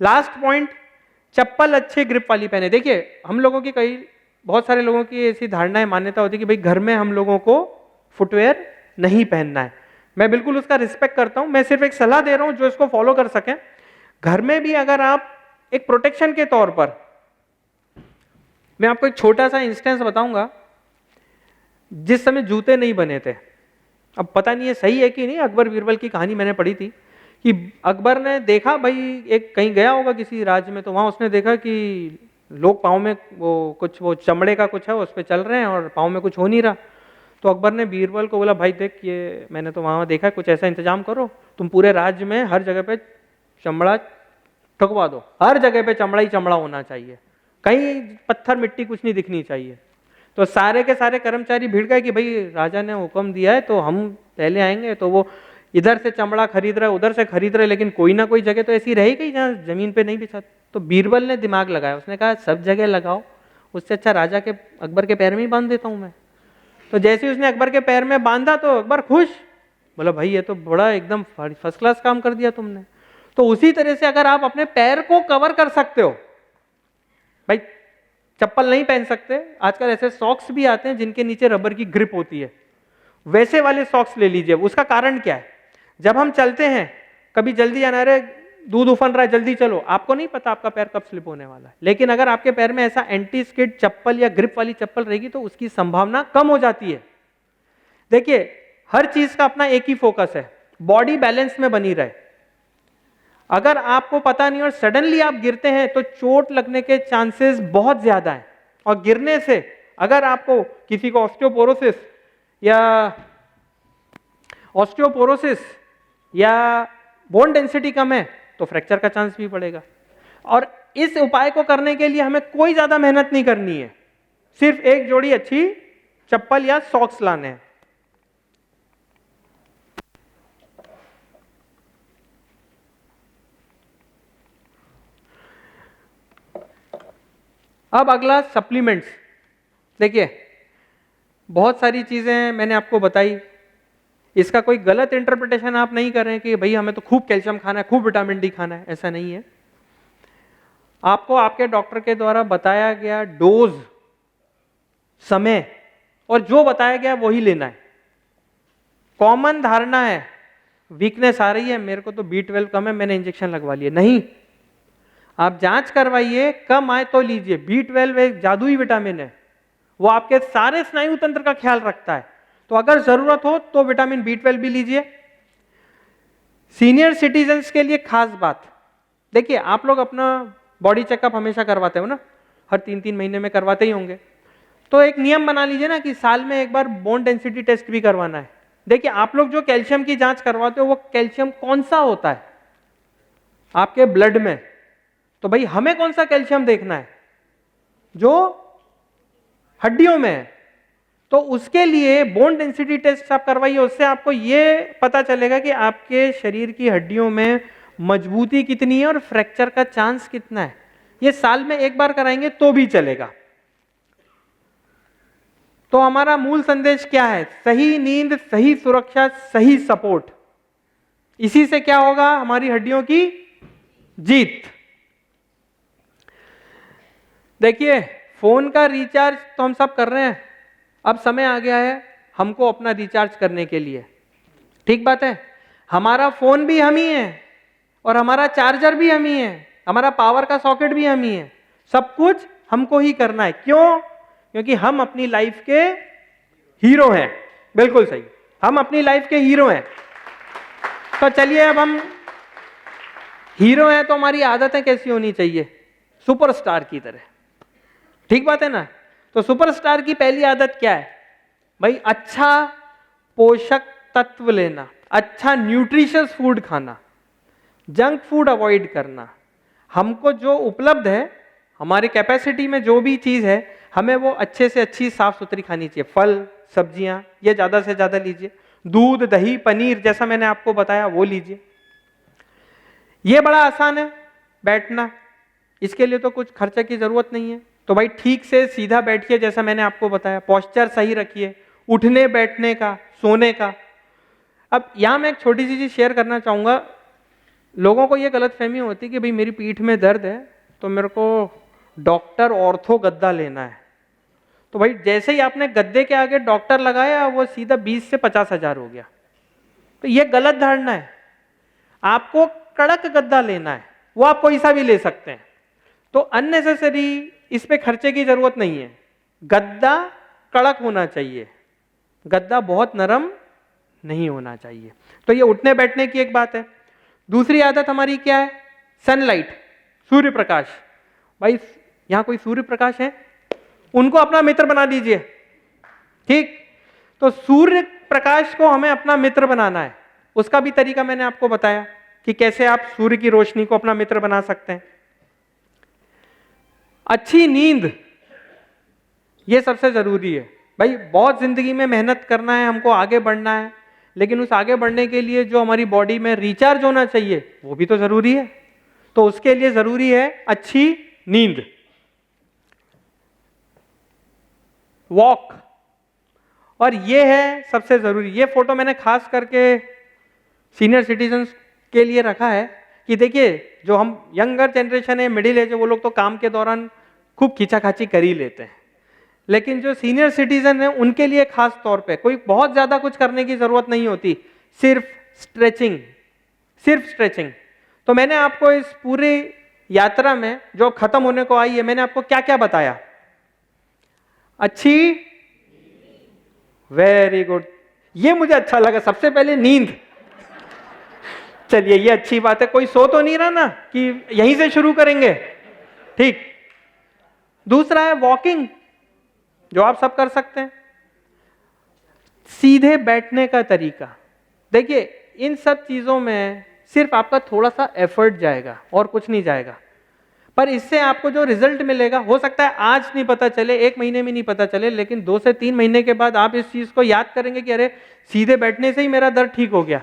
लास्ट पॉइंट, चप्पल अच्छे ग्रिप वाली पहने। देखिए हम लोगों की बहुत सारे लोगों की ऐसी धारणाएं, मान्यता होती है कि भाई घर में हम लोगों को फुटवेयर नहीं पहनना है। मैं बिल्कुल उसका रिस्पेक्ट करता हूं, मैं सिर्फ एक सलाह दे रहा हूं जो इसको फॉलो कर सकें। घर में भी अगर आप एक प्रोटेक्शन के तौर पर, मैं आपको एक छोटा सा इंस्टेंस बताऊंगा। जिस समय जूते नहीं बने थे, अब पता नहीं ये सही है कि नहीं, अकबर बीरबल की कहानी मैंने पढ़ी थी कि अकबर ने देखा, भाई एक कहीं गया होगा किसी राज्य में, तो वहां उसने देखा कि लोग पाँव में वो चमड़े का कुछ है उस पर चल रहे हैं और पाँव में कुछ हो नहीं रहा। तो अकबर ने बीरबल को बोला, भाई देख ये मैंने तो वहां देखा, कुछ ऐसा इंतजाम करो, तुम पूरे राज्य में हर जगह पे चमड़ा ठुकवा दो, हर जगह पे चमड़ा ही चमड़ा होना चाहिए, कहीं पत्थर मिट्टी कुछ नहीं दिखनी चाहिए। तो सारे के सारे कर्मचारी भिड़ गए कि भाई राजा ने हुक्म दिया है तो हम पहले आएंगे। तो वो इधर से चमड़ा खरीद रहा है, उधर से खरीद रहे, लेकिन कोई ना कोई जगह तो ऐसी रहेगी जहाँ जमीन पे नहीं बिछा। तो बीरबल ने दिमाग लगाया, उसने कहा सब जगह लगाओ, उससे अच्छा राजा के, अकबर के पैर में ही बांध देता हूँ मैं। तो जैसे ही उसने अकबर के पैर में बांधा तो अकबर खुश, बोला भाई ये तो बड़ा एकदम फर्स्ट क्लास काम कर दिया तुमने। तो उसी तरह से अगर आप अपने पैर को कवर कर सकते हो, भाई चप्पल नहीं पहन सकते, आजकल ऐसे सॉक्स भी आते हैं जिनके नीचे रबर की ग्रिप होती है, वैसे वाले सॉक्स ले लीजिए। उसका कारण क्या है, जब हम चलते हैं कभी जल्दी आना रहे, दूध उफन रहा है, जल्दी चलो, आपको नहीं पता आपका पैर कब स्लिप होने वाला है। लेकिन अगर आपके पैर में ऐसा एंटी स्किड चप्पल या ग्रिप वाली चप्पल रहेगी तो उसकी संभावना कम हो जाती है। देखिए, हर चीज का अपना एक ही फोकस है, बॉडी बैलेंस में बनी रहे। अगर आपको पता नहीं और सडनली आप गिरते हैं तो चोट लगने के चांसेस बहुत ज्यादा हैं। और गिरने से अगर आपको किसी को ऑस्टियोपोरोसिस या बोन डेंसिटी कम है तो फ्रैक्चर का चांस भी बढ़ेगा। और इस उपाय को करने के लिए हमें कोई ज्यादा मेहनत नहीं करनी है, सिर्फ एक जोड़ी अच्छी चप्पल या सॉक्स लाने हैं। अब अगला सप्लीमेंट्स। देखिए, बहुत सारी चीजें मैंने आपको बताई, इसका कोई गलत इंटरप्रिटेशन आप नहीं कर रहे हैं कि भाई हमें तो खूब कैल्शियम खाना है, खूब विटामिन डी खाना है, ऐसा नहीं है। आपको आपके डॉक्टर के द्वारा बताया गया डोज, समय और जो बताया गया वही लेना है। कॉमन धारणा है, वीकनेस आ रही है, मेरे को तो B12 कम है, मैंने इंजेक्शन लगवा लिया। नहीं, आप जांच करवाइए, कम आए तो लीजिए। B12 एक जादुई विटामिन है, वो आपके सारे स्नायु तंत्र का ख्याल रखता है। तो अगर जरूरत हो तो विटामिन B12 भी लीजिए। सीनियर सिटीजन्स के लिए खास बात, देखिए आप लोग अपना बॉडी चेकअप हमेशा करवाते हो ना, हर 3-3 महीने में करवाते ही होंगे। तो एक नियम बना लीजिए ना कि साल में एक बार बोन डेंसिटी टेस्ट भी करवाना है। देखिए, आप लोग जो कैल्शियम की जांच करवाते हो वो कैल्शियम कौन सा होता है आपके ब्लड में, तो भाई हमें कौन सा कैल्शियम देखना है, जो हड्डियों में है। तो उसके लिए बोन डेंसिटी टेस्ट आप करवाइए, उससे आपको ये पता चलेगा कि आपके शरीर की हड्डियों में मजबूती कितनी है और फ्रैक्चर का चांस कितना है। ये साल में एक बार कराएंगे तो भी चलेगा। तो हमारा मूल संदेश क्या है, सही नींद, सही सुरक्षा, सही सपोर्ट, इसी से क्या होगा, हमारी हड्डियों की जीत। देखिए, फोन का रिचार्ज तो हम सब कर रहे हैं, अब समय आ गया है हमको अपना रिचार्ज करने के लिए। ठीक बात है, हमारा फोन भी हम ही है और हमारा चार्जर भी हम ही है, हमारा पावर का सॉकेट भी हम ही है, सब कुछ हमको ही करना है। क्यों? क्योंकि हम अपनी लाइफ के हीरो हैं। बिल्कुल सही, हम अपनी लाइफ के हीरो हैं। तो चलिए, अब हम हीरो हैं तो हमारी आदतें कैसी होनी चाहिए, सुपरस्टार की तरह। ठीक बात है ना? तो सुपरस्टार की पहली आदत क्या है भाई, अच्छा पोषक तत्व लेना, अच्छा न्यूट्रिशियस फूड खाना, जंक फूड अवॉइड करना। हमको जो उपलब्ध है, हमारी कैपेसिटी में जो भी चीज है, हमें वो अच्छे से अच्छी साफ सुथरी खानी चाहिए। फल, सब्जियां, ये ज्यादा से ज्यादा लीजिए। दूध, दही, पनीर, जैसा मैंने आपको बताया वो लीजिए। ये बड़ा आसान है, बैठना, इसके लिए तो कुछ खर्चे की जरूरत नहीं है। तो भाई ठीक से सीधा बैठिए, जैसा मैंने आपको बताया, पोस्चर सही रखिए, उठने बैठने का, सोने का। अब यहां मैं एक छोटी सी चीज शेयर करना चाहूंगा। लोगों को यह गलतफहमी होती है कि भाई मेरी पीठ में दर्द है तो मेरे को डॉक्टर ऑर्थो गद्दा लेना है। तो भाई जैसे ही आपने गद्दे के आगे डॉक्टर लगाया, वो सीधा 20 से 50 हजार हो गया। तो यह गलत धारणा है। आपको कड़क गद्दा लेना है, वो आप कोई सा भी ले सकते हैं। तो अननेसेसरी इस पे खर्चे की जरूरत नहीं है। गद्दा कड़क होना चाहिए, गद्दा बहुत नरम नहीं होना चाहिए। तो ये उठने बैठने की एक बात है। दूसरी आदत हमारी क्या है, सनलाइट, सूर्य प्रकाश। भाई यहां कोई सूर्य प्रकाश है, उनको अपना मित्र बना दीजिए। ठीक, तो सूर्य प्रकाश को हमें अपना मित्र बनाना है। उसका भी तरीका मैंने आपको बताया कि कैसे आप सूर्य की रोशनी को अपना मित्र बना सकते हैं। अच्छी नींद, यह सबसे जरूरी है। भाई बहुत जिंदगी में मेहनत करना है, हमको आगे बढ़ना है, लेकिन उस आगे बढ़ने के लिए जो हमारी बॉडी में रिचार्ज होना चाहिए वो भी तो जरूरी है। तो उसके लिए जरूरी है अच्छी नींद। वॉक, और ये है सबसे जरूरी। ये फोटो मैंने खास करके सीनियर सिटीजन्स के लिए रखा है कि देखिए, जो हम यंगर जनरेशन है, मिडिल एज है, वो लोग तो काम के दौरान खूब खींचाखाची कर ही लेते हैं, लेकिन जो सीनियर सिटीजन है उनके लिए खास तौर पे कोई बहुत ज्यादा कुछ करने की जरूरत नहीं होती, सिर्फ स्ट्रेचिंग, सिर्फ स्ट्रेचिंग। तो मैंने आपको इस पूरी यात्रा में जो खत्म होने को आई है, मैंने आपको क्या क्या बताया? अच्छी, वेरी गुड, ये मुझे अच्छा लगा। सबसे पहले नींद, चलिए ये अच्छी बात है, कोई सो तो नहीं रहा ना कि यहीं से शुरू करेंगे, ठीक। दूसरा है वॉकिंग, जो आप सब कर सकते हैं। सीधे बैठने का तरीका, देखिए इन सब चीजों में सिर्फ आपका थोड़ा सा एफर्ट जाएगा और कुछ नहीं जाएगा, पर इससे आपको जो रिजल्ट मिलेगा, हो सकता है आज नहीं पता चले, 1 महीने में नहीं पता चले, लेकिन 2 से 3 महीने के बाद आप इस चीज को याद करेंगे कि अरे सीधे बैठने से ही मेरा दर्द ठीक हो गया।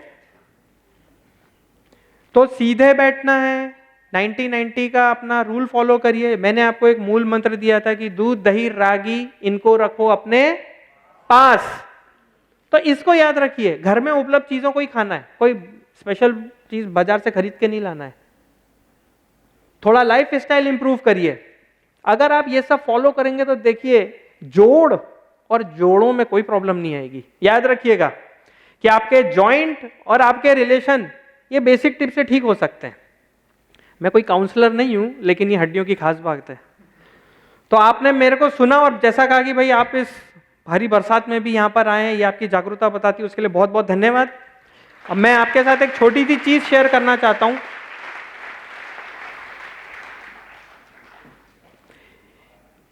तो सीधे बैठना है, 90-90 का अपना रूल फॉलो करिए। मैंने आपको एक मूल मंत्र दिया था कि दूध, दही, रागी इनको रखो अपने पास, तो इसको याद रखिए। घर में उपलब्ध चीजों को ही खाना है, कोई स्पेशल चीज बाजार से खरीद के नहीं लाना है। थोड़ा लाइफ स्टाइल इंप्रूव करिए। अगर आप ये सब फॉलो करेंगे तो देखिए जोड़ और जोड़ों में कोई प्रॉब्लम नहीं आएगी। याद रखिएगा कि आपके जॉइंट और आपके रिलेशन ये बेसिक टिप से ठीक हो सकते हैं। मैं कोई काउंसलर नहीं हूं, लेकिन ये हड्डियों की खास बात है। तो आपने मेरे को सुना और जैसा कहा कि भाई आप इस भारी बरसात में भी यहां पर आए हैं, ये आपकी जागरूकता बताती है, उसके लिए बहुत बहुत धन्यवाद। अब मैं आपके साथ एक छोटी सी चीज शेयर करना चाहता हूं।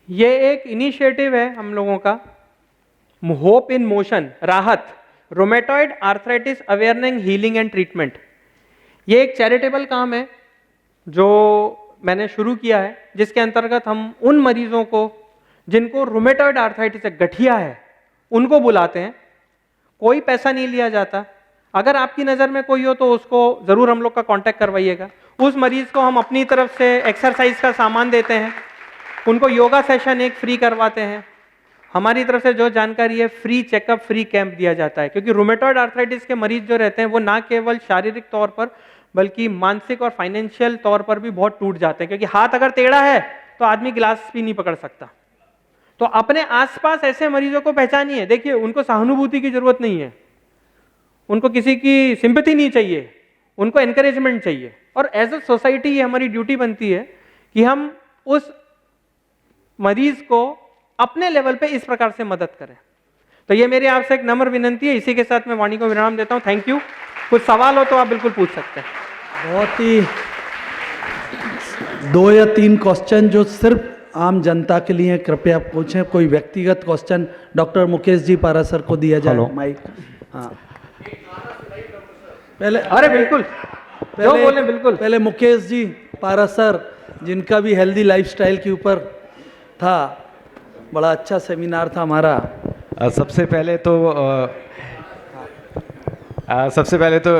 ये एक इनिशिएटिव है हम लोगों का, होप इन मोशन, राहत, rheumatoid arthritis awareness, healing and treatment. ये एक चैरिटेबल काम है जो मैंने शुरू किया है, जिसके अंतर्गत हम उन मरीजों को जिनको रोमेटॉइड आर्थराइटिस है, गठिया है, उनको बुलाते हैं। कोई पैसा नहीं लिया जाता। अगर आपकी नज़र में कोई हो तो उसको ज़रूर हम लोग का कांटेक्ट करवाइएगा। उस मरीज को हम अपनी तरफ से एक्सरसाइज का सामान देते हैं, उनको योगा सेशन एक फ्री करवाते हैं। हमारी तरफ से जो जानकारी है, फ्री चेकअप, फ्री कैंप दिया जाता है। क्योंकि रूमेटॉइड आर्थराइटिस के मरीज जो रहते हैं वो ना केवल शारीरिक तौर पर बल्कि मानसिक और फाइनेंशियल तौर पर भी बहुत टूट जाते हैं। क्योंकि हाथ अगर टेढ़ा है तो आदमी गिलास भी नहीं पकड़ सकता। तो अपने आसपास ऐसे मरीजों को पहचानिए। देखिए उनको सहानुभूति की जरूरत नहीं है, उनको किसी की सिंपैथी नहीं चाहिए, उनको एनकरेजमेंट चाहिए। और एज अ सोसाइटी ये हमारी ड्यूटी बनती है कि हम उस मरीज को अपने लेवल पे इस प्रकार से मदद करें। तो ये मेरी आपसे एक नम्र विनंती है। इसी के साथ मैं वाणी को विराम देता हूं। Thank you. कुछ सवाल हो तो आप बिल्कुल पूछ सकते हैं। बहुत ही 2 या 3 क्वेश्चन जो सिर्फ आम जनता के लिए, कृपया पूछें। कोई व्यक्तिगत क्वेश्चन डॉक्टर मुकेश जी पारासर को दिया जाए माइक। हाँ पहले, अरे बिल्कुल, जो बोले बिल्कुल। पहले मुकेश जी पारासर, जिनका भी हेल्दी लाइफस्टाइल के ऊपर था, बड़ा अच्छा सेमिनार था हमारा। सबसे पहले तो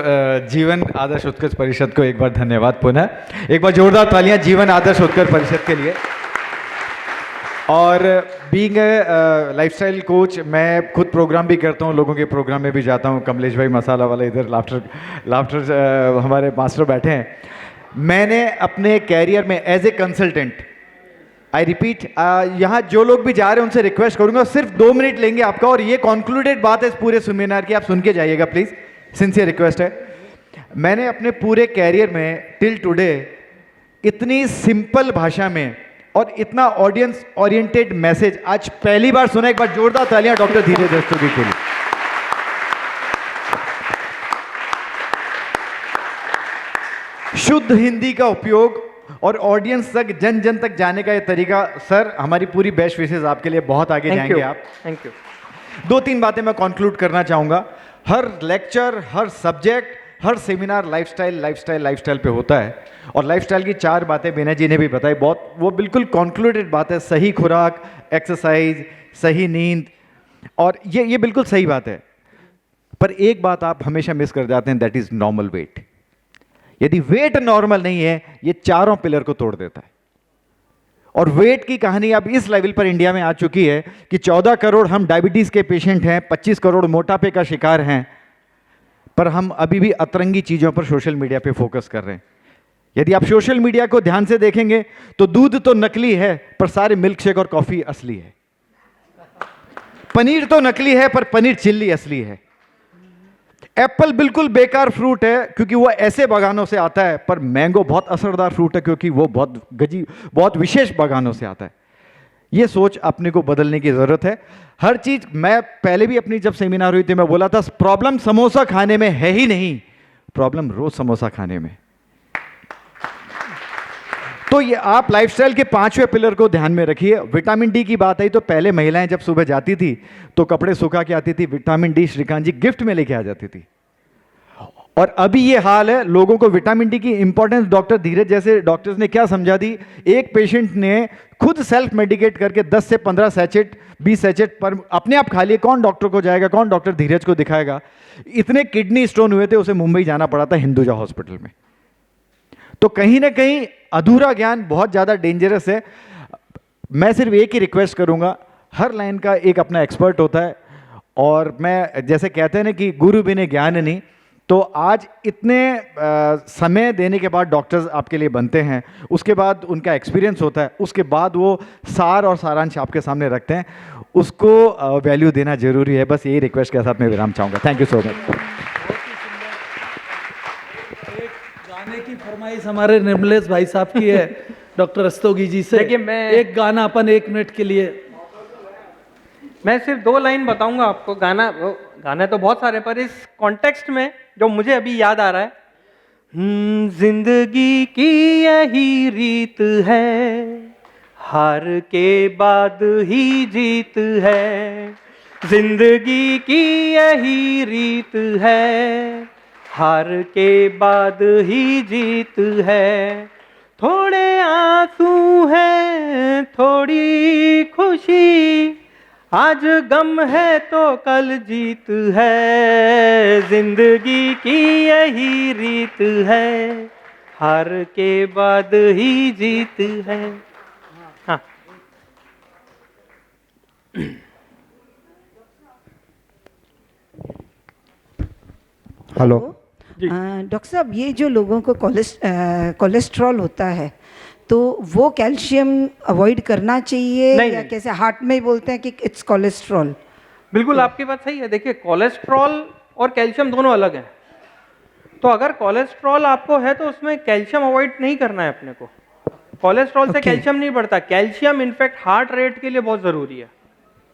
जीवन आदर्श उत्कर्ष परिषद को एक बार धन्यवाद पुनः। एक बार जोरदार तालियां जीवन आदर्श उत्कर्ष परिषद के लिए। और बीइंग लाइफस्टाइल कोच, मैं खुद प्रोग्राम भी करता हूँ, लोगों के प्रोग्राम में भी जाता हूँ। कमलेश भाई मसाला वाला इधर लाफ्टर हमारे मास्टर बैठे हैं। मैंने अपने कैरियर में as a consultant, I repeat, यहाँ जो लोग भी जा रहे हैं उनसे रिक्वेस्ट करूंगा, सिर्फ 2 मिनट लेंगे आपका, और ये कॉन्क्लूडेड बात है इस पूरे सेमिनार की, आप सुन के जाइएगा प्लीज, सिंसियर रिक्वेस्ट है। मैंने अपने पूरे कैरियर में टिल टुडे इतनी सिंपल भाषा में और इतना ऑडियंस ओरिएंटेड मैसेज आज पहली बार सुना। एक बार जोरदार तालियां डॉक्टर धीरज रस्तोगी के लिए। शुद्ध हिंदी का उपयोग और ऑडियंस तक, जन जन तक जाने का ये तरीका, सर हमारी पूरी बेस्ट विशेष आपके लिए, बहुत आगे जाएंगे आप। Thank you. 2-3 बातें मैं कंक्लूड करना चाहूंगा। हर लेक्चर, हर सब्जेक्ट, हर सेमिनार लाइफस्टाइल पे होता है। और लाइफस्टाइल की 4 बातें बीना जी ने भी बताई, बहुत वो बिल्कुल कंक्लूडेड बात है। सही खुराक, एक्सरसाइज, सही नींद, और ये बिल्कुल सही बात है। पर एक बात आप हमेशा मिस कर जाते हैं, दैट इज नॉर्मल वेट। यदि वेट नॉर्मल नहीं है, ये चारों पिलर को तोड़ देता है। और वेट की कहानी अब इस लेवल पर इंडिया में आ चुकी है कि 14 करोड़ हम डायबिटीज के पेशेंट हैं, 25 करोड़ मोटापे का शिकार हैं, पर हम अभी भी अतरंगी चीजों पर सोशल मीडिया पे फोकस कर रहे हैं। यदि आप सोशल मीडिया को ध्यान से देखेंगे तो दूध तो नकली है, पर सारे मिल्क शेक और कॉफी असली है। पनीर तो नकली है पर पनीर चिल्ली असली है। एप्पल बिल्कुल बेकार फ्रूट है क्योंकि वो ऐसे बागानों से आता है, पर मैंगो बहुत असरदार फ्रूट है क्योंकि वो बहुत विशेष बागानों से आता है। ये सोच अपने को बदलने की जरूरत है। हर चीज, मैं पहले भी अपनी जब सेमिनार हुई थी मैं बोला था प्रॉब्लम समोसा खाने में है ही नहीं, प्रॉब्लम रोज समोसा खाने में। तो ये आप लाइफस्टाइल के 5वें पिलर को ध्यान में रखिए। विटामिन डी की बात आई तो पहले महिलाएं जब सुबह जाती थी तो कपड़े सुखा के आती थी, विटामिन डी श्रीकांत जी गिफ्ट में लेके आ जाती थी। और अभी ये हाल है, लोगों को विटामिन डी की इंपॉर्टेंस डॉक्टर धीरज जैसे डॉक्टर्स ने क्या समझा दी। एक पेशेंट ने खुद सेल्फ मेडिकेट करके 10 से 15 सैचेट 20 सैचेट पर अपने आप खा लिए। कौन डॉक्टर को जाएगा, कौन डॉक्टर धीरज को दिखाएगा। इतने किडनी स्टोन हुए थे, उसे मुंबई जाना पड़ा था हिंदुजा हॉस्पिटल में। तो कहीं ना कहीं अधूरा ज्ञान बहुत ज़्यादा डेंजरस है। मैं सिर्फ एक ही रिक्वेस्ट करूंगा, हर लाइन का एक अपना एक्सपर्ट होता है, और मैं जैसे कहते हैं ना कि गुरु बिना ज्ञान नहीं, तो आज इतने समय देने के बाद डॉक्टर्स आपके लिए बनते हैं, उसके बाद उनका एक्सपीरियंस होता है, उसके बाद वो सार और सारांश आपके सामने रखते हैं, उसको वैल्यू देना जरूरी है। बस यही रिक्वेस्ट के साथ मैं विराम चाहूँगा। Thank you so much. गाने की फरमाइश हमारे निर्मलेश भाई साहब की है डॉक्टर रस्तोगी जी से। देखिए, मैं एक गाना अपन 1 मिनट के लिए, मैं सिर्फ 2 लाइन बताऊंगा आपको। गाना तो बहुत सारे, पर इस कॉन्टेक्स्ट में जो मुझे अभी याद आ रहा है, जिंदगी की यही रीत है, हार के बाद ही जीत है। जिंदगी की यही रीत है, हार के बाद ही जीत है। थोड़े आंसू हैं, थोड़ी खुशी, आज गम है तो कल जीत है। जिंदगी की यही रीत है, हार के बाद ही जीत है। हाँ, हेलो डॉक्टर साहब, ये जो लोगों को कोलेस्ट्रॉल होता है तो वो कैल्शियम अवॉइड करना चाहिए नहीं, या नहीं। कैसे? हार्ट में बोलते हैं कि इट्स कोलेस्ट्रॉल। बिल्कुल आपकी बात सही है। देखिए, कोलेस्ट्रॉल और कैल्शियम दोनों अलग हैं। तो अगर कोलेस्ट्रॉल आपको है तो उसमें कैल्शियम अवॉइड नहीं करना है अपने को। कोलेस्ट्रॉल से Okay. कैल्शियम नहीं बढ़ता। कैल्शियम इनफैक्ट हार्ट रेट के लिए बहुत ज़रूरी है,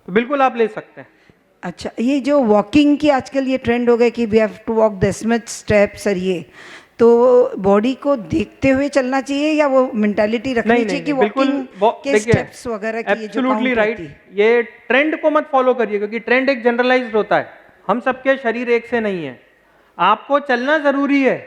तो बिल्कुल आप ले सकते हैं। अच्छा, ये जो वॉकिंग की आजकल ये ट्रेंड हो गया कि we have to walk this much steps, और ये तो बॉडी को देखते हुए चलना चाहिए या वो मेंटालिटी रखनी चाहिए कि वॉकिंग के स्टेप्स वगैरह की ये जो एब्सोल्युटली काउंट राइट। होती है? ये ट्रेंड को मत फॉलो करिए, क्योंकि ट्रेंड एक जनरलाइज्ड होता है। हम सबके शरीर एक से नहीं है। आपको चलना जरूरी है,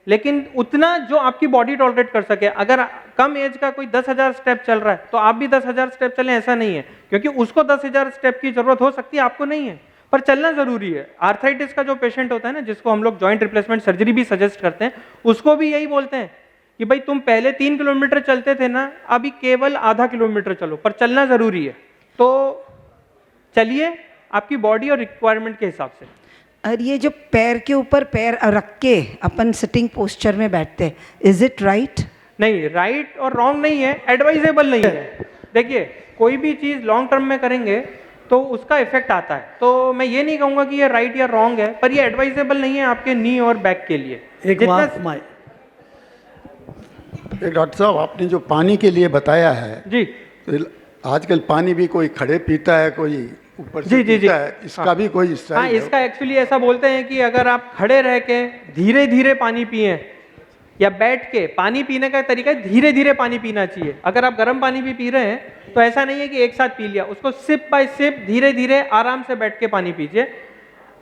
लेकिन उतना जो आपकी बॉडी टॉलरेट कर सके। अगर कम एज का कोई 10,000 स्टेप चल रहा है तो आप भी 10,000 स्टेप चलें, ऐसा नहीं है, क्योंकि उसको 10,000 स्टेप की जरूरत हो सकती है, आपको नहीं है, पर चलना जरूरी है। आर्थराइटिस का जो पेशेंट होता है ना, जिसको हम लोग जॉइंट रिप्लेसमेंट सर्जरी भी सजेस्ट करते हैं, उसको भी यही बोलते हैं कि भाई तुम पहले 3 किलोमीटर चलते थे ना, अभी केवल आधा किलोमीटर चलो, पर चलना जरूरी है। तो चलिए आपकी बॉडी और रिक्वायरमेंट के हिसाब से। और ये जो पैर के ऊपर पैर रख के अपन सिटिंग पोस्चर में बैठते हैं, इज इट राइट? नहीं, राइट और रॉन्ग नहीं है, एडवाइजेबल नहीं है। देखिए, कोई भी चीज लॉन्ग टर्म में करेंगे तो उसका इफेक्ट आता है। तो मैं ये नहीं कहूंगा कि ये राइट या रॉन्ग है, पर ये एडवाइजेबल नहीं है आपके नी और बैक के लिए। एक बात डॉक्टर साहब, आपने जो पानी के लिए बताया है, जी तो आजकल पानी भी कोई खड़े पीता है, कोई ऊपर से जी जी जी पीता है, इसका हाँ। भी कोई स्टाइल हाँ, है? इसका एक्चुअली ऐसा बोलते हैं कि अगर आप खड़े रह के धीरे धीरे पानी पिए या बैठ के, पानी पीने का तरीका है धीरे धीरे पानी पीना चाहिए। अगर आप गर्म पानी भी पी रहे हैं तो ऐसा नहीं है कि एक साथ पी लिया, उसको सिप बाय सिप धीरे धीरे आराम से बैठ के पानी पीजिए।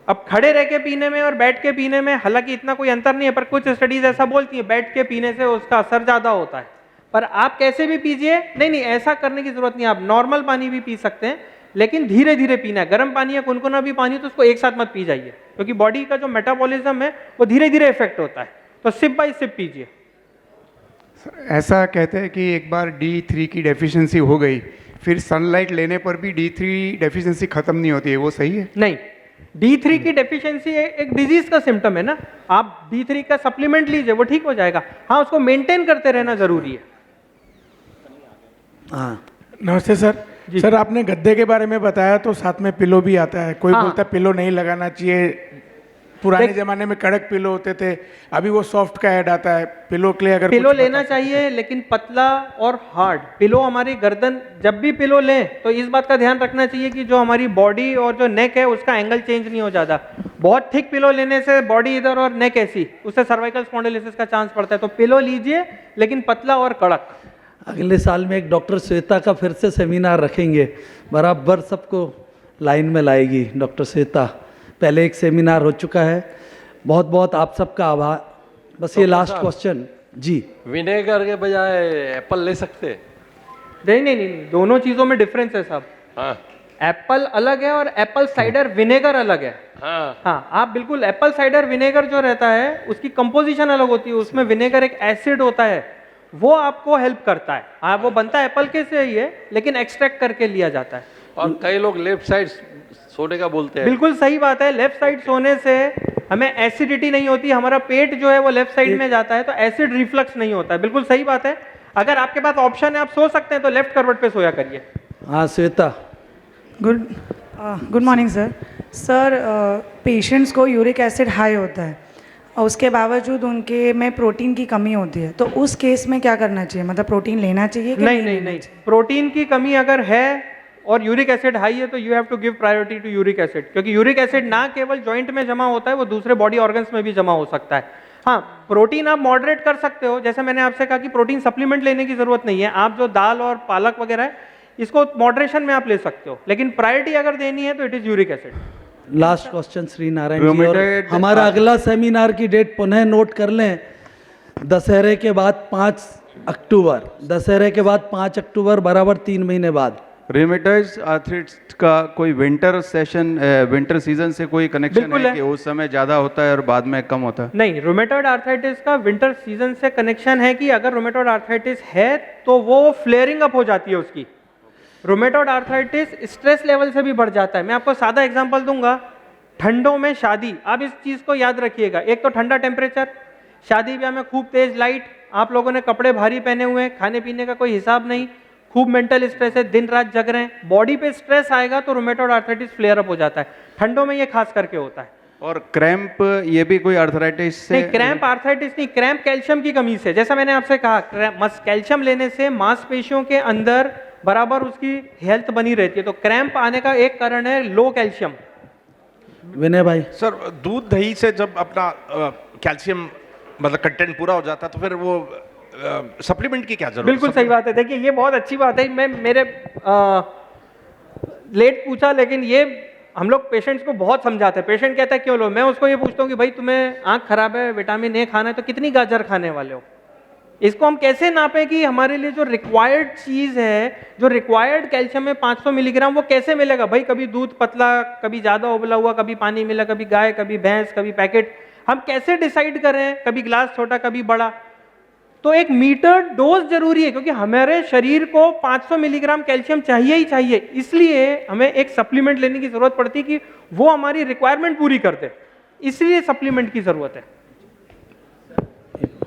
अब खड़े रह के पीने में और बैठ के पीने में हालांकि इतना कोई अंतर नहीं है, पर कुछ स्टडीज ऐसा बोलती है बैठ के पीने से उसका असर ज्यादा होता है। पर आप कैसे भी पीजिए, नहीं नहीं ऐसा करने की जरूरत नहीं, आप नॉर्मल पानी भी पी सकते हैं, लेकिन धीरे धीरे पीना है। गर्म पानी या कुनकुना भी पानी तो उसको एक साथ मत पी जाइए, क्योंकि बॉडी का जो मेटाबॉलिज्म है वो धीरे धीरे इफेक्ट होता है। तो सिप बाय सिप पीजिए। ऐसा कहते हैं कि एक बार D3 की डेफिशिएंसी हो गई, फिर सनलाइट लेने पर भी D3 डेफिशिएंसी खत्म नहीं होती है, वो सही है? नहीं, D3 की डेफिशिएंसी एक डिजीज का सिम्टम है ना, आप D3 का सप्लीमेंट लीजिए, वो ठीक हो जाएगा। हाँ, उसको मेंटेन करते रहना जरूरी है। हाँ, नमस्ते सर। सर आपने गद्दे के बारे में बताया तो साथ में पिलो भी आता है, कोई हाँ। बोलता है पिलो नहीं लगाना चाहिए, पुराने जमाने में कड़क पिलो होते थे, अभी वो सॉफ्ट का ऐड आता है, पिलो के लिए अगर पिलो कुछ लेना बता चाहिए लेकिन पतला और हार्ड पिलो। हमारी गर्दन जब भी पिलो लें तो इस बात का ध्यान रखना चाहिए कि जो हमारी बॉडी और जो नेक है उसका एंगल चेंज नहीं हो जाता। बहुत थिक पिलो लेने से बॉडी इधर और नेक ऐसी, उससे सर्वाइकल स्पॉन्डिलोसिस का चांस पड़ता है। तो पिलो लीजिए लेकिन पतला और कड़क। अगले साल में एक डॉक्टर श्वेता का फिर से सेमिनार रखेंगे, बराबर सबको लाइन में लाएगी डॉक्टर श्वेता। पहले एक सेमिनार हो चुका है। बहुत बहुत आप सबका आभार। बस ये लास्ट क्वेश्चन जी। विनेगर के बजाय एप्पल ले सकते? नहीं नहीं नहीं, दोनों चीजों में डिफरेंस है साहब। हाँ एप्पल अलग है और एप्पल साइडर विनेगर अलग है। हाँ, आप बिल्कुल एप्पल साइडर विनेगर जो रहता है उसकी कंपोजिशन अलग होती है, उसमें विनेगर एक एसिड होता है, वो आपको हेल्प करता है। हाँ, वो बनता है एप्पल के से ही है लेकिन एक्सट्रैक्ट करके लिया जाता है। और कई लोग लेफ्ट साइड सोने का बोलते हैं। बिल्कुल सही बात है, लेफ्ट साइड सोने से हमें एसिडिटी नहीं होती, हमारा पेट जो है वो लेफ्ट साइड में जाता है तो एसिड रिफ्लक्स नहीं होता है। बिल्कुल सही बात है। अगर आपके पास ऑप्शन है आप सो सकते हैं तो लेफ्ट करवट पे सोया करिए। हाँ Shweta. Good morning sir. Sir patients को यूरिक एसिड हाई होता है और उसके बावजूद उनके में प्रोटीन की कमी होती है, तो उस केस में क्या करना चाहिए? मतलब प्रोटीन लेना चाहिए कि नहीं नहीं नहीं, प्रोटीन की कमी अगर है और यूरिक एसिड हाई है तो you have to give priority to uric acid, क्योंकि यूरिक एसिड ना केवल जॉइंट में जमा होता है, वो दूसरे बॉडी ऑर्गन्स में भी जमा हो सकता है। हाँ, प्रोटीन आप मॉडरेट कर सकते हो, जैसे मैंने आपसे कहा कि प्रोटीन सप्लीमेंट लेने की जरूरत नहीं है। आप जो दाल और पालक वगैरह है इसको मॉडरेशन में आप ले सकते हो, लेकिन प्रायोरिटी अगर देनी है तो it is uric acid. Last question Shri Narayan ji. और हमारा अगला सेमिनार की डेट पुनः नोट कर लें, दशहरे के बाद 5 अक्टूबर, दशहरे के बाद 5 अक्टूबर बराबर 3 महीने बाद। रूमेटॉइड आर्थराइटिस का कोई विंटर सेशन, विंटर सीजन से कोई कनेक्शन है कि उस समय ज़्यादा होता है और बाद में कम होता है? नहीं, रूमेटॉइड आर्थराइटिस का विंटर सीजन से कनेक्शन है कि अगर रूमेटॉइड आर्थराइटिस है तो वो फ्लेयरिंग अप हो जाती है उसकी। रूमेटॉइड आर्थराइटिस स्ट्रेस लेवल से भी बढ़ जाता है। मैं आपको सादा एग्जांपल दूंगा, ठंडों में शादी, आप इस चीज़ को याद रखिएगा। एक तो ठंडा टेम्परेचर, शादी ब्याह में खूब तेज लाइट, आप लोगों ने कपड़े भारी पहने हुए हैं, खाने पीने का कोई हिसाब नहीं, खूब मेंटल स्ट्रेस है, दिन रात जग रहे हैं, बॉडी पे स्ट्रेस आएगा तो रूमेटॉइड आर्थराइटिस फ्लेयर अप हो जाता है। ठंडों में ये खास करके होता है। और क्रैम्प, ये भी कोई आर्थराइटिस से? नहीं, क्रैम्प आर्थराइटिस नहीं, क्रैम्प कैल्शियम की कमी से। जैसा मैंने आपसे कहा, कैल्शियम लेने से मांसपेशियों के अंदर बराबर उसकी हेल्थ बनी रहती है। तो क्रैम्प आने का एक कारण है लो कैल्शियम। विनय भाई। सर, दूध दही से जब अपना कैल्शियम मतलब कंटेंट पूरा हो जाता है तो फिर वो सप्लीमेंट की क्या जरूरत? बिल्कुल सही बात है। देखिए ये बहुत अच्छी बात है, मैं मेरे लेट पूछा, लेकिन ये हम लोग पेशेंट्स को बहुत समझाते हैं। पेशेंट कहता है क्यों लो, मैं उसको ये पूछता हूँ कि भाई तुम्हें आंख खराब है, विटामिन ए खाना है, तो कितनी गाजर खाने वाले हो? इसको हम कैसे नापें कि हमारे लिए जो रिक्वायर्ड चीज़ है, जो रिक्वायर्ड कैल्शियम है 500 मिलीग्राम, वो कैसे मिलेगा? भाई कभी दूध पतला, कभी ज़्यादा उबला हुआ, कभी पानी मिला, कभी गाय, कभी भैंस, कभी पैकेट, हम कैसे डिसाइड करें? कभी ग्लास छोटा, कभी बड़ा। तो एक मीटर डोज जरूरी है, क्योंकि हमारे शरीर को 500 मिलीग्राम कैल्शियम चाहिए ही चाहिए। इसलिए हमें एक सप्लीमेंट लेने की जरूरत पड़ती है कि वो हमारी रिक्वायरमेंट पूरी कर दे, इसलिए सप्लीमेंट की जरूरत है।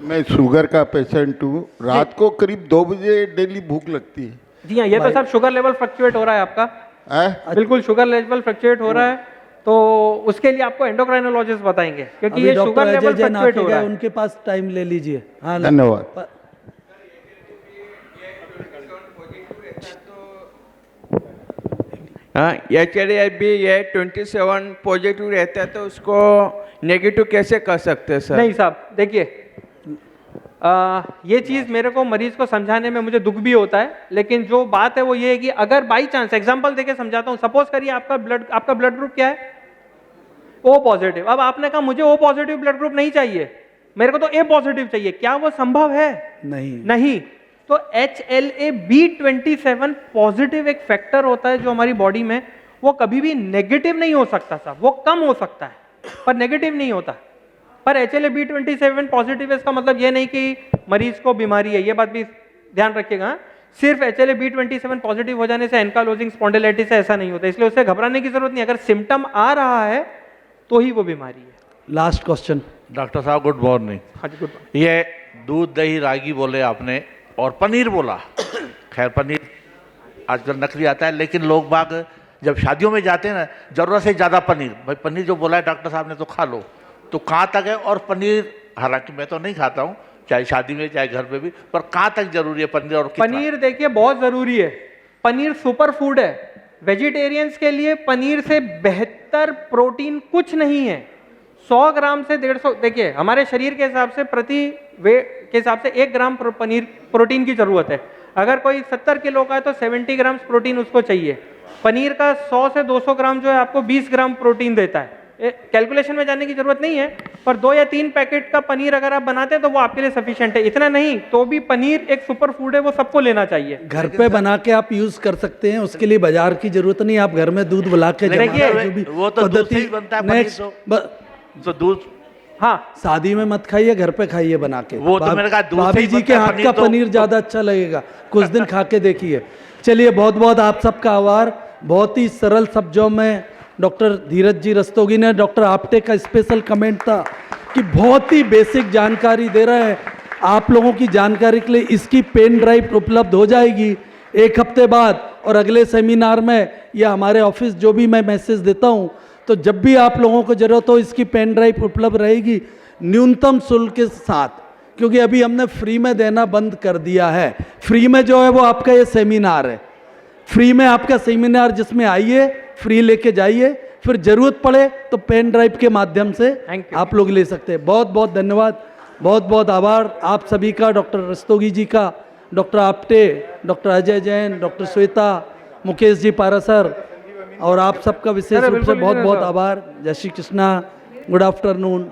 मैं शुगर का पेशेंट हूँ, रात को करीब 2 बजे डेली भूख लगती है। जी हाँ, ये तो सब शुगर लेवल फ्लक्चुएट हो रहा है आपका। बिल्कुल शुगर लेवल फ्लक्चुएट हो रहा है, तो उसके लिए आपको एंडोक्राइनोलॉजिस्ट बताएंगे, क्योंकि ये शुगर लेवल फ्लक्चुएट हो रहा है। उनके पास टाइम ले लीजिए। हाँ, धन्यवाद। हाँ, HLA-B ये 27 पॉजिटिव रहता है तो उसको नेगेटिव कैसे कर सकते हैं सर? नहीं साहब, देखिए ये चीज़ मेरे को मरीज को समझाने में मुझे दुख भी होता है, लेकिन जो बात है वो ये है कि अगर बाई चांस, एग्जांपल देके समझाता हूँ, सपोज करिए आपका ब्लड ग्रुप क्या है? O positive. अब आपने कहा मुझे O पॉजिटिव ब्लड ग्रुप नहीं चाहिए, मेरे को तो A पॉजिटिव चाहिए, क्या वो संभव है? नहीं। तो HLA-B27 पॉजिटिव एक फैक्टर होता है जो हमारी बॉडी में, वो कभी भी नेगेटिव नहीं हो सकता साहब, वो कम हो सकता है पर नेगेटिव नहीं होता। पर HLA-B27 पॉजिटिव है, इसका मतलब ये नहीं कि मरीज को बीमारी है, ये बात भी ध्यान रखिएगा। सिर्फ HLA-B27 पॉजिटिव हो जाने से एनकालोजिंग स्पॉन्डिलाइटिस है ऐसा नहीं होता, इसलिए उससे घबराने की जरूरत नहीं। अगर सिम्टम आ रहा है तो ही वो बीमारी है। Last question. डॉक्टर साहब गुड मॉर्निंग। हाँ जी, गुड मॉर्निंग। ये दूध दही रागी बोले आपने और पनीर बोला, खैर पनीर आजकल नकली आता है, लेकिन लोग बाग जब शादियों में जाते हैं ना, ज़रूरत से ज़्यादा पनीर, भाई पनीर जो बोला है डॉक्टर साहब ने तो खा लो, तो कहाँ तक है? और पनीर हालांकि मैं तो नहीं खाता हूँ, चाहे शादी में चाहे घर पे भी, पर कहाँ तक जरूरी है पनीर और कितना? पनीर देखिए बहुत ज़रूरी है। पनीर सुपर फूड है। वेजिटेरियंस के लिए पनीर से बेहतर प्रोटीन कुछ नहीं है। 100 ग्राम से 150, देखिए हमारे शरीर के हिसाब से प्रति वेट के हिसाब से 1 ग्राम पनीर प्रोटीन की ज़रूरत है। अगर कोई 70 किलो का है तो 70 ग्राम प्रोटीन उसको चाहिए। पनीर का 100 से 200 ग्राम जो है आपको 20 ग्राम प्रोटीन देता है। कैलकुलेशन में जाने की जरूरत नहीं है, पर 2 या 3 पैकेट का पनीर अगर आप बनाते हैं तो वो आपके लिए सफिशिएंट है। इतना नहीं तो भी पनीर एक सुपर फूड है, वो सबको लेना चाहिए। घर पे बना के आप यूज कर सकते हैं, उसके लिए बाजार की जरूरत नहीं। आप घर में दूध बुला के वो तो दूध से ही बनता है पनीर, तो दूध, हाँ शादी में मत खाइए, घर पे खाइए बना के। वो तो मैंने कहा दूध से भाभी ही जी के बनता है हाथ का पनीर ज्यादा अच्छा लगेगा, कुछ दिन खा के देखिए। चलिए बहुत बहुत आप सबका आभार। बहुत ही सरल शब्दों में डॉक्टर धीरज जी रस्तोगी ने, डॉक्टर आप्टे का स्पेशल कमेंट था कि बहुत ही बेसिक जानकारी दे रहे हैं। आप लोगों की जानकारी के लिए इसकी पेन ड्राइव उपलब्ध हो जाएगी 1 हफ्ते बाद, और अगले सेमिनार में या हमारे ऑफिस जो भी मैं मैसेज देता हूं, तो जब भी आप लोगों को जरूरत हो इसकी पेन ड्राइव उपलब्ध रहेगी न्यूनतम शुल्क के साथ, क्योंकि अभी हमने फ्री में देना बंद कर दिया है। फ्री में जो है वो आपका ये सेमिनार है, फ्री में आपका सेमिनार जिसमें आइए, फ्री लेके जाइए, फिर जरूरत पड़े तो पेन ड्राइव के माध्यम से आप लोग ले सकते हैं। बहुत बहुत धन्यवाद, बहुत बहुत आभार आप सभी का, डॉक्टर रस्तोगी जी का, doctor Apte, doctor Ajay Jain, doctor Shweta, Mukesh ji Parashar, और आप सबका विशेष रूप से बहुत बहुत आभार। जय श्री कृष्णा, गुड आफ्टरनून।